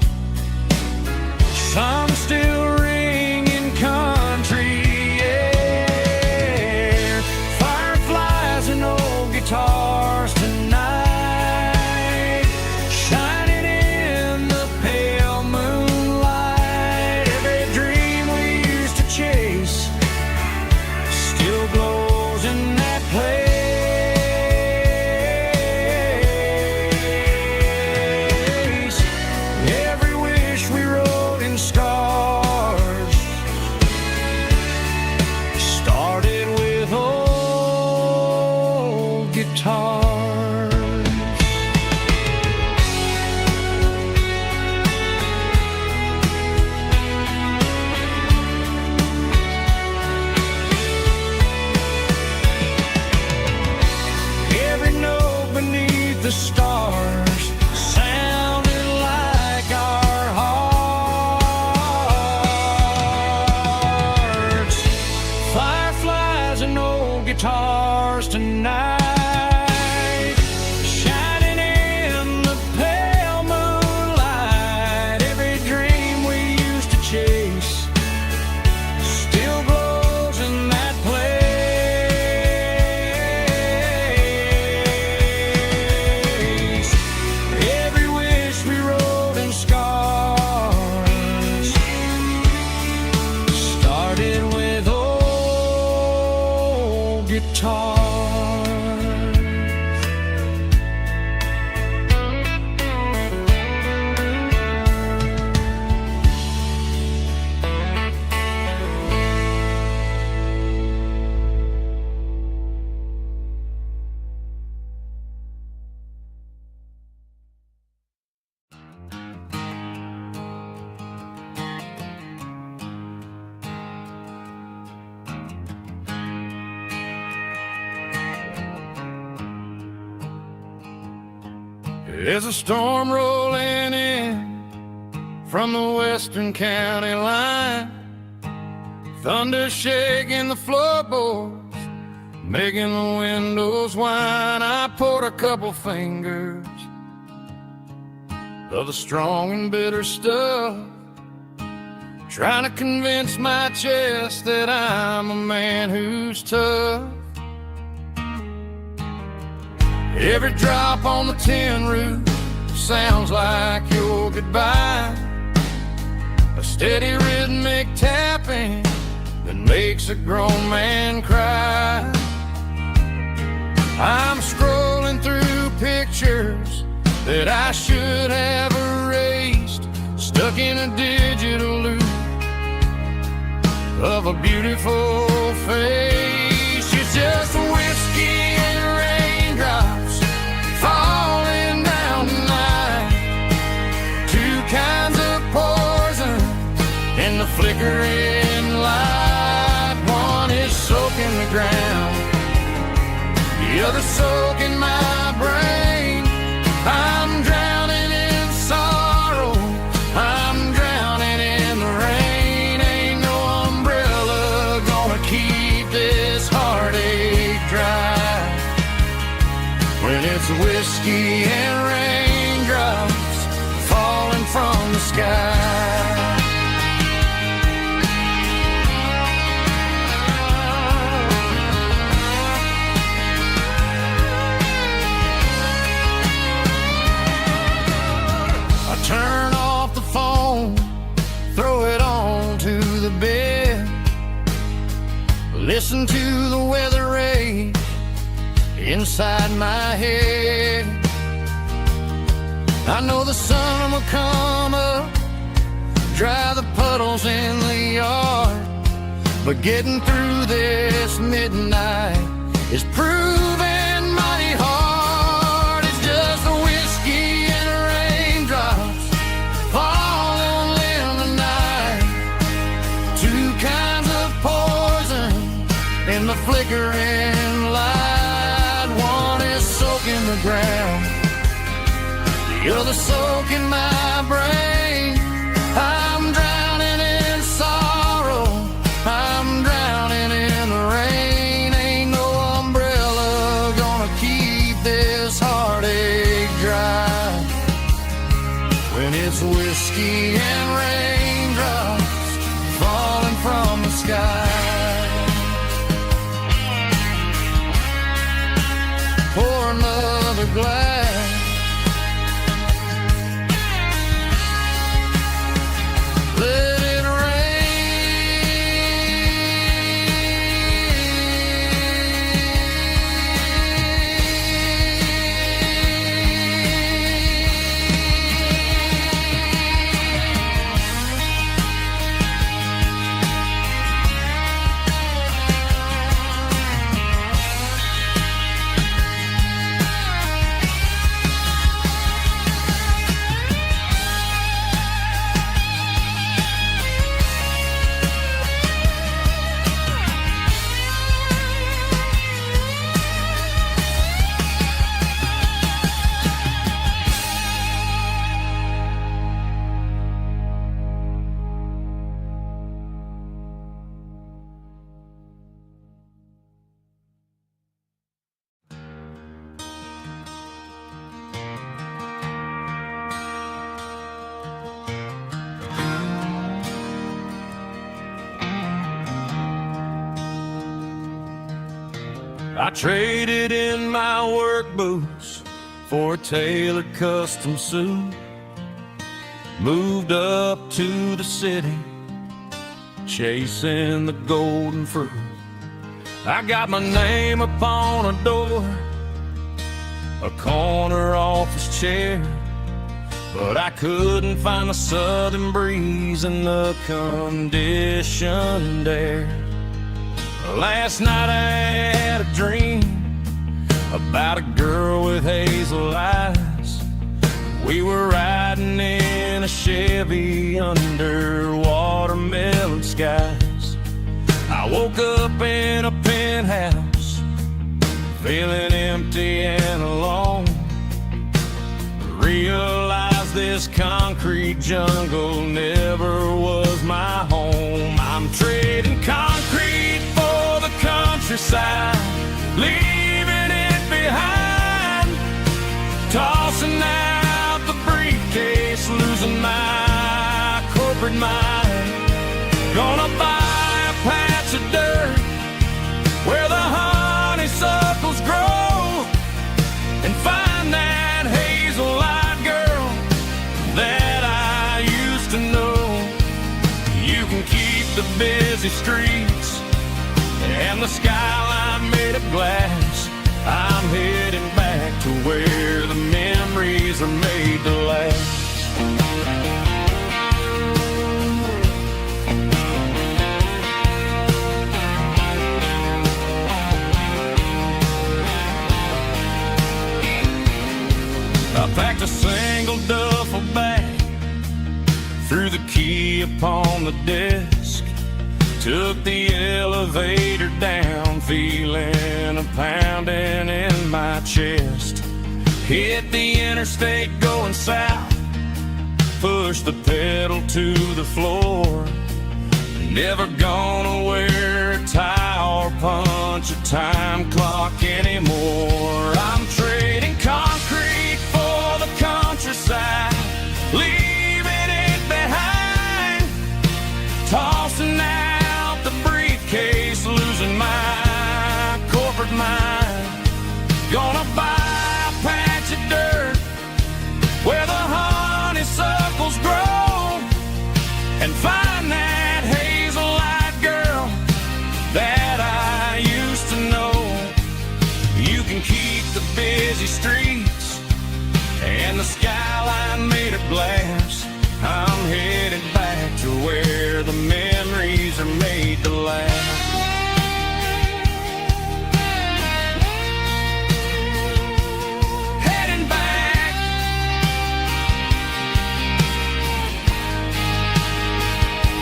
some still ring in country air. Fireflies and old guitars tonight, shining in the pale moonlight. Every dream we used to chase still glows in that place. Every wish we wrote in scars started with old guitars. Every note beneath the stars sounded like our hearts. Fireflies and old guitars tonight, shining in the pale moonlight. Every dream we used to chase still glows in that place. Every wish we wrote in scars started with old guitars. There's a storm rolling in from the western county line, thunder shaking the floorboards, making the windows whine. I poured a couple fingers of the strong and bitter stuff, trying to convince my chest that I'm a man who's tough. Every drop on the tin roof sounds like your goodbye, a steady rhythmic tapping that makes a grown man cry. I'm scrolling through pictures that I should have erased, stuck in a digital loop of a beautiful face. It's just whiskey and raindrops falling down tonight, two kinds of poison in the flickering light. One is soaking the ground, the other soaking my brain. I'm drowning in sorrow, I'm drowning in the rain. Ain't no umbrella gonna keep this heartache dry when it's whiskey and raindrops falling from the sky. Turn off the phone, throw it on to the bed, listen to the weather rage inside my head. I know the sun will come up, dry the puddles in the yard, but getting through this midnight is proving mighty hard. It's just a whiskey and raindrops falling in the night, two kinds of poison in the flickering light. One is soaking the ground, the other soaking my brain. I'm drowning in sorrow, I'm drowning in the rain. Ain't no umbrella gonna keep this heartache dry when it's whiskey and raindrops falling from the sky. Pour another glass, let it I traded in my work boots for a tailored custom suit, moved up to the city, chasing the golden fruit. I got my name upon a door, a corner office chair, but I couldn't find the southern breeze in the conditioned air. Last night I had a dream about a girl with hazel eyes. We were riding in a Chevy under watermelon skies. I woke up in a penthouse, feeling empty and alone. this concrete jungle never was my home. I'm trading concrete for the countryside, leaving it behind, tossing out the briefcase, losing my corporate mind. Gonna buy a patch of dirt where the honeysuckles grow, and find that hazel-eyed girl that I used to know. You can keep the busy streets and the skyline made of glass. I'm heading back to where the memories are made to last. I packed a single duffel bag, threw the key upon the desk, took the elevator down, feeling a pounding in my chest. Hit the interstate going south, pushed the pedal to the floor. Never gonna wear a tie or punch a time clock anymore. I'm trading concrete for the countryside, leaving it behind, tossing out the briefcase, losing my corporate mind. Gonna buy a patch of dirt where the honeysuckles grow, and find that hazel-eyed girl that I used to know. You can keep the busy streets and the skyline made of glass. I'm headed back to where the memories are made to last. Heading back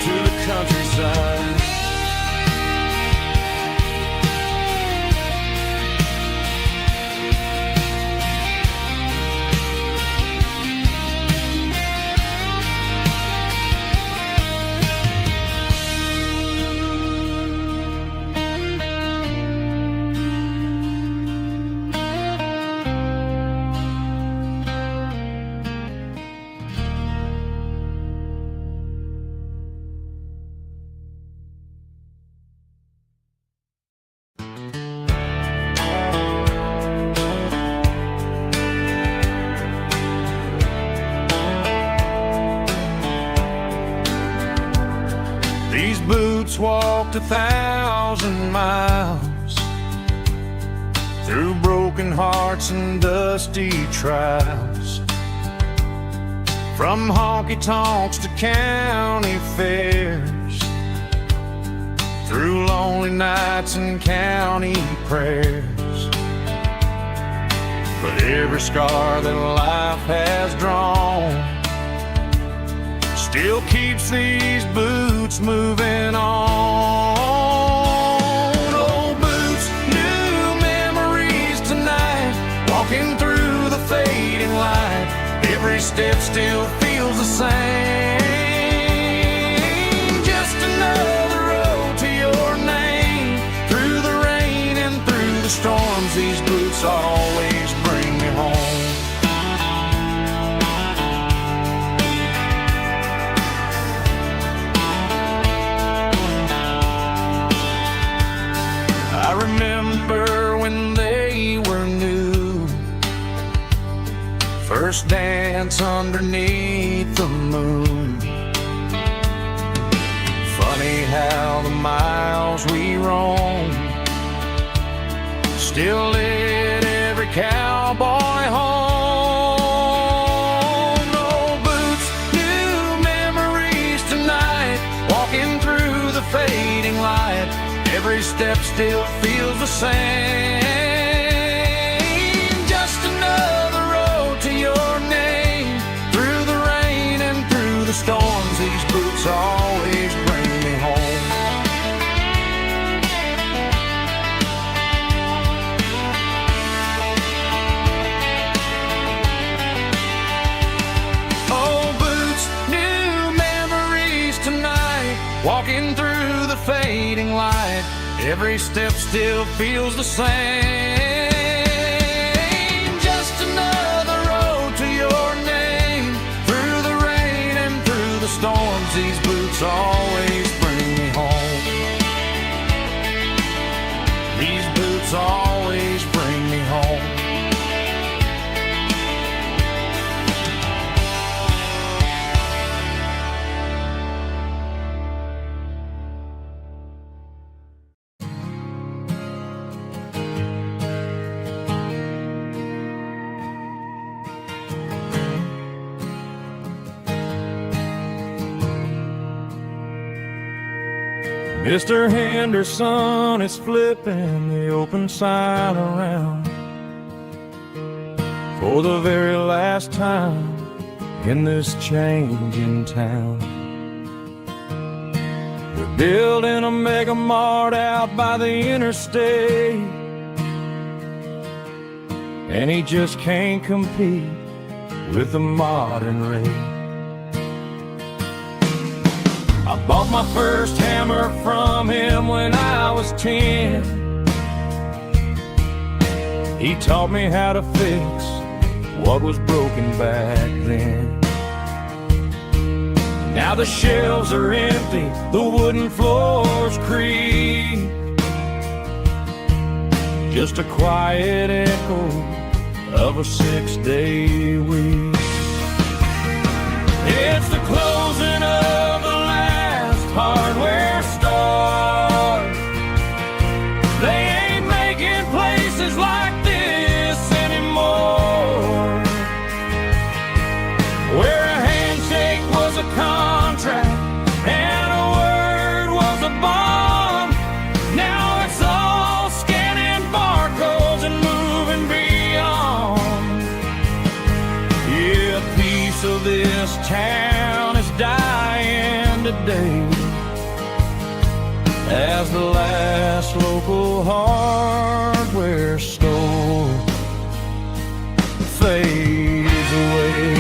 to the countryside. These boots walked 1,000 miles through broken hearts and dusty trials, from honky-tonks to county fairs, through lonely nights and county prayers. But every scar that life has drawn still keeps these boots moving on. Old boots, new memories tonight, walking through the fading light. Every step still feels the same. Just another road to your name. Through the rain and through the storms, these boots always bring me home. I remember when they were new, first dance underneath the moon. Funny how the miles we roamed still lit every cowboy home. Old boots, new memories tonight, walking through the fading light. Every step still feels the same. Just another road to your name. Through the rain and through the storms, these boots always bring me home. Walking through the fading light, every step still feels the same. Just another road to your name. Through the rain and through the storms, these boots always bring me home. These boots always bring me home. Mr. Henderson is flipping the open sign around for the very last time in this changing town. They're building a mega mart out by the interstate, and he just can't compete with the modern rate. I bought my first hammer from him when I was 10. He taught me how to fix what was broken back then. Now the shelves are empty, the wooden floors creak, just a quiet echo of a 6-day week. It's the closing of the hardware store. They ain't making places like this anymore, where a handshake was a contract and a word was a bond. Now it's all scanning barcodes and moving beyond. Yeah, a piece of this town is dying today as the last local hardware store fades away.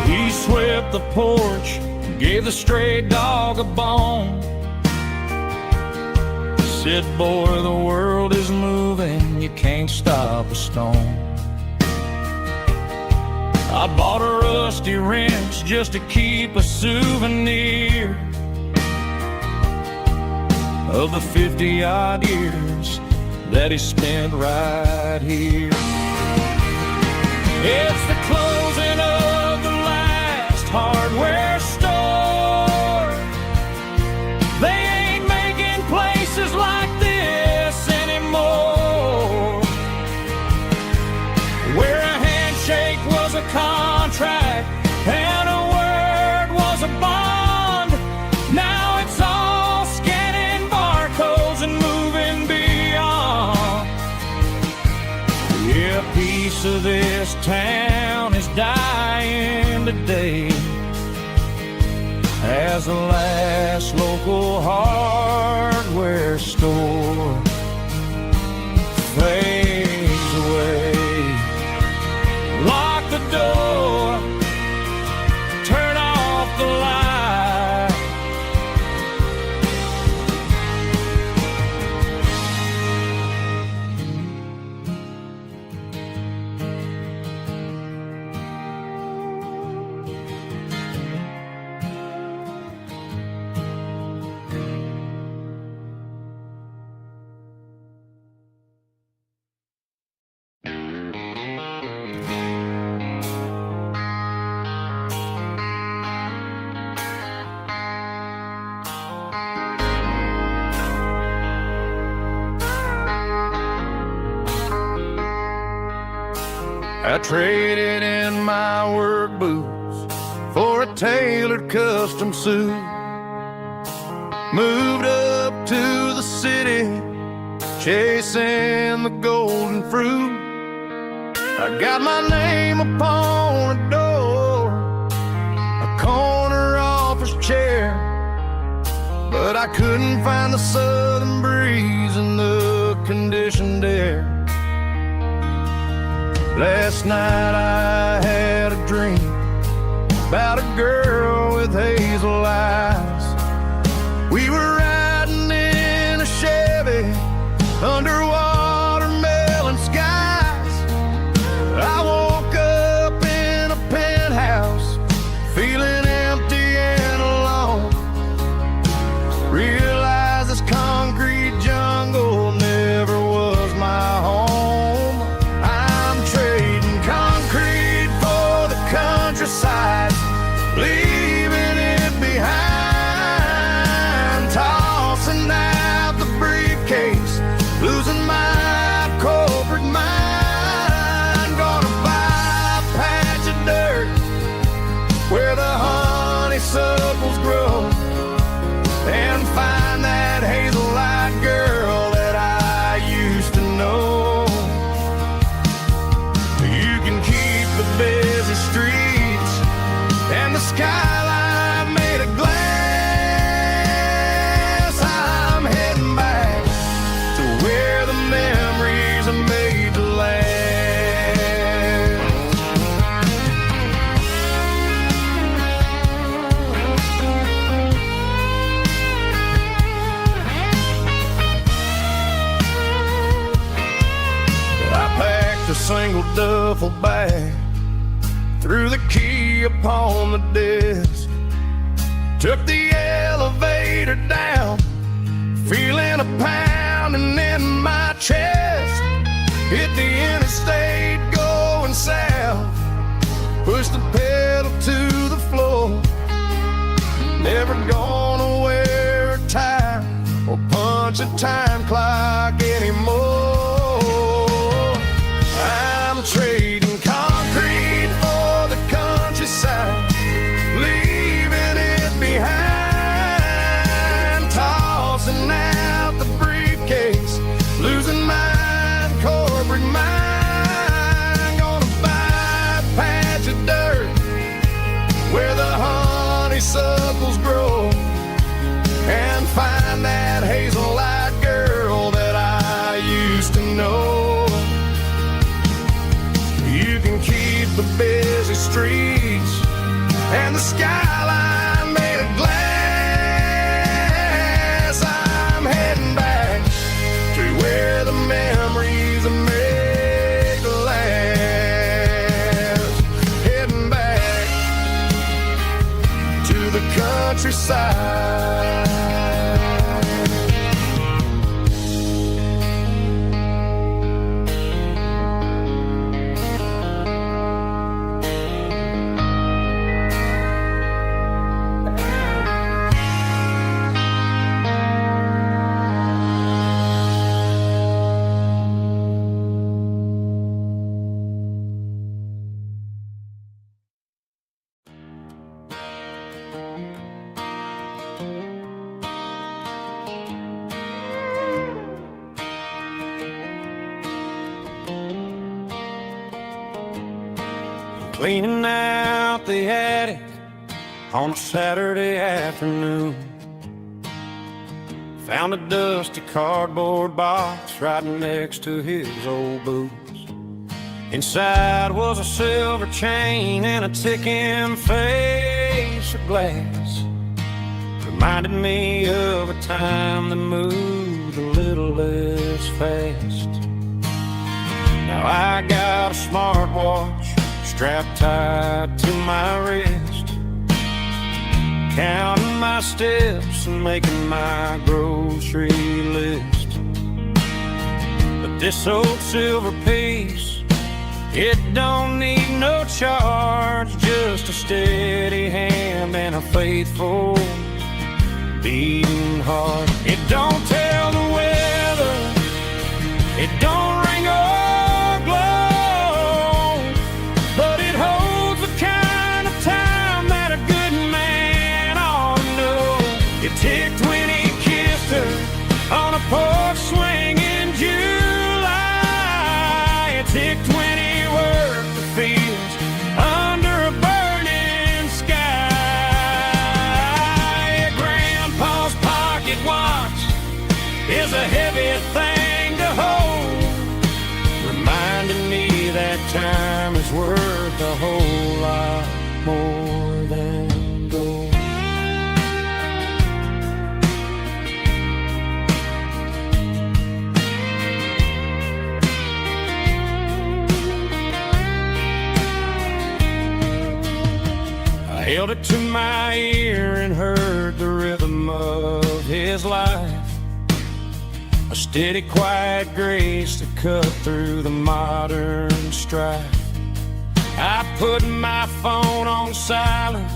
He swept the porch, gave the stray dog a bone, said, boy, the world is moving, you can't stop a stone. I bought a rusty wrench just to keep a souvenir of the 50-odd years that he spent right here. It's the closing of the last hardware store. They ain't making places like this anymore, where a handshake was a contract and a word was a bond. Now it's all scanning barcodes and moving beyond. Yeah, a piece of this town is dying today as the last local hardware store fades away. Lock the door, turn off the light. I traded in my work boots for a tailored custom suit. Moved up to the city, chasing the golden fruit. I got my name upon a door, a corner office chair, but I couldn't find the southern breeze in the conditioned air. Last night I had a dream about a girl with hazel eyes. We were riding in a Chevy under watermelon skies. I woke up in a penthouse feeling empty and alone. Realized this concrete jungle never was my home. I'm trading concrete for the countryside, leaving it behind, tossing out the briefcase, losing my corporate mind. Gonna buy a patch of dirt where the honeysuckles grow, and find that hazel-eyed girl that I used to know. You can keep the busy streets and the skyline made of glass. I'm heading back to where the memories are made to last. I packed a single duffel bag, threw the key upon the desk, took the elevator down, feeling a pounding in my chest. Hit the interstate going south, pushed the pedal to the floor. Never gonna wear a tie or punch a time clock anymore. I'm trading concrete for the countryside, leaving it behind, tossing out the briefcase, losing my corporate mind. Gonna buy a patch of dirt where the honeysuckles grow, and find that hazel-eyed girl that I used to know. You can keep the busy streets and the skyline made of glass. I'm heading back to where the memories are made to last. Heading back to the countryside. Cleaning out the attic on a Saturday afternoon, found a dusty cardboard box right next to his old boots. Inside was a silver chain and a ticking face of glass. Reminded me of a time that moved a little less fast. Now I got a smartwatch strapped tight to my wrist, counting my steps and making my grocery list. But this old silver piece, it don't need no charge, just a steady hand and a faithful beating heart. It don't tell the weather, it don't ring or glow, but it holds the kind of time that a good man ought to know. It ticked when he kissed her on a porch swing in July. It ticked when he worked the fields under a burning sky. Grandpa's pot a heavy thing to hold, reminding me that time is worth a whole lot more than gold. I held it to my ear and heard the rhythm of his life, a steady, quiet grace that cut through the modern strife. I put my phone on silent,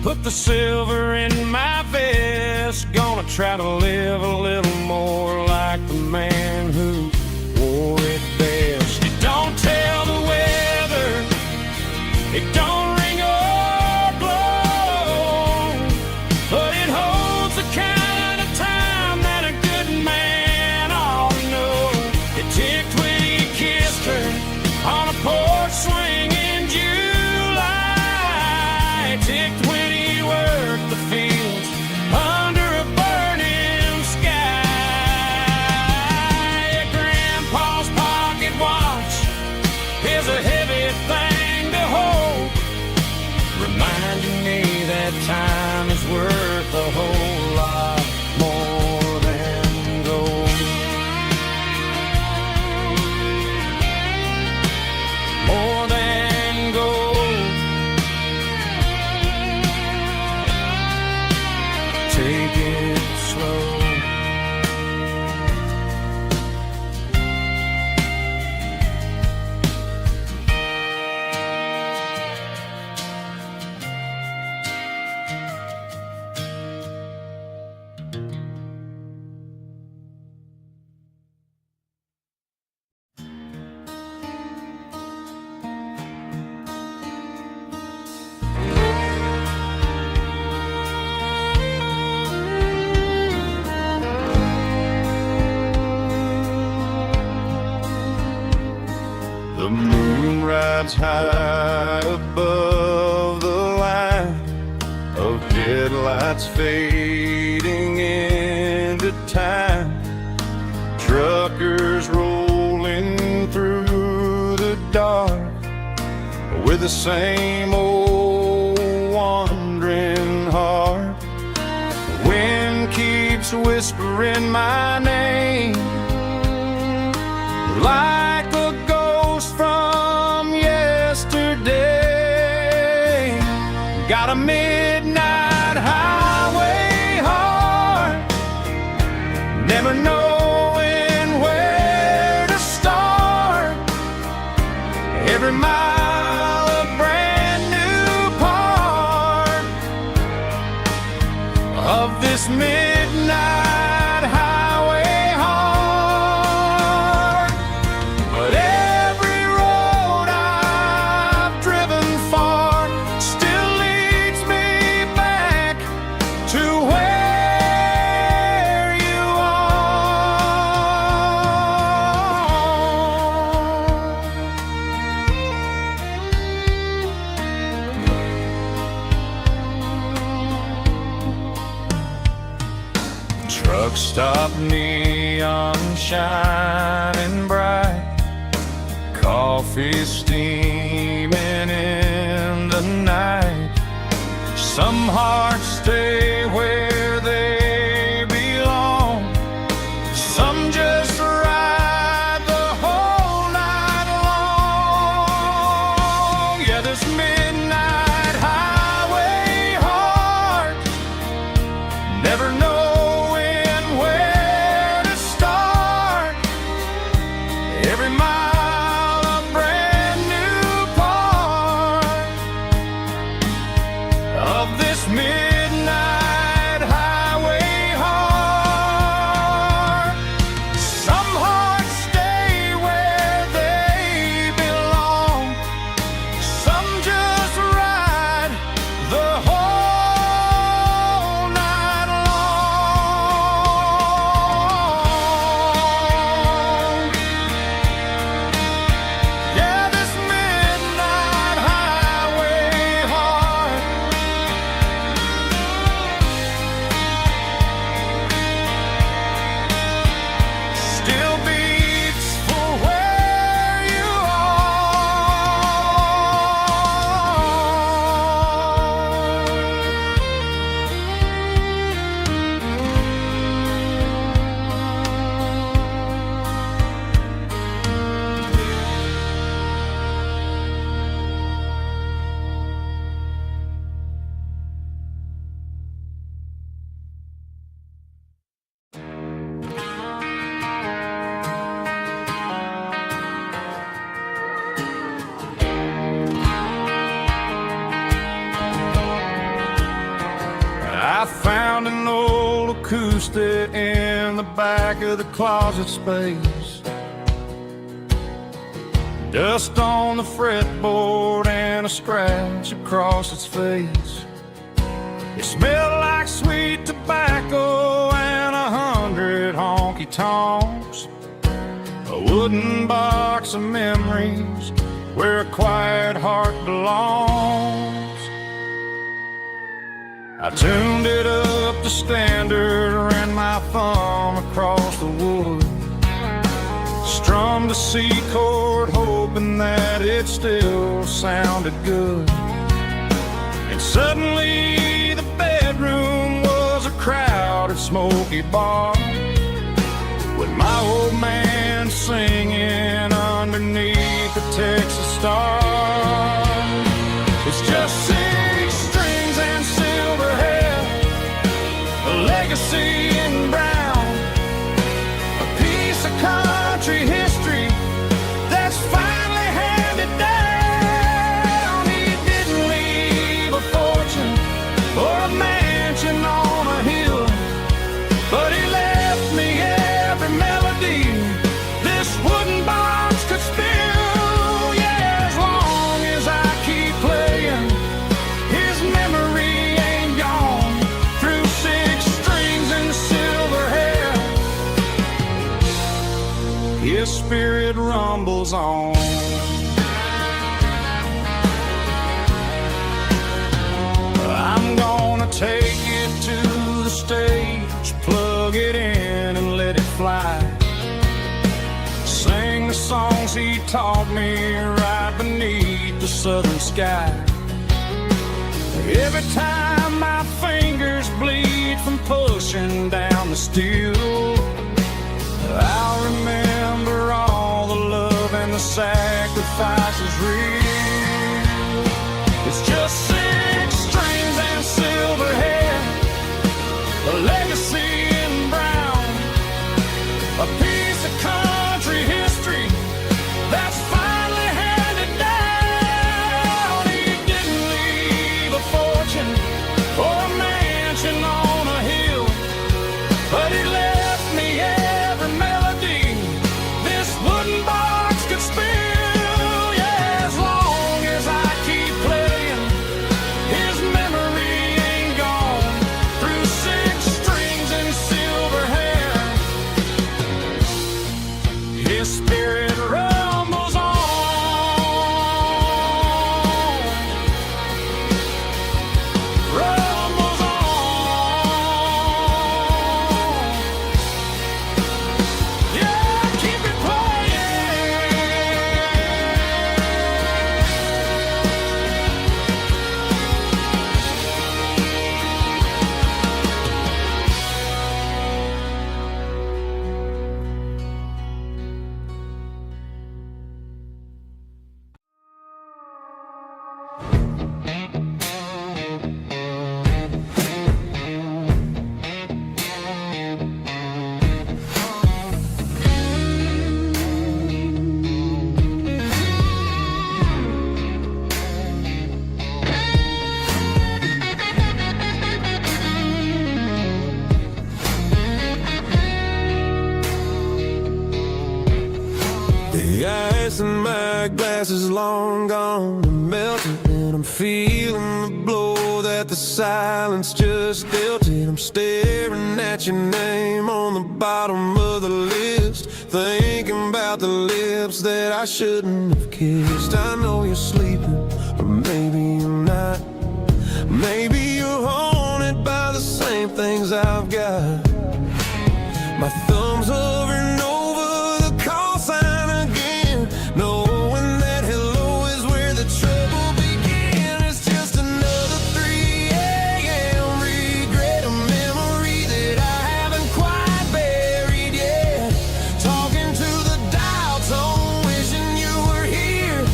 put the silver in my vest, gonna try to live a little more like the man who wore it best. It don't tell the weather, it don't ring or blow, but it holds the kind of time that a good man ought to know. It ticked when he kissed her on a porch swing in July. It ticked when he worked the fields under a burning sky. Grandpa's pocket watch is a heavy thing to hold, reminding me that time is worth a whole lot more than gold. More than gold. Take it slow. The moon rides high above the line of headlights fading into time. Truckers rolling through the dark with the same old wandering heart. The wind keeps whispering my name like a ghost from yesterday. Got a midnight highway heart, never knowing where to start. Every mile a brand new part of this midnight highway heart. But every road I've driven far still leads me back to where you are. Truck stop, neon shining bright, coffee steaming in the night. Some hearts stay where they belong, some just ride the whole night long. Yeah, this midnight highway heart, never knowing where to start. Every mile a brand new part of this midnight acoustic in the back of the closet space. Dust on the fretboard and a scratch across its face. It smelled like sweet tobacco and 100 honky-tonks. A wooden box of memories where a quiet heart belongs. I tuned it up to standard, ran my thumb across the wood, strummed a C chord hoping that it still sounded good. And suddenly the bedroom was a crowded smoky bar, with my old man singing underneath the Texas star. It's just 6 strings and silver hair, a legacy in brown, a piece of country history that's finally handed down. He didn't leave a fortune or a mansion on a hill, but he left me every melody this wooden box could spill. Yeah, as long as I keep playing, his memory ain't gone. Through 6 strings and silver hair, his spirit rumbles on. I'm gonna take it to the stage, plug it in and let it fly. Sing the songs he taught me right beneath the southern sky. Every time my fingers bleed from pushing down the steel, I'll remember all the love and the sacrifices real. It's just 6 strings and silver hair, a legacy in brown, a piece of country history that's finally handed down. He didn't leave a fortune or a mansion on a hill, but he left me every melody this wooden box could spill. Yeah, as long as I keep playing, his memory ain't gone. Through 6 strings and silver hair, his spirit rumbles on. Rumbles on. Yeah, keep it playing. The ice in my glass is long gone and melted, and I'm feeling the blow that the silence just dealt it. I'm staring at your name on the bottom of the list, thinking about the lips that I shouldn't have kissed. I know you're sleeping, or maybe you're not. Maybe you're haunted by the same things I've got. My thumb's hovering over the call sign again, knowing that hello is where the trouble began. It's just another 3 a.m. regret, a memory that I haven't quite buried yet. Talking to the dial tone, wishing you were here,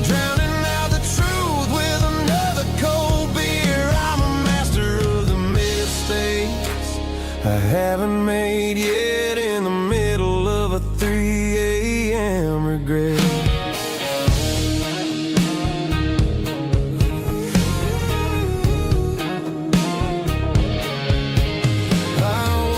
drowning out the truth with another cold beer. I'm a master of the mistakes I haven't made yet, in the middle of a 3 a.m. regret. I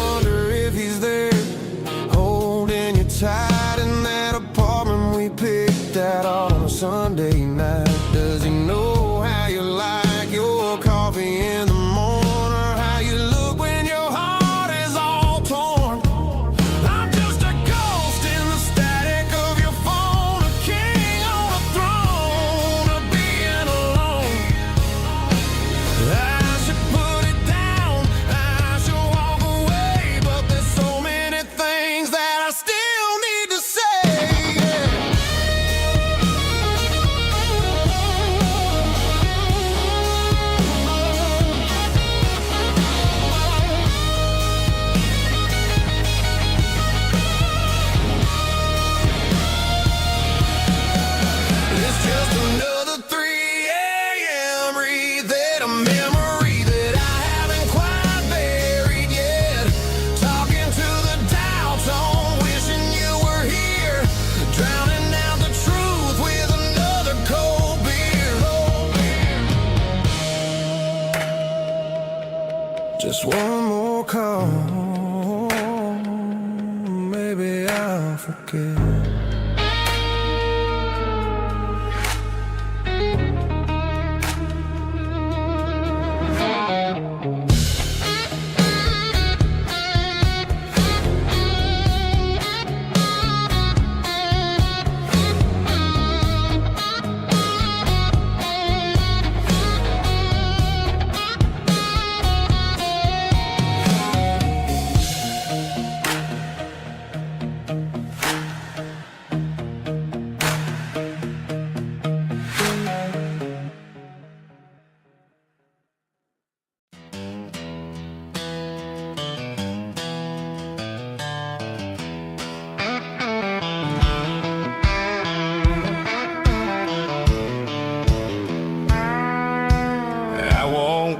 forget.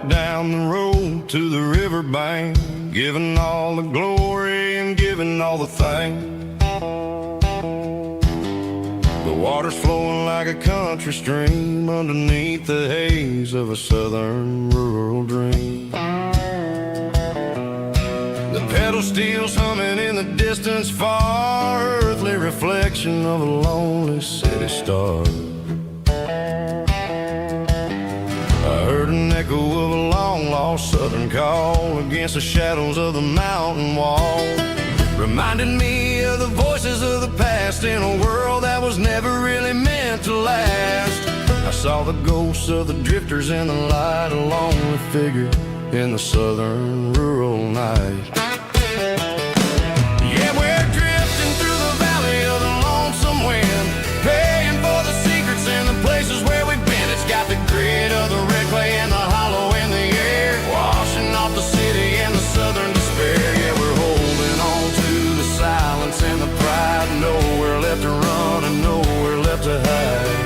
Down the road to the riverbank, giving all the glory and giving all the thanks. The water's flowing like a country stream underneath the haze of a southern rural dream. The pedal steel's humming in the distance far, earthly reflection of a lonely city star. I heard an echo of a long-lost southern call against the shadows of the mountain wall, reminding me of the voices of the past in a world that was never really meant to last. I saw the ghosts of the drifters in the light, a lonely figure in the southern rural night. Yeah, we're drifting through the valley of the lonesome wind, paying for the secrets and the places where we've been. It's got the grit of the red clay and the hollow in the air, washing off the city and the southern despair. Yeah, we're holding on to the silence and the pride, nowhere left to run and nowhere left to hide.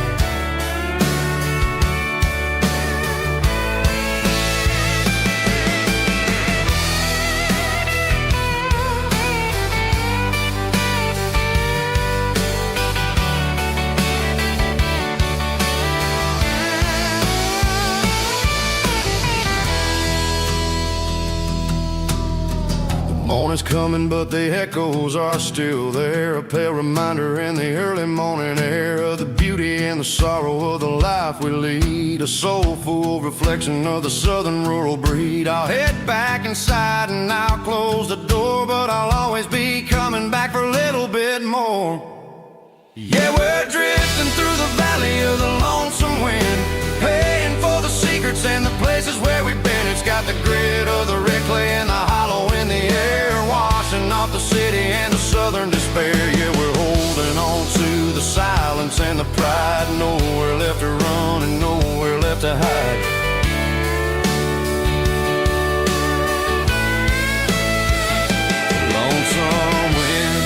Morning's coming, but the echoes are still there, a pale reminder in the early morning air of the beauty and the sorrow of the life we lead, a soulful reflection of the southern rural breed. I'll head back inside and I'll close the door, but I'll always be coming back for a little bit more. Yeah, we're drifting through the valley of the lonesome wind, paying for the secrets and the places where we've been. It's got the grit of the red clay and the hollow in the air, washing off the city and the southern despair. Yeah, we're holding on to the silence and the pride, nowhere left to run and nowhere left to hide. Lonesome wind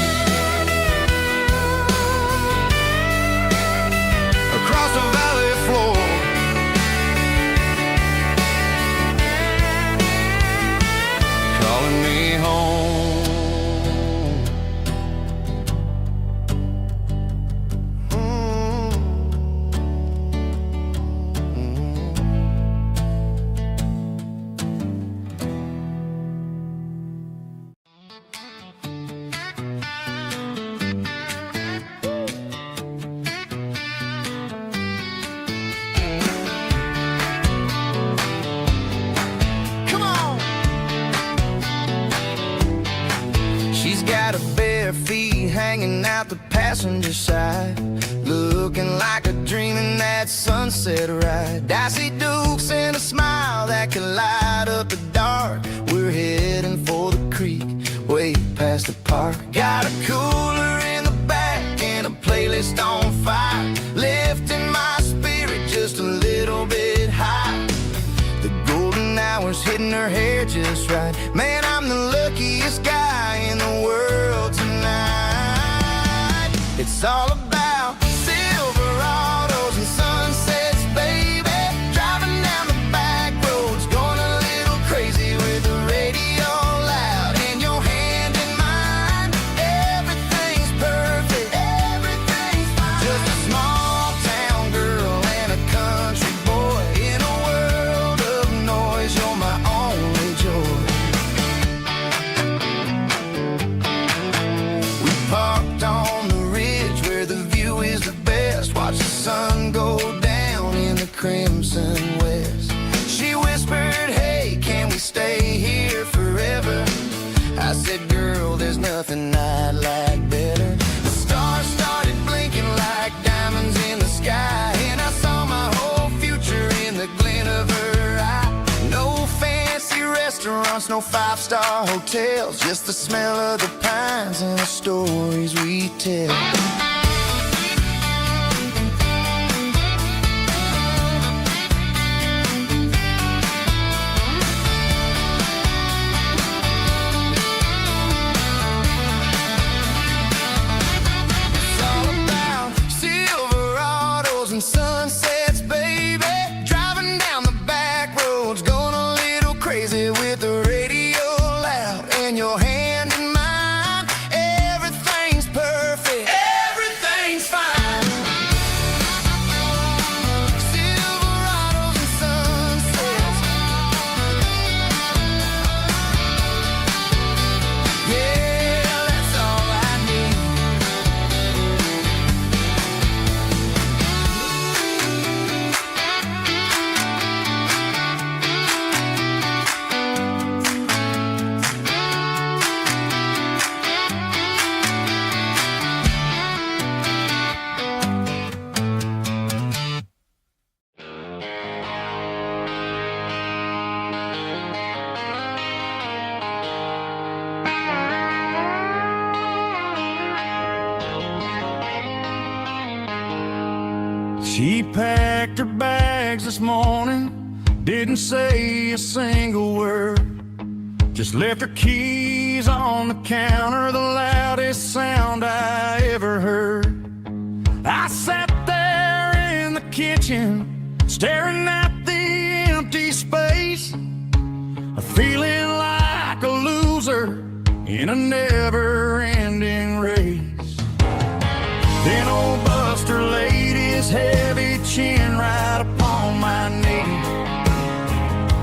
across the valley floor, calling me home. Come on! She's got her bare feet hanging out the passenger side, looking like a dream in that sunset ride. Dicey dukes and a smile that can light up the dark. We're heading for the creek, way past the park. Got a cooler in the back and a playlist on fire, lifting my spirit just a little bit high. The golden hours hitting her hair just right. Man, I'm the luckiest guy in the world tonight. It's all about Silverados and sunsets, baby. Driving down the back roads, going a little crazy with the radio loud and your hand in mine. Everything's perfect, everything's fine. Just a small town girl and a country boy in a world of noise. You're my only joy. We parked on said, girl, there's nothing I'd like better. The stars started blinking like diamonds in the sky, and I saw my whole future in the glint of her eye. No fancy restaurants, no five-star hotels, just the smell of the pines and the stories we tell. Sunsets, baby, driving down the back roads, going a little crazy with the radio loud, and your hand in mine. Everything's perfect, everything's fine. Silverados and sunsets, yeah, that's all I need. She packed her bags this morning, didn't say a single word, just left her keys on the counter, the loudest sound I ever heard. I sat there in the kitchen, staring at the empty space, feeling like a loser in a never-ending race. Then old Buster laid his heavy chin right upon my knee,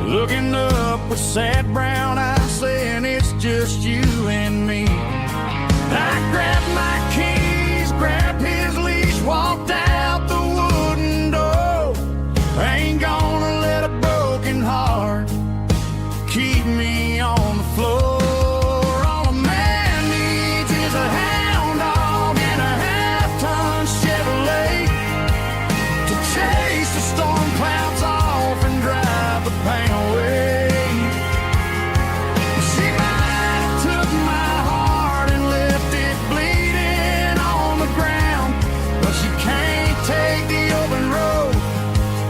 looking up with sad brown eyes, saying it's just you and me. I grabbed my keys, grabbed his leash, walked out the wooden door. I ain't gonna let a broken heart keep me on the floor. All a man needs is a hound dog and a half-ton Chevrolet to chase the storm clouds off and drive the pain away. She might have took my heart and left it bleeding on the ground, but she can't take the open road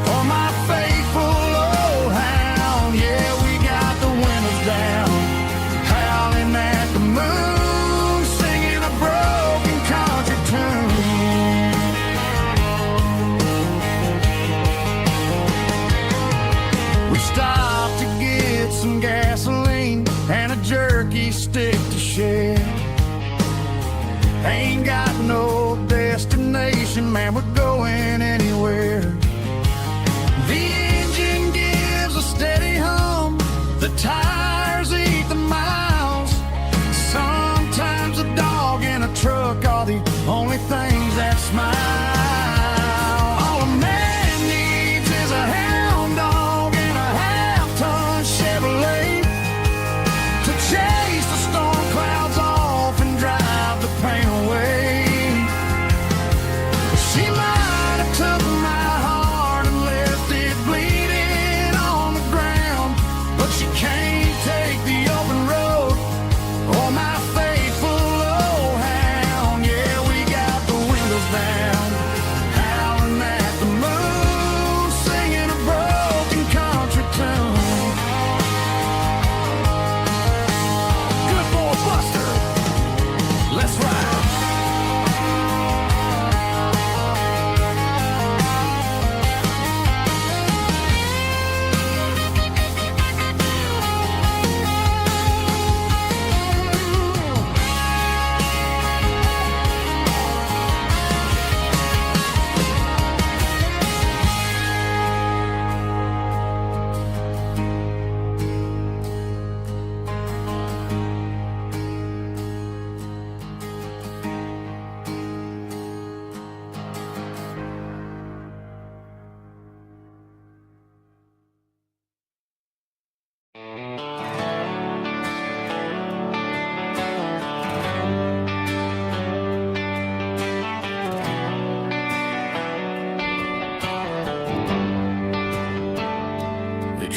for my faithful old hound. Yeah, we got the windows down, howling at the moon, singing a broken country tune. We stopped to get some gasoline and a jerky stick to share. Ain't got no destination, man, we're going anywhere. The engine gives a steady hum, the tires eat the miles. Sometimes a dog and a truck are the only things that smile. All a man needs is a hound dog and a half-ton Chevrolet to chase the storm clouds off and drive the pain away. She might have took my heart and left it bleeding on the ground, but she can't take the open road or my faithful old hound. Yeah, we got the windows down,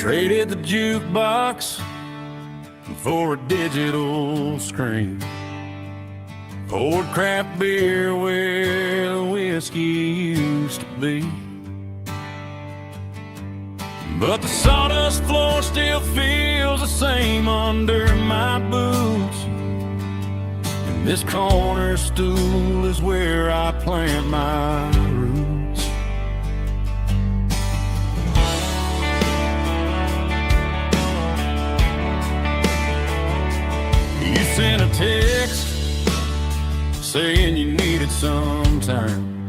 Traded the jukebox for a digital screen. Poured craft beer where the whiskey used to be. But the sawdust floor still feels the same under my boots. And this corner stool is where I plant my roots. You sent a text saying you needed some time,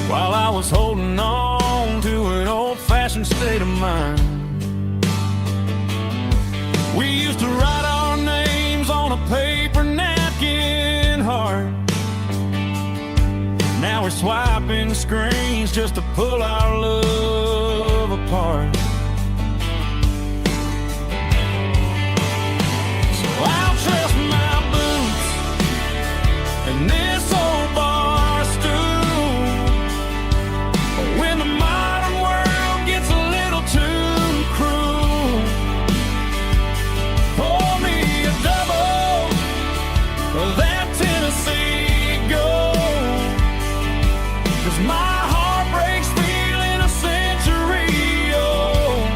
while I was holding on to an old-fashioned state of mind. We used to write our names on a paper napkin heart. Now we're swiping screens just to pull our love apart. So I'll trust my boots and this old bar stool. When the modern world gets a little too cruel, pour me a double of that Tennessee Gold. 'Cause my heart breaks feeling a century old.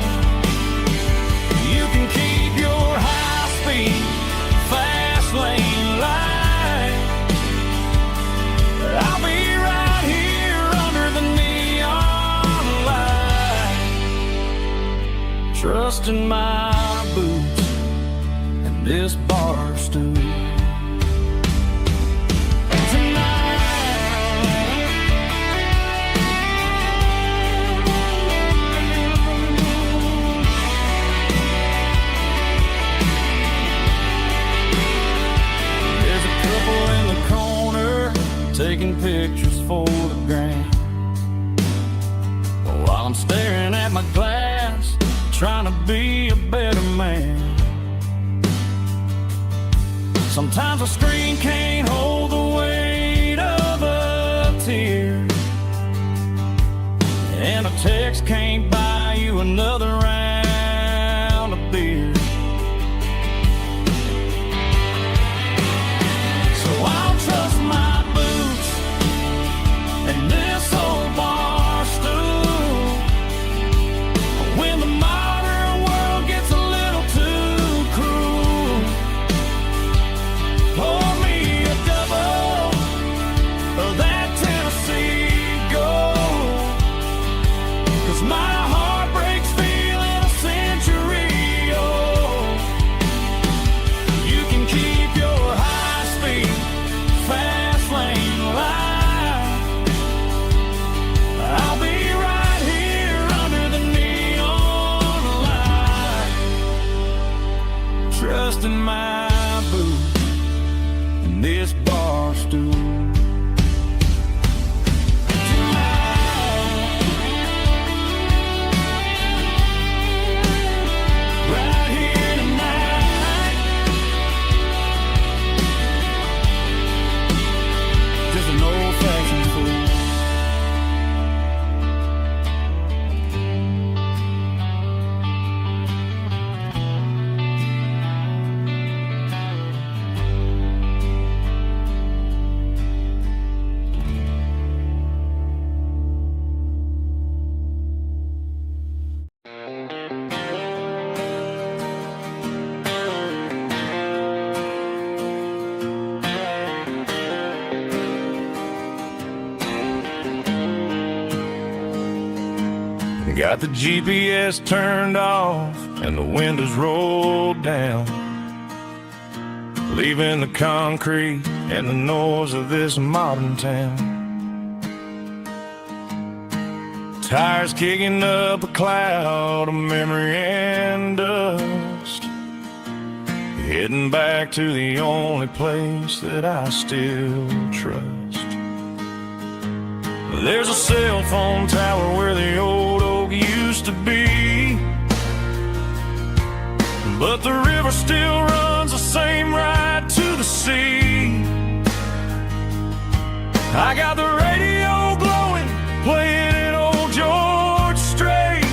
You can keep your high-speed, fast lane light. I'll be right here under the neon light, trusting my boots and this bar stool. There's a couple in the corner taking pictures for the gram, while I'm staring at my glass, trying to be a better man. Sometimes a screen can't hold the weight of a tear, and a text can't buy you another round of beer. So I'll trust my boots and this old bar stool. When the modern world gets a little too cruel, pour me a double of that Tennessee Gold. 'Cause my heart breaks feeling a century old. You can keep your high-speed, fast lane light. I'll be right here under the neon light, trusting my boots and this bar stool. Right here tonight, just an old-fashioned fool. Got the GPS turned off and the windows rolled down, leaving the concrete and the noise of this modern town. Tires kicking up a cloud of memory and dust, heading back to the only place that I still trust. There's a cell phone tower where the old oak used to be, but the river still runs the same right to the sea. I got the radio glowing, playing it old George Strait,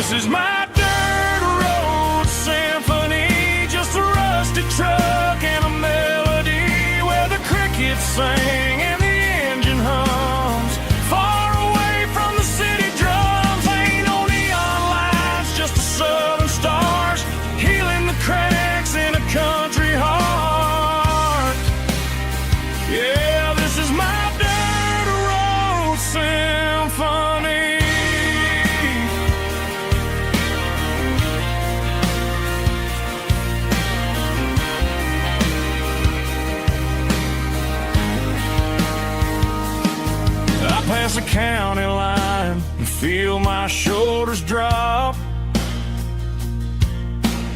This is my dirt road symphony, just a rusty truck and a melody where the crickets sing and the engine hums. Far away from the city drums, ain't no neon lights, just the southern stars healing the cracks in a country heart. Yeah, this is my dirt road symphony. I pass a county line and feel my shoulders drop.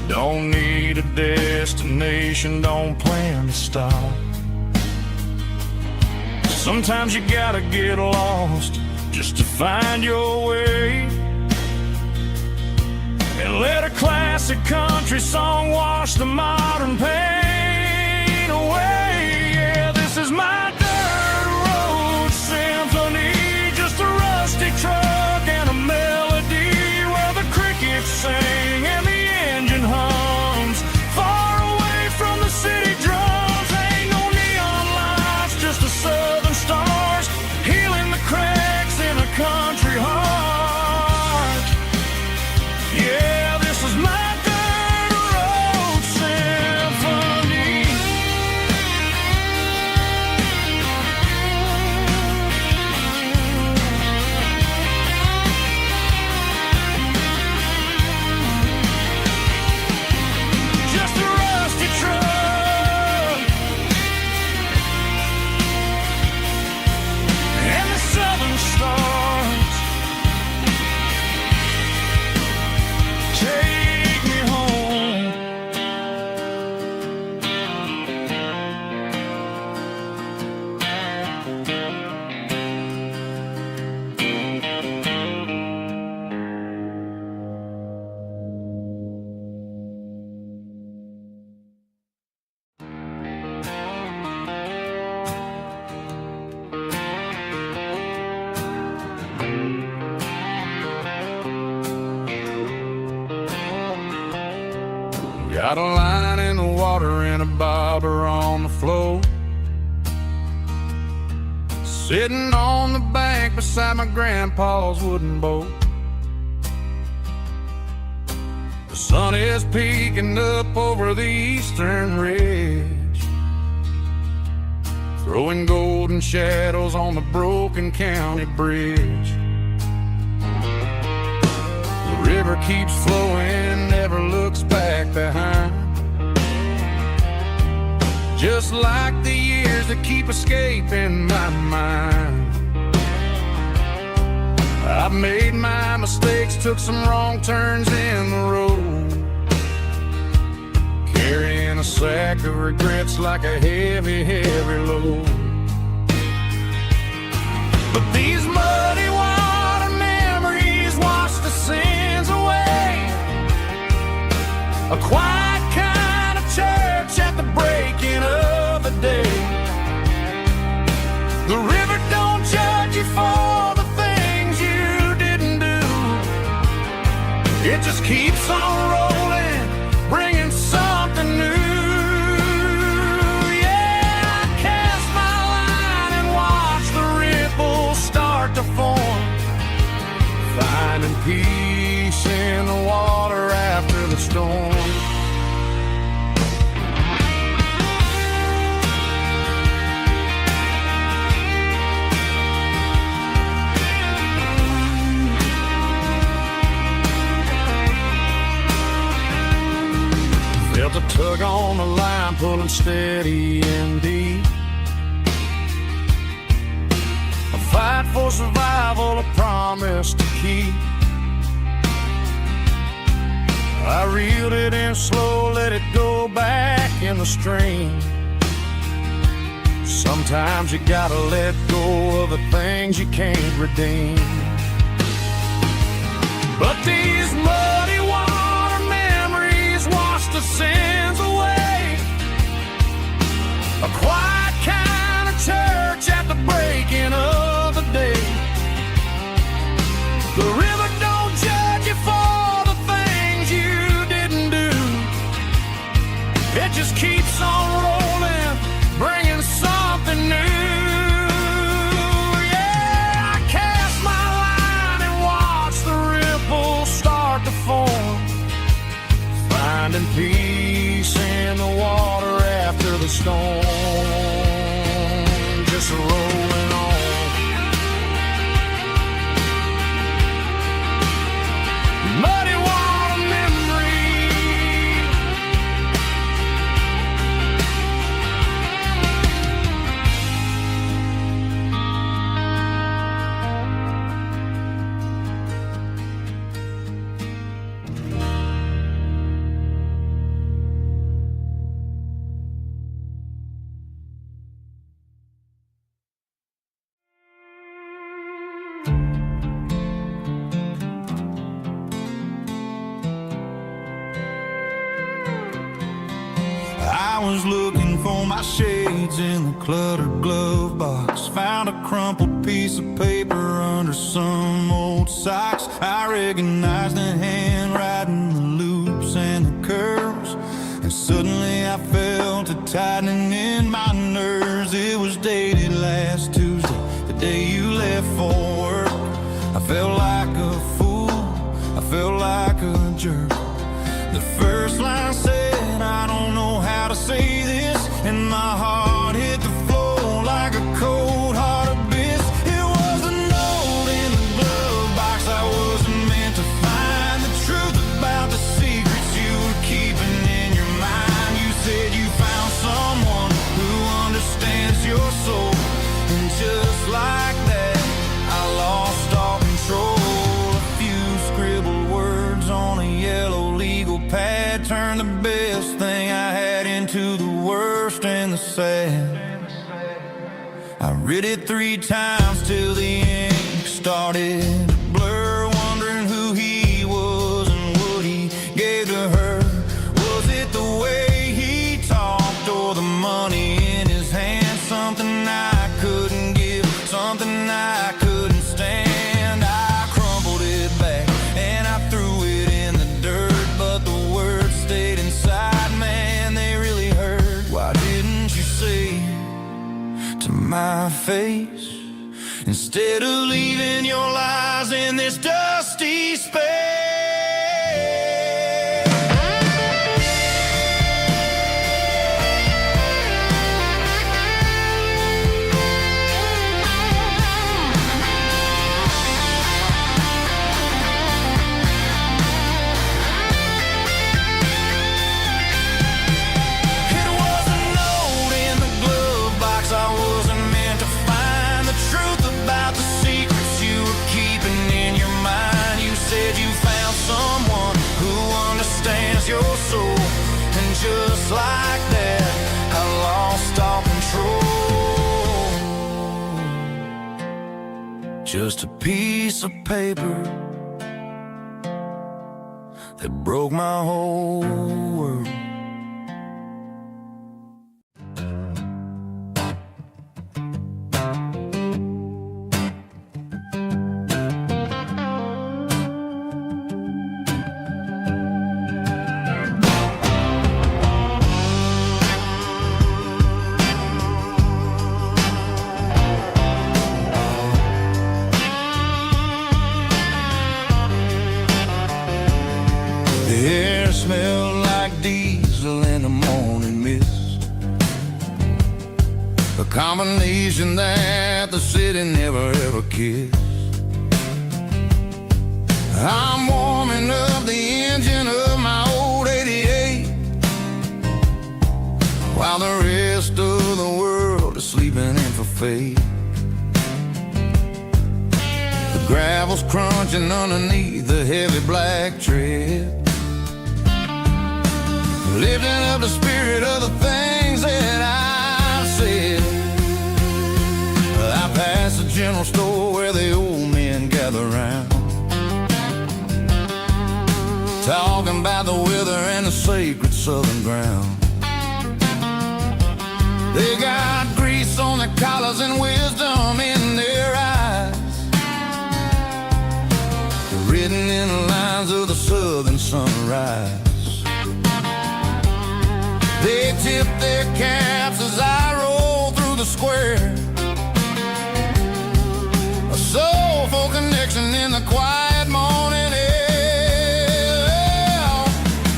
Don't need a destination, don't plan to stop. Sometimes you gotta get lost just to find your way, and let a classic country song wash the modern pain away. Yeah, this is my dirt road symphony, just a rusty truck and a melody where the crickets sing and the engine hums. Far away from the city drums, ain't no neon lights, just the southern stars healing the cracks in a country heart. Yeah, this is my dirt road symphony. Just a rusty truck and the southern stars take me home. Got a line in the water and a bobber on the floor, sitting on the bank beside my grandpa's wooden boat. The sun is peeking up over the eastern ridge, throwing golden shadows on the broken county bridge. The river keeps flowing, never looks back behind, just like the years that keep escaping my mind. I've made my mistakes, took some wrong turns in the road, carrying a sack of regrets like a heavy, heavy load. But these muddy water memories wash the sins away. A quiet kind of church at the breaking of the day. The river don't judge you for the things you didn't do. It just keeps on rolling, bringing something new. Yeah, I cast my line and watch the ripples start to form, finding peace in the water after the storm. Felt a tug on the line, pulling steady and deep. A fight for survival, a promise to keep. I reeled it in slow, let it go back in the stream. Sometimes you gotta let go of the things you can't redeem. But these muddy water memories wash the sins away. A quiet kind of church at the breaking of the day. The river don't judge you for finding peace in the water after the storm, just rolling on. Muddy water memory, I was looking for my shades in the cluttered glove box. Found a crumpled piece of paper under some old socks. I recognized the handwriting, the loops and the curves, and suddenly I felt a tightening in my nerves. It was dated last Tuesday, the day you left for work. I felt like a fool, I felt like a jerk. The first line said, I don't know how to say this, and my heart hit the floor like a cold heart abyss. It was a note in the glove box. I wasn't meant to find the truth about the secrets you were keeping in your mind. You said you found someone who understands your soul, and just like that, I lost all control. A few scribbled words on a yellow legal pad turned the best thing I had into the worst and the sad. I read it 3 times till the ink started to blur, wondering who he was and what he gave to her. Was it the way he talked or the money in his hand? Something I couldn't give, something I couldn't stand. I crumpled it back and I threw it in the dirt, but the words stayed inside. Man, they really hurt. Why didn't you say to my face, instead of leaving your lies in this dusty space? It was a note in the glove box. I wasn't meant to find the truth about the secrets you were keeping in your mind. You said you found someone who understands your soul, and just like that, I lost all control. Just a piece of paper that broke my whole world. The air smelled like diesel in the morning mist, a combination that the city never ever kissed. I'm warming up the engine of my old 88, while the rest of the world is sleeping in for fate. The gravel's crunching underneath the heavy black tread, lifting up the spirit of the things that I've said. I passed the general store where the old men gather round, talking about the weather and the sacred southern ground. They got grease on their collars and wisdom in their eyes, written in the lines of the southern sunrise. They tip their caps as I roll through the square, a soulful connection in the quiet morning air.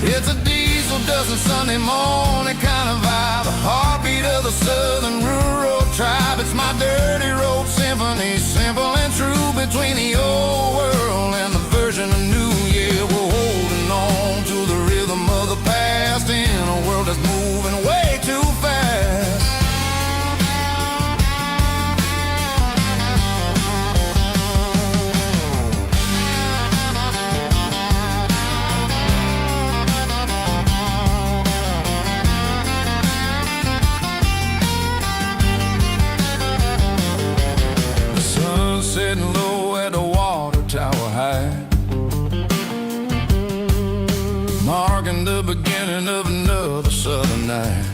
It's a diesel Sunday morning kind of vibe, the heartbeat of the southern rural tribe. It's my dirty road symphony, simple and true, between the old world and the version of new. Yeah, we're holding on to the rhythm of the past in a world that's moving way too fast. Sitting low at the water tower high, marking the beginning of another southern night.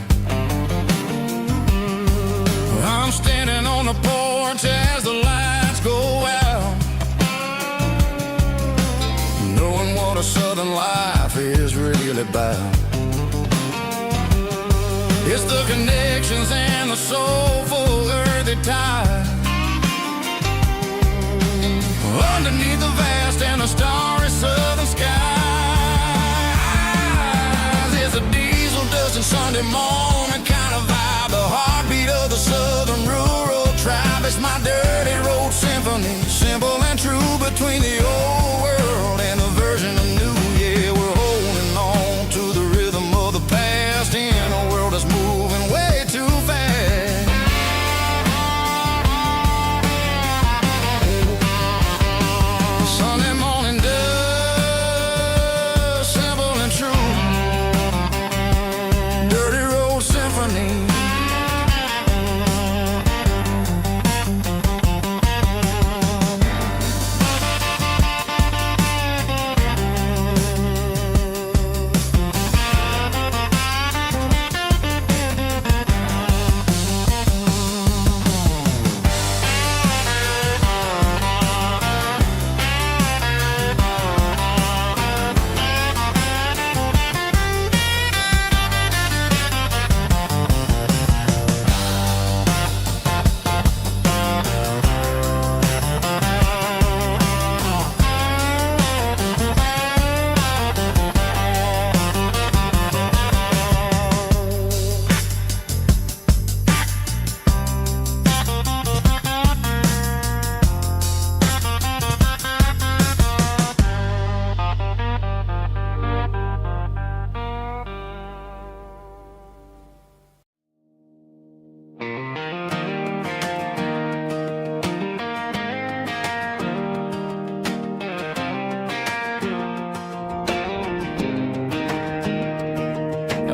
I'm standing on the porch as the lights go out, knowing what a southern life is really about. It's the connections and the soulful earthy ties, underneath the vast and the starry southern skies. It's a diesel dusting Sunday morning kind of vibe, the heartbeat of the southern rural tribe. It's my dirty road symphony, simple and true, between the old world and the version of new. Yeah, we're holding on to the rhythm of the past in a world that's moving way too fast. Sunday morning dust, simple and true, dirty road symphony.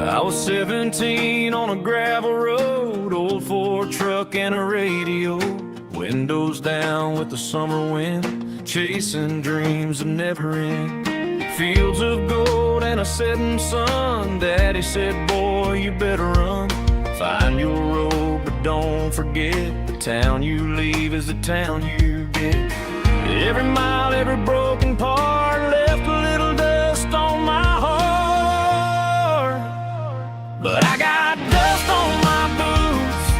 I was 17 on a gravel road, old Ford truck and a radio, windows down with the summer wind, chasing dreams of never end. Fields of gold and a setting sun. Daddy said, boy, you better run. Find your road, but don't forget, the town you leave is the town you get. Every mile, every broken part left a little dust on my heart. But I got dust on my boots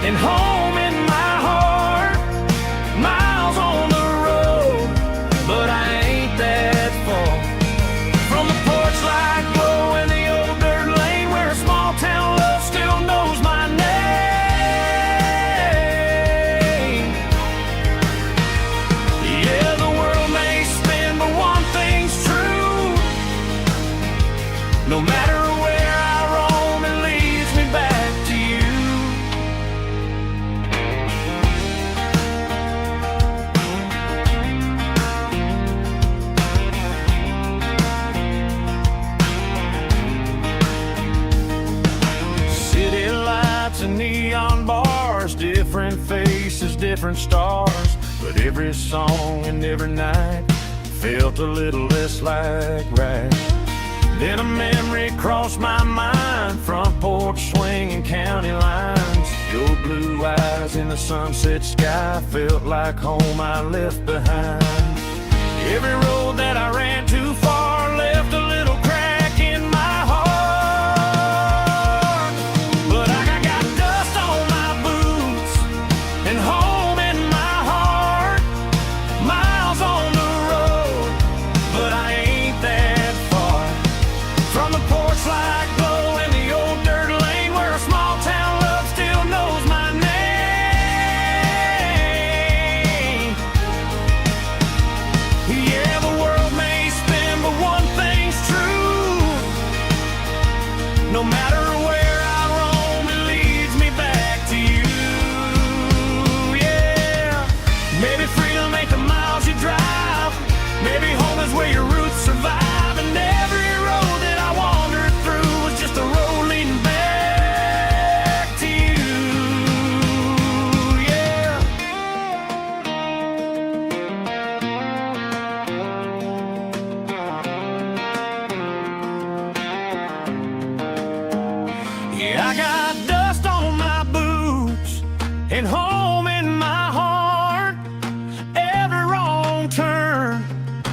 and home in my heart. Miles on the road, but I ain't that far from the porch light glow in the old dirt lane, where a small town love still knows my name. Yeah, the world may spin, but one thing's true: no matter where I roam, it leads me back to you. City lights and neon bars, different faces, different stars, but every song and every night felt a little less like right. Then a memory crossed my mind, front porch swinging county lines. Your blue eyes in the sunset sky felt like home I left behind. Every road that I ran too far left a little crack in my heart. But I got dust on my boots and home in my heart. Miles on the road, but I ain't that far from the porch light glow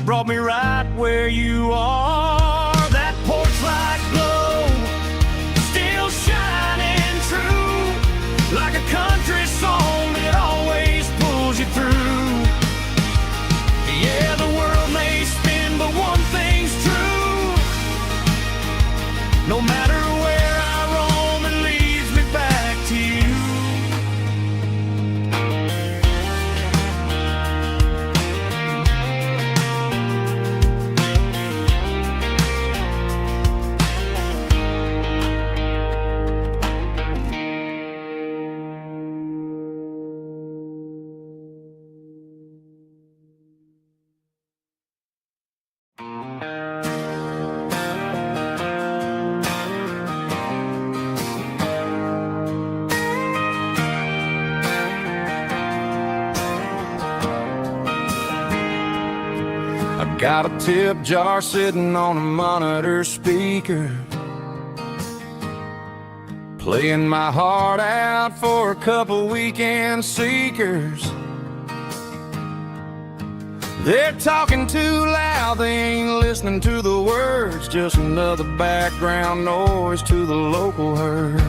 brought me right where you are. That porch light glow, still shining true, like a country song that always pulls you through. Yeah, the world may spin, but one thing's true. No matter where I roam, it leads me back to you. Got a tip jar sitting on a monitor speaker, playing my heart out for a couple weekend seekers. They're talking too loud, they ain't listening to the words, just another background noise to the local herd.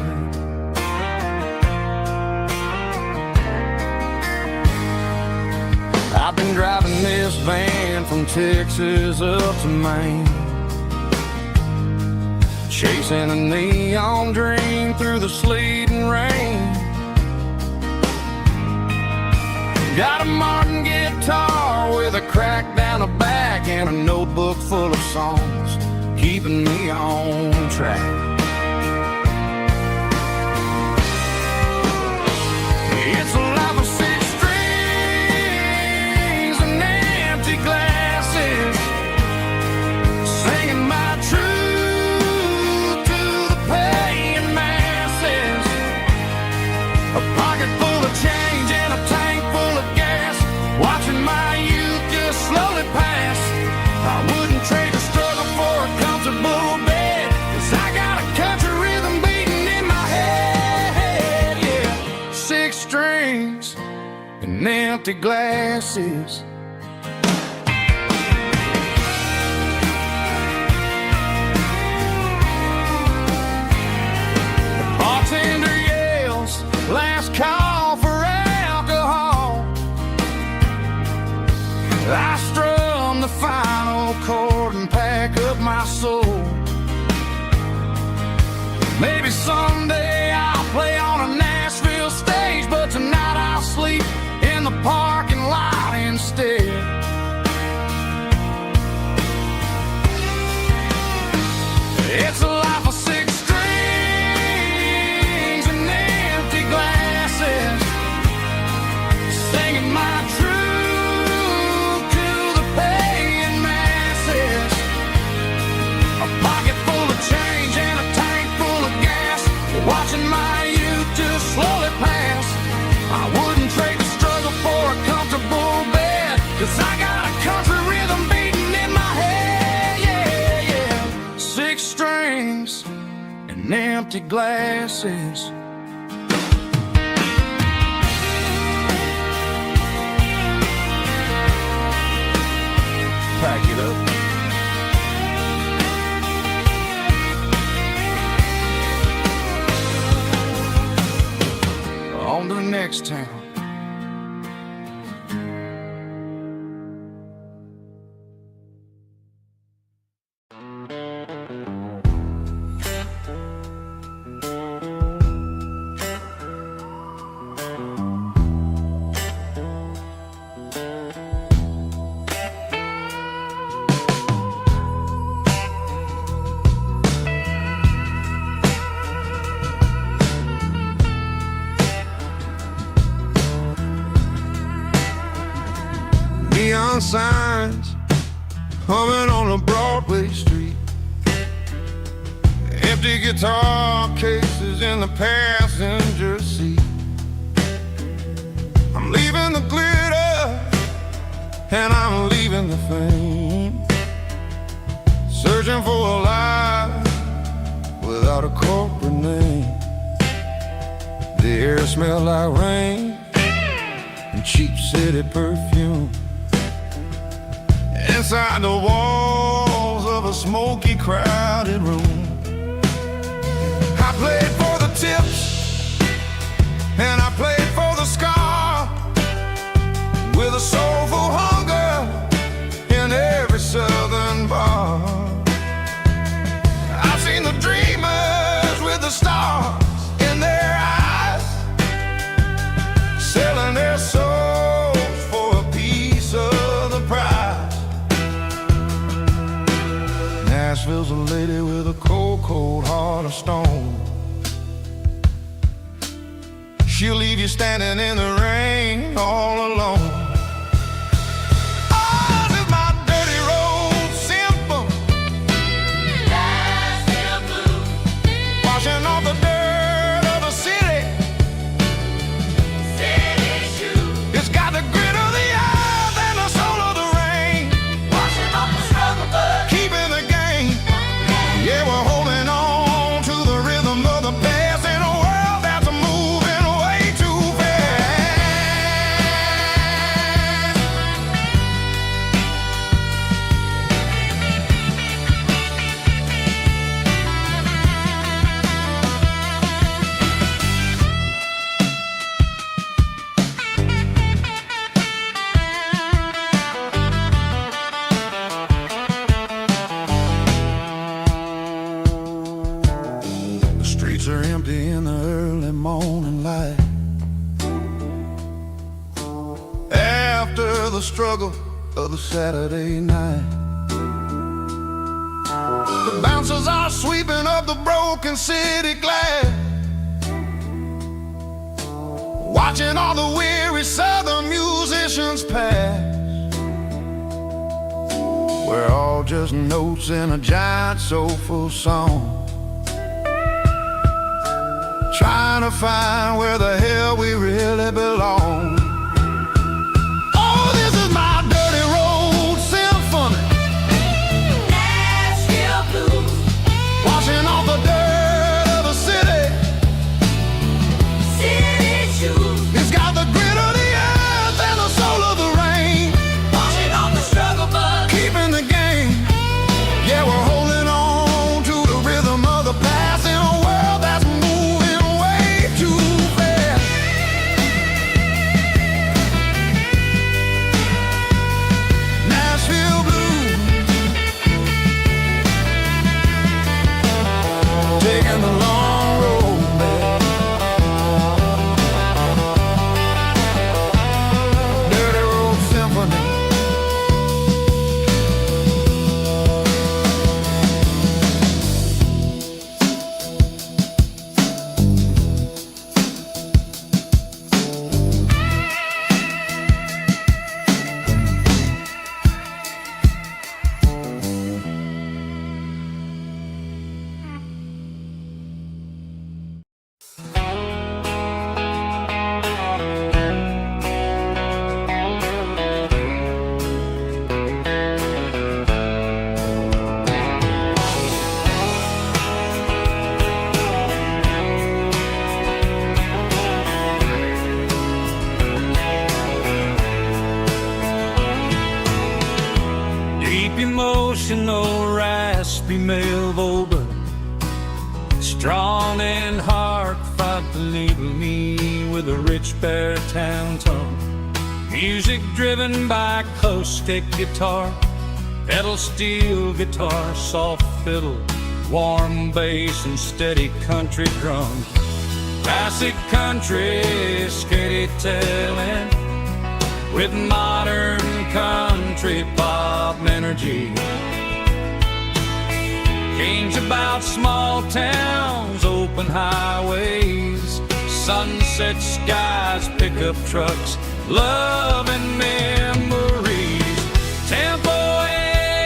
I've been driving this van from Texas up to Maine, chasing a neon dream through the sleet and rain. Got a Martin guitar with a crack down the back and a notebook full of songs, keeping me on track. It's a life of six strings and empty glasses, singing my truth to the paying masses. A pocket full of change and a tank full of gas, watching my youth just slowly pass. I wouldn't trade the struggle for a comfortable bed, 'cause I got a country rhythm beating in my head, yeah. Six strings and empty glasses. The bartender yells, last call for alcohol. I strum the final chord and pack up my soul. Maybe someday I'll play on a Nashville stage, but tonight I'll sleep in the parking lot instead. It's a life of six strings and empty glasses, singing my truth to the paying masses. A pocket full of change and a tank full of gas, watching my youth just slowly pass. I wouldn't trade the struggle for a comfortable bed, 'cause I got a country rhythm beating in my head, yeah, yeah. Six strings and empty glasses. Pack it up. On to the next town. Neon signs humming on a Broadway street, empty guitar cases in the passenger seat. I'm leaving the glitter and I'm leaving the fame, searching for a life without a corporate name. The air smelled like rain and cheap city perfume, and inside the walls of a smoky, crowded room. I played for the tips, and I played for the scar, with a soulful hunger in every southern bar. I've seen the dreamers with the stars in their eyes, selling their souls for a piece of the prize. Nashville's a lady with a cold, cold heart of stone. She'll leave you standing in the rain all alone. Oh, this is my dirty road symphony, Nashville blues, washing off the dirt of the city. City shoes. It's got the grit of the earth and the soul of the rain, washing off the struggle, but keeping the game. Yeah, we're holding on to the rhythm of the past in a world that's moving way too fast. The streets are empty in the early morning light, after the struggle of the Saturday night. The bouncers are sweeping up the broken city glass, watching all the weary southern musicians pass. We're all just notes in a giant soulful song, trying to find where the hell we really belong. Oh, this is my dirty road symphony, Nashville blues, washing off the dirt of the city. City shoes. It's got the grit of the earth and the soul of the rain, washing off the struggle, but keeping the game. Yeah, we're holding on to the rhythm of the past in a world that's moving way too fast. Nashville blues, taking the long road back. Dirty road symphony. Deep emotional, raspy male vulgar, strong in heart, fight to label me with a rich baritone tone. Music driven by acoustic guitar, pedal steel guitar, soft fiddle, warm bass and steady country drums. Classic country, skitty telling, with modern country pop energy. Kings about small towns, open highways, sunset skies, pickup trucks, love and memories. Tempo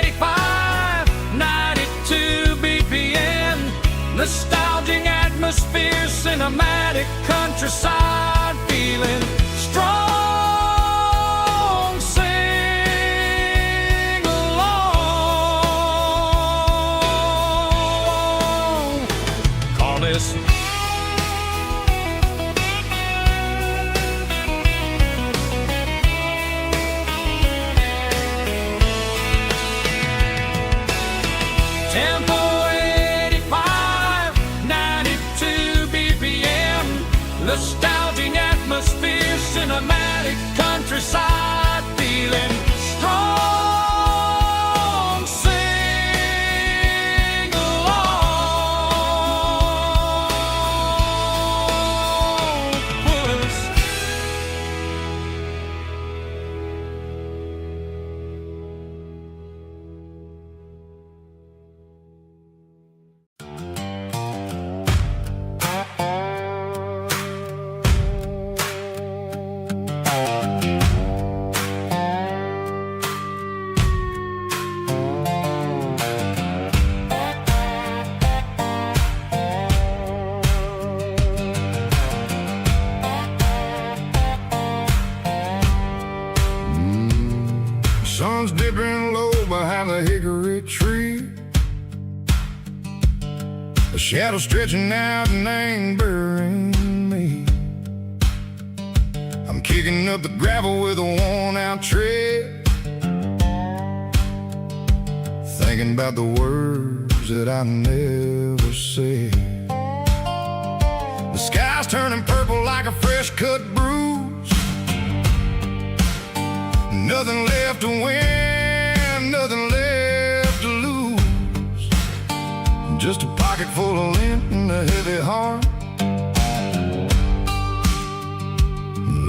85, 92 BPM, nostalgic atmosphere, cinematic countryside feeling, strong. Sing along. Call this cinematic countryside, feeling strong. Sing along with us. Sun's dipping low behind the hickory tree. A shadow stretching out and angering me. I'm kicking up the gravel with a worn-out tread, thinking about the words that I never said. The sky's turning purple like a fresh-cut bruise. Nothing left to win, nothing left to lose. Just a pocket full of lint and a heavy heart,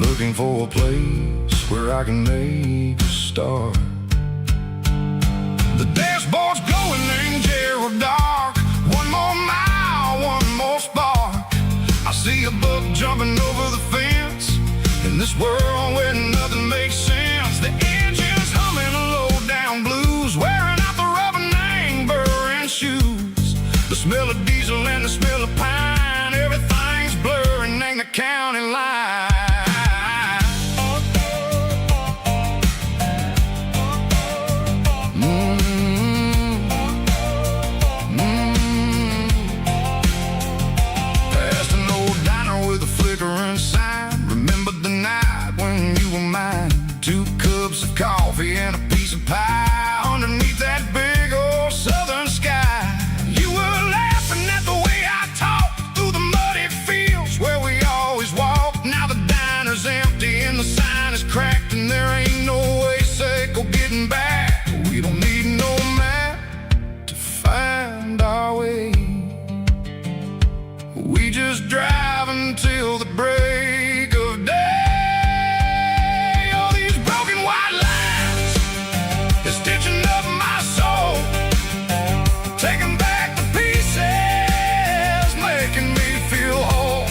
looking for a place where I can make a start. The dashboard's glowing angel dark. One more mile, one more spark. I see a buck jumping over the fence in this world where nothing makes sense. The engine's humming low down blues, wearing out the rubber-name burring shoes. The smell of diesel and the smell of pine, everything's blurring, ain't the county line. Past an old diner with a flickering sign. Remember the night when you were mine. 2 cups of coffee and a piece of pie underneath that big old southern sky. You were laughing at the way I talked through the muddy fields where we always walked. Now the diner's empty and the sign is cracked, and there ain't no way safe or getting back. We don't need no map to find our way. We just drive until the break of day. Stitching up my soul, taking back the pieces, making me feel whole.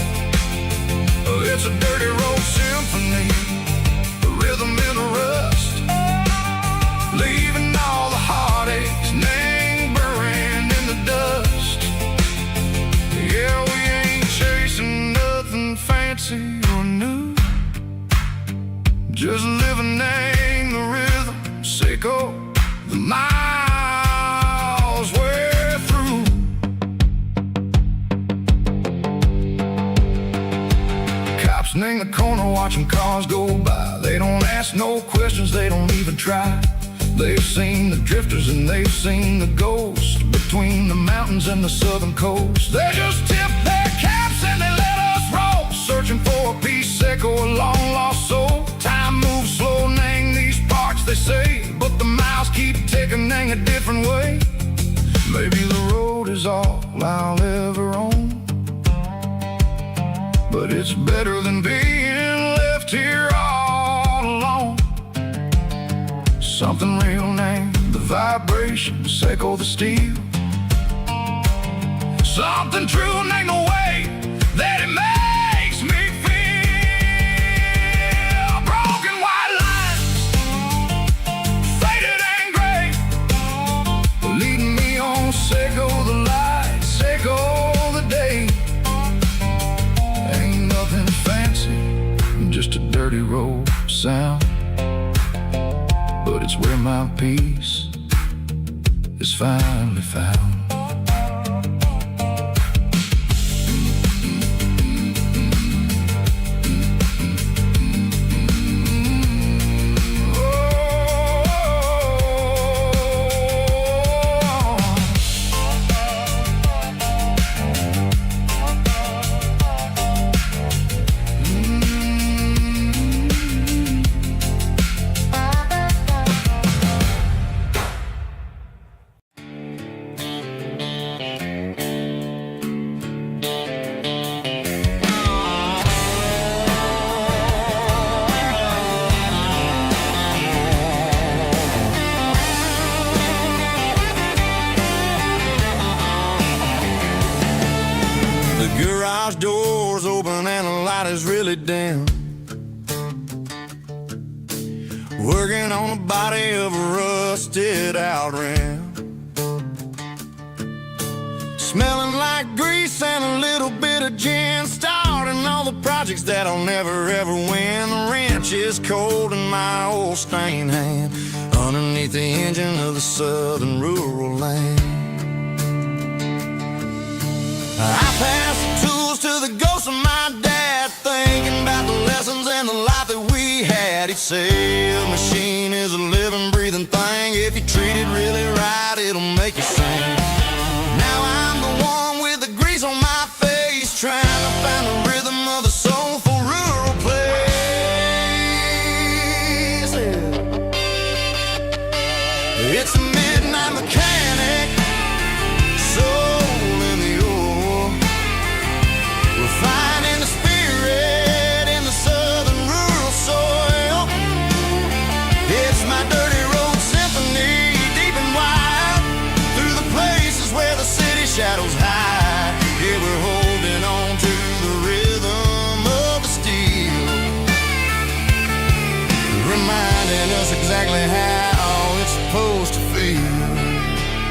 It's a dirty road symphony, a rhythm in a rust, leaving all the heartaches lingering in the dust. Yeah, we ain't chasing nothing fancy or new, just living in the rhythm, sicko. The miles we're through. Cops in the corner watching cars go by. They don't ask no questions, they don't even try. They've seen the drifters and they've seen the ghosts between the mountains and the southern coast. They just tip their caps and they let us roll, searching for a piece sick or a long lost soul. Time moves slow, nang these parts they say, but the miles keep ticking in a different way. Maybe the road is all I'll ever own, but it's better than being left here all alone. Something real named the vibration, echo the steel. Something true named the way that it makes me feel. Broken white lines, faded and gray, leading me on, Seco the light, Seco the day. Ain't nothing fancy, just a dirty road sound, but it's where my peace is finally found. garage doors open and the light is really dim. Working on the body of a rusted out rim. Smelling like grease and a little bit of gin. Starting all the projects that I'll never ever win. The wrench is cold in my old stained hand underneath the engine of the southern rural land. I pass the tools to the ghost of my dad, thinking about the lessons and the life that we had. He'd say a machine is a living, breathing thing. If you treat it really right, it'll make you sing. Now I'm the one with the grease on my face, trying to find the rhythm of the soulful rural place. It's